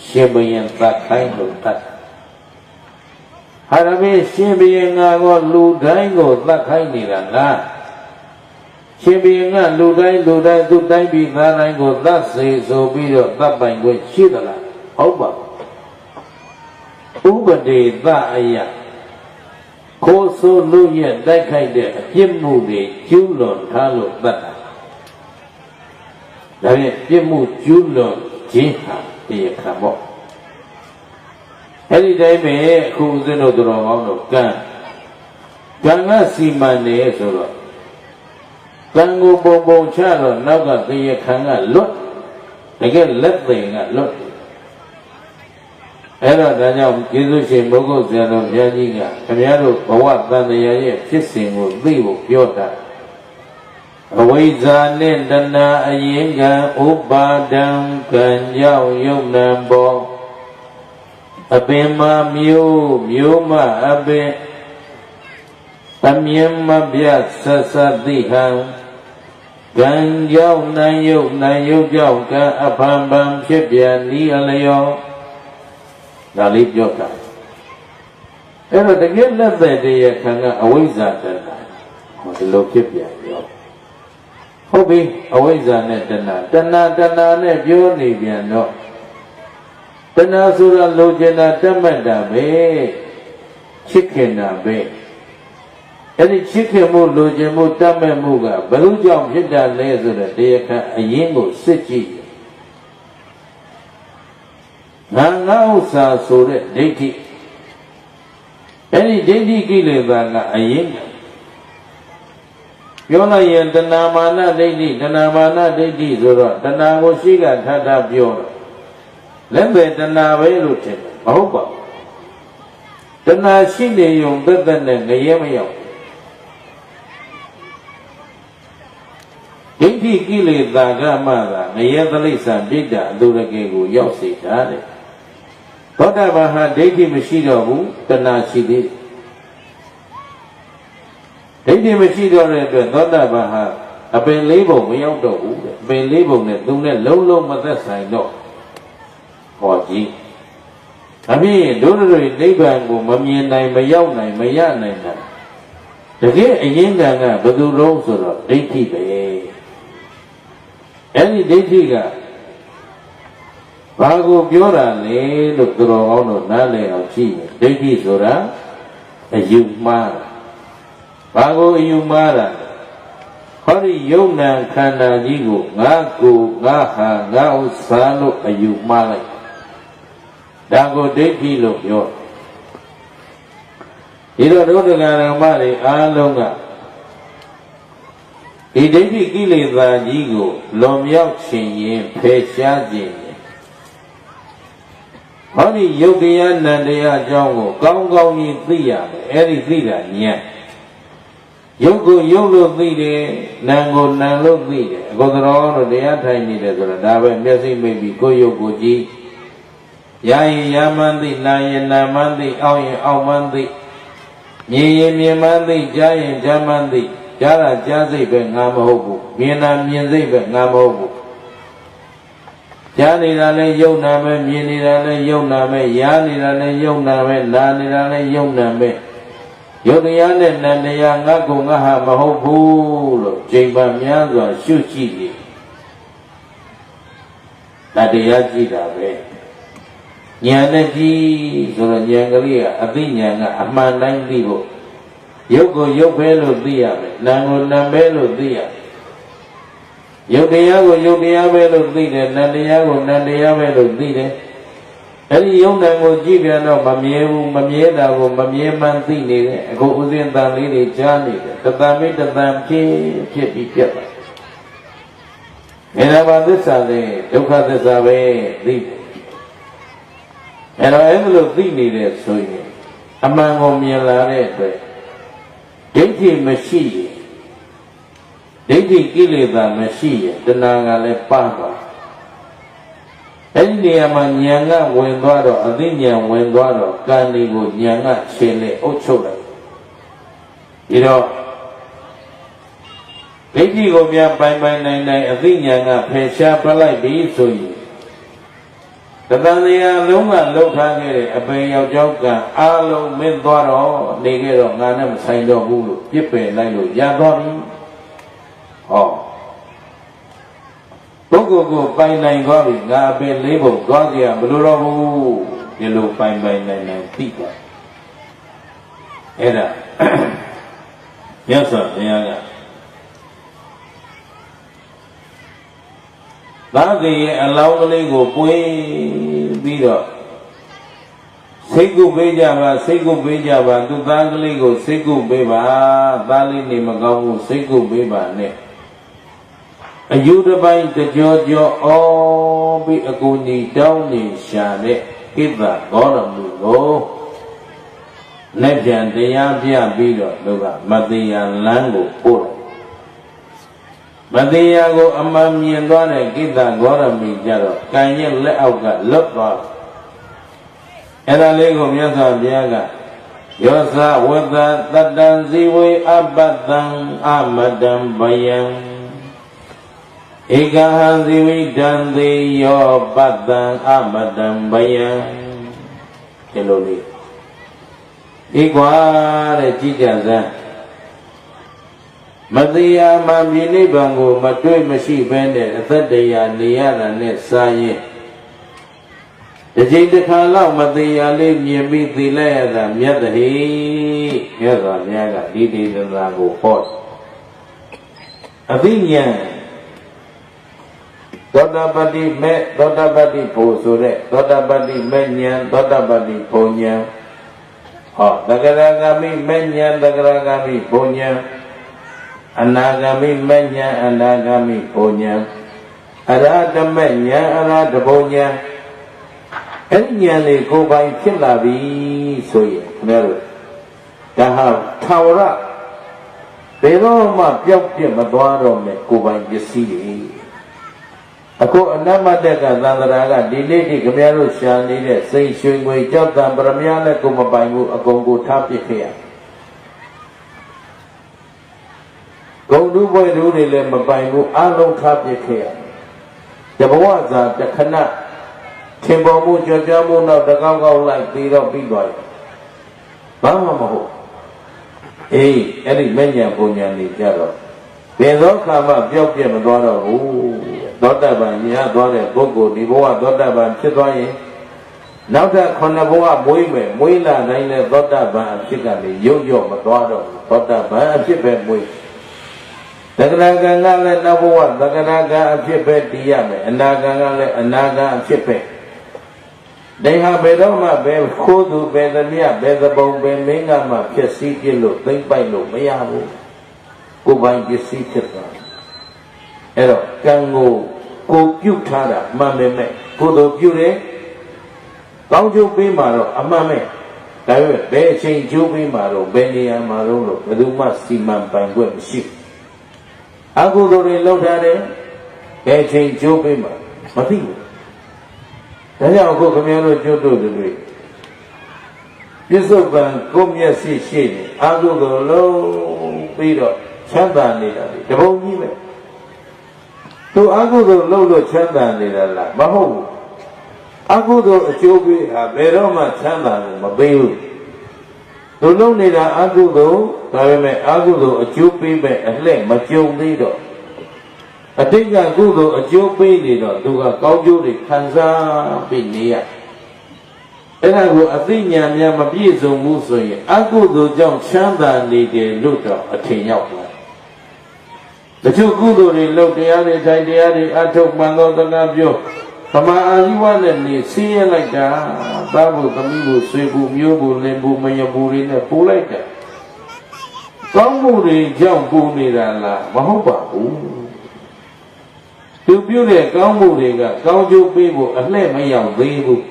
ရှင်ဘုရင်သတ်ခိုင်းလို့သတ်ဟာရမေရှင်ဘုရင်ကလူတိုင်းကိုသတ်ခိုင်းနေတာလားရှင်ဘုရင်ကလူတိုင်းသူတိုင်းပြီးသားတိုင်းကိုသတ်စေဆိုပြီးတော့သတ်ပိုင်ခွင့်ရှိသလားဟုတ်ပါဘူးဥပဒေသအယကိုယ်ဆိုလူရဲ့တိုက်ခိုက်တဲ့အပြစ်မှုတွေကျူးလွန်ထားလို့သတ်တာဒါဖြင့်ပြစ်မှုကျူးလွန်ခြင်းဟာတရားခံပေါ့အဲ့ဒီတိုင်းပဲအခုဦးဇင်းတို့တော်ကောင်းတို့ကံကစီမံနေဆိုတော့ကံကိုပုံချတော့နောက်ကတရားခံကလွတ်တကယ်လက်သိင်ကလွတ်အဲ့တော့ဒါကြောင့်ကျေးဇူးရှင်ဘုဂုတ်ဆရာတော်ဘုရားကြီးကခင်ဗျားတို့ဘဝတန်တရားရဲ့ဖြစ်စဉ်ကိုသိဖို့ပြောတာအဝိဇ္ဇာနဲ့တဏှာအရင်ကဥပါဒံကံကြောင့်ယုံနံပေါ်အပင်မမျိုးမအပင်အမြင်မပြဆက်ဆက်သိဟံကံကြောင့်နံယုတ်ကြောင့်ကံအဖန်ဖန်ဖြစ်ပြန်ဤအလျောဒါလေးပြောတာအဲ့တော့တကယ်လက်သက်တရားခံကအဝိဇ္ဇာတဏှာဟောဒီလိုဖြစ်ပြန်ပြောဟုတ်ပြီအဝိဇ္ဇာနဲ့တဏှာနဲ့ပြောနေပြန်တော့တဏှာဆိုတာလိုချင်တာတတ်မှတ်တာပဲချစ်ခင်တာပဲအဲ့ဒီချစ်ခင်မှုလိုချင်မှုတတ်မှတ်မှုကဘယ်လိုကြောင့်ဖြစ်တာလဲဆိုတော့တရားခံအရင်ကိုစစ်ကြည့်ငါဥစ္စာဆိုတဲ့ဒိဋ္ဌိအဲ့ဒီဒိဋ္ဌိကိလေသာကအရင်ပြောလိုက်ရင်တဏှာမာနဒိဋ္ဌိဆိုတော့တဏှာကိုရှိကထပ်ပြောတော့လက်ပဲတဏှာပဲလို့ထင်တယ်မဟုတ်ပါဘူးတဏှာရှိနေုံသက်နဲ့ငရဲမရောက်ဒိဋ္ဌိကိလေသာကမှသာငရဲတိရစ္ဆာန်ပြိတ္တာအတုရကေကိုရောက်စေတာတဲ့သောတာပန်ဟာဒိဋ္ဌိမရှိတော့ဘူးတဏှာရှိသေးဒိဋ္ဌိမရှိတော့တဲ့အတွက်သောတာပန်ဟာအပင်လေးပုံမရောက်တော့ဘူးတဲ့အပင်လေးပုံနဲ့သူနဲ့လုံးမသက်ဆိုင်တော့ဟောကြည့်အပြင်ဒုရရိနိဗ္ဗာန်ကိုမမြင်နိုင်မရောက်နိုင်မရနိုင်တာတကယ်အရင်ကဘယ်သူလုံးဆိုတော့ဒိဋ္ဌိပဲအဲ့ဒီဒိဋ္ဌိကဘာကိုပြောတာလဲလို့သူတော်ကောင်းတို့နားလည်အောင်ကြည့်ရင်ဒိဋ္ဌိဆိုတာအယူမှားဘာကိုအယူမှားတာဟောဒီယုံနာခန္ဓာကြီးကိုငါကိုငါဟာငါဥစ္စာလို့အယူမှားလိုက် ဒါကိုဒိဋ္ဌိလို့ပြော ဒီတော့ဒုက္ခဓမ္မတွေအားလုံးကဒီဒိဋ္ဌိကိလေသာကြီးကိုလွန်မြောက်ခြင်းရင်ဖယ်ရှားခြင်းဟောဒီယုတ်တရားနံတရားအကြောင်းကိုကောင်းကောင်းကြီးသိရမယ်အဲ့ဒီသိတာဉာဏ်ယုတ်ကိုယုတ်လို့သိတယ်နံကိုနံလို့သိတယ်အကုန်တော်တို့တရားထိုင်နေတယ်ဆိုတာဒါပဲမျက်စိမိတ်ပြီးကိုယ်ယုတ်ကိုကြည့်ရရင်ရမှန်းသိနာရင်နာမှန်းသိအောင်းရင်အောင်းမှန်းသိမြင်ရင်မြင်မှန်းသိကြားရင်ကြားမှန်းသိကြားတာကြားစိတ်ပဲငါမဟုတ်ဘူးမြင်တာမြင်စိတ်ပဲငါမဟုတ်ဘူးကြားနေတာလည်းယုံနာပဲမြင်နေတာလည်းယုံနာပဲရားနေတာလည်းယုံနာပဲနာနေတာလည်းယုံနာပဲယုတ်တရားနဲ့နန္တရားငါကုငါဟာမဟုတ်ဘူးလို့ချိန်ပန်များစွာရှုရှိတယ်ဒါတရားကြည့်တာပဲဉာဏ်နဲ့ကြည့်ဆိုတော့ဉာဏ်ကလေးကအသိဉာဏ်ကအမှန်တိုင်းသိဖို့ယုတ်ကိုယုတ်ပဲလို့သိရမယ်နာမ်ကိုနာမ်ပဲလို့သိရယုတ်တရားကိုယုတ်တရားပဲလို့သိတယ်နန္တရားကိုနန္တရားပဲလို့သိတယ်အဲဒီယုံနာကိုကြည့်ပြန်တော့မမြဲဘူးမမြဲတာကိုမမြဲမှန်းသိနေတယ်အခုဥစဉ်တန်လေးတွေကြားနေတယ်တတံမိတတံဖြစ်ပြီးပြတ်ပါမေရဘာသစ္စာလေဒုက္ခသစ္စာပဲသိတယ်အဲတော့အဲ့လိုသိနေတယ်ဆိုရင်အမှန်ကိုမြင်လာတဲ့အတွက်ဒိဋ္ဌိမရှိရင်ဒိဋ္ဌိကိလေသာမရှိရင်တဏှာကလည်းပါသွားအဲ့ဒီနေရာမှာဉာဏ်ကဝင်သွားတော့အသိဉာဏ်ဝင်သွားတော့ကံဒီကိုဉာဏ်ကရှင်းလေအုပ်ချုပ်လိုက်ပြီးတော့ဒိဋ္ဌိကိုပြန်ပိုင်နိုင်အသိဉာဏ်ကဖယ်ရှားပြလိုက်ပြီဆိုရင်တသံတရားလုံးကလှုပ်ထားခဲ့တဲ့အပေယောက်ျောက်ကအားလုံးမင်းသွားတော့နေခဲ့တော့ငါနဲ့မဆိုင်တော့ဘူးလို့ပြစ်ပယ်လိုက်လို့ရသွားပြီဟောပုဂ္ဂိုလ်ကိုပိုင်နိုင်သွားပြီငါအပင်လေးဖို့သွားကြရမလို့တော့ဘူးဒီလိုပိုင်နိုင်သိသွားအဲ့ဒါမြတ်စွာဘုရားကသားကြီးရဲ့အလောင်းကလေးကိုပွေးပြီးတော့စိတ်ကုပေးကြပါစိတ်ကုပေးကြပါသူသားကလေးကိုစိတ်ကုပေးပါသားလေးနေမကောင်းဘူးစိတ်ကုပေးပါနဲ့အယူတစ်ပိုင်းတကြောအောပြီးအကူကြီးတောင်းနေရှာတဲ့ဣဒ္ဓဂေါရမူကိုလက်ပြန်တရားပြပြီးတော့သူကမတရားလမ်းကိုပို့တယ်မတရားကိုအမှန်မြင်သွားတဲ့ကိတ္တဂေါရမီကြတော့ကံရဲ့လက်အောက်ကလွတ်သွားအဲ့ဒါလေးကိုမြတ်စွာဘုရားကယောသဝတ္တတတ္တံဇီဝေအပတ္တံအမတံဘယံဧကဟံဇီဝိတံသေယောပတ္တံအမတံဘယံဒီလိုလေးဒီကွာတဲ့ကြည်ကြစမ်းမတရားမှမြင်နိဗ္ဗာန်ကိုမတွေ့မရှိဘဲနဲ့အသက်တရားနေရတာနဲ့စာရင်ဒီချိန်တစ်ခါလောက်မတရားလေးမြင်ပြီးသိလိုက်ရတာမြတ်တဟိမြတ်စွာဘုရားကဒီဒေသနာကိုဟောအသိဉာဏ်သောတာပတ္တိမဲ့သောတာပတ္တိဖို့ဆိုတဲ့သောတာပတ္တိမဲ့ဉာဏ်သောတာပတ္တိဘုံဉာဏ်ဟောတဂရဂာမိမဲ့ဉာဏ်တဂရဂာမိဘုံဉာဏ်အနာဂาမိမဉ္ဇဉ်အနာဂาမိဘုံဉ္ဇဉ်အရဟတမဉ္ဇဉ်အရဟတဘုံဉ္ဇဉ်အဲ့ဒီဉာဏ်လေးကိုယ်ပိုင်ဖြစ်လာပြီဆိုရင်ခင်ဗျားတို့ဒါဟာထာဝရဘယ်တော့မှပျောက်ပြတ်မသွားတော့မယ်ကိုယ်ပိုင်ပစ္စည်းတွေအခုအနမတက်ကသံဃာကဒီနေ့ဒီခင်ဗျားတို့ရှာနေတဲ့စိတ်ရွှင်ငွေကြောက်တံပရမညာနဲ့ကိုမပိုင်ဘူးအကုန်ကိုထားပစ်ခဲ့ရဂုံတူပွဲတူတွေလည်းမပိုင်ဘူးအလုံးထားပြစ်ခဲ့ရတဘဝဇာတခဏထင်ပေါ်မှုကြော်ကြားမှုနောက်တကောက်ကောက်လိုက်ပြီးတော့ပြီးသွားတယ်ဘာမှမဟုတ်အေးအဲ့ဒီမဉ္ဇဉ်ဘုံဉာဏ်တွေကြတော့ဘယ်သောခါမှပျောက်ပြတ်မသွားတော့ဘူးသောတပန်ရဟသွားတဲ့ပုဂ္ဂိုလ်ဒီဘဝသောတပန်ဖြစ်သွားရင်နောက်ထပ်9ဘဝမွေးမယ်မွေးလာနိုင်တဲ့သောတပန်အဖြစ်ကနေရုပ်ရော့မသွားတော့ဘူးသောတပန်အဖြစ်ပဲမွေးသက္ကရာကံကလည်းနောက်ဘဝသက္ကရာကံအဖြစ်ပဲတည်ရမယ်အနာကံကလည်းအနာကံအဖြစ်ပဲ နေဟာဘယ်တော့မှပဲခိုးသူပဲသမျှပဲသဘုံပဲမင်းကမှဖြစ်စည်းပြလို့သိမ့်ပိုက်လို့မရဘူးကိုယ်ပိုင်ပစ္စည်းဖြစ်သွားအဲ့တော့ကံကိုပြုတ်ထားတာမှန်ပေမဲ့ကိုယ်တို့ပြုတယ်ကောင်းကျိုးပေးမှာတော့အမှန်ပဲဒါပေမဲ့ဘယ်အချိန်ကျိုးပေးမှာတော့ဘယ်နေရာမှာတော့ဘယ်သူမှစီမံပိုင်ခွင့်မရှိဘူးအကုသိုလ်တွေလုပ်ထားတယ်ဘယ်အချိန်ကျိုးပေးမှာမသိဘူးဒါကြောင့်အခုခင်ဗျားတို့ကျွတ်တို့တွေပြစ္ဆုတ်ပံကိုမျက်စိရှိနေအကုသိုလ်လုံးပြီးတော့ချမ်းသာနေတာဒီတပုံကြီးပဲသူအကုသိုလ်လုပ်လို့ချမ်းသာနေတာလားမဟုတ်ဘူးအကုသိုလ်အကျိုးပေးဟာဘယ်တော့မှချမ်းသာလို့မပေးဘူးသူလုပ်နေတာအကုသိုလ်ဒါပေမဲ့အကုသိုလ်အကျိုးပေးမဲ့အလှဲ့မကြုံသေးတော့အတိတ်ကကုသိုလ်အကျိုးပေးနေတော့သူကကောင်းကျိုးတွေခံစားပြီးနေရအဲ့ဒါကိုအသိဉာဏ်များမပြည့်စုံဘူးဆိုရင်အကုသိုလ်ကြောင့်ချမ်းသာနေတယ်လို့တော့အထင်ရောက်သွားတချို့ကုသိုလ်တွေလုပ်တရားတွေထိုင်တရားတွေအထုတ်မှန်သောသနာပြောသမာအာဇီဝနဲ့နေဆင်းရဲလိုက်တာသားဖို့သမီးဖို့ဆွေဖို့မျိုးဖို့လင်ဖို့မယဖို့တွေနဲ့ပို့လိုက်တာကောင်းမှုတွေကြောင့်ပူနေတာလားမဟုတ်ပါဘူးသူပြုတဲ့ကောင်းမှုတွေကကောင်းကျိုးပေးဖို့အလှဲ့မရောက်သေးဘူး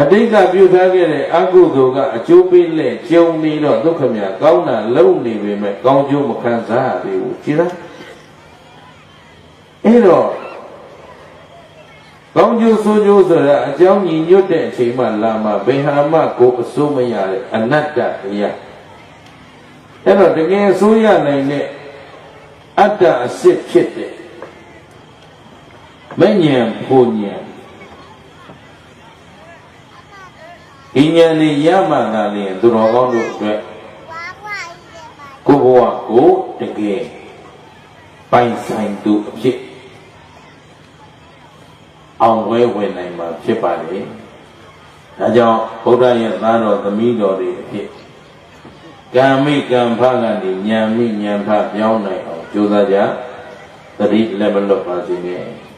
အတိတ်ကပြုထားခဲ့တဲ့အကုသိုလ်ကအကျိုးပေးလက်ကျုံနေတော့ဒုက္ခမြတ်ကောင်းတာလုံးနေပေမဲ့ကောင်းကျိုးမခံစားရသေးဘူးကြည်လားအဲ့တော့ကောင်းကျိုးဆိုးကျိုးဆိုတာအကြောင်းညီညွတ်တဲ့အချိန်မှလာမှဘယ်ဟာမှကိုအစိုးမရတဲ့အနတ္တတရားအဲ့တော့တကယ်အစိုးရနိုင်တဲ့အတ္တအစစ်ဖြစ်တဲ့မဉ္ဇဉ်ဘုံဉဏ်ဒီဉာဏ်လေးရမှသာလျှင်သူတော်ကောင်းတို့အတွက်ကိုယ်ဘဝကိုတကယ်ပိုင်ဆိုင်သူအဖြစ်အောင်ဝဲဝင်နိုင်မှာဖြစ်ပါလေ။ဒါကြောင့်ဘုရားရဲ့သားတော်သမီးတော်တွေအဖြစ်ကံမိကံဖကနေဉာဏ်မိဉာဏ်ဖပြောင်းနိုင်အောင်ကြိုးစားကြသတိလက်မလွတ်ပါစေနဲ့။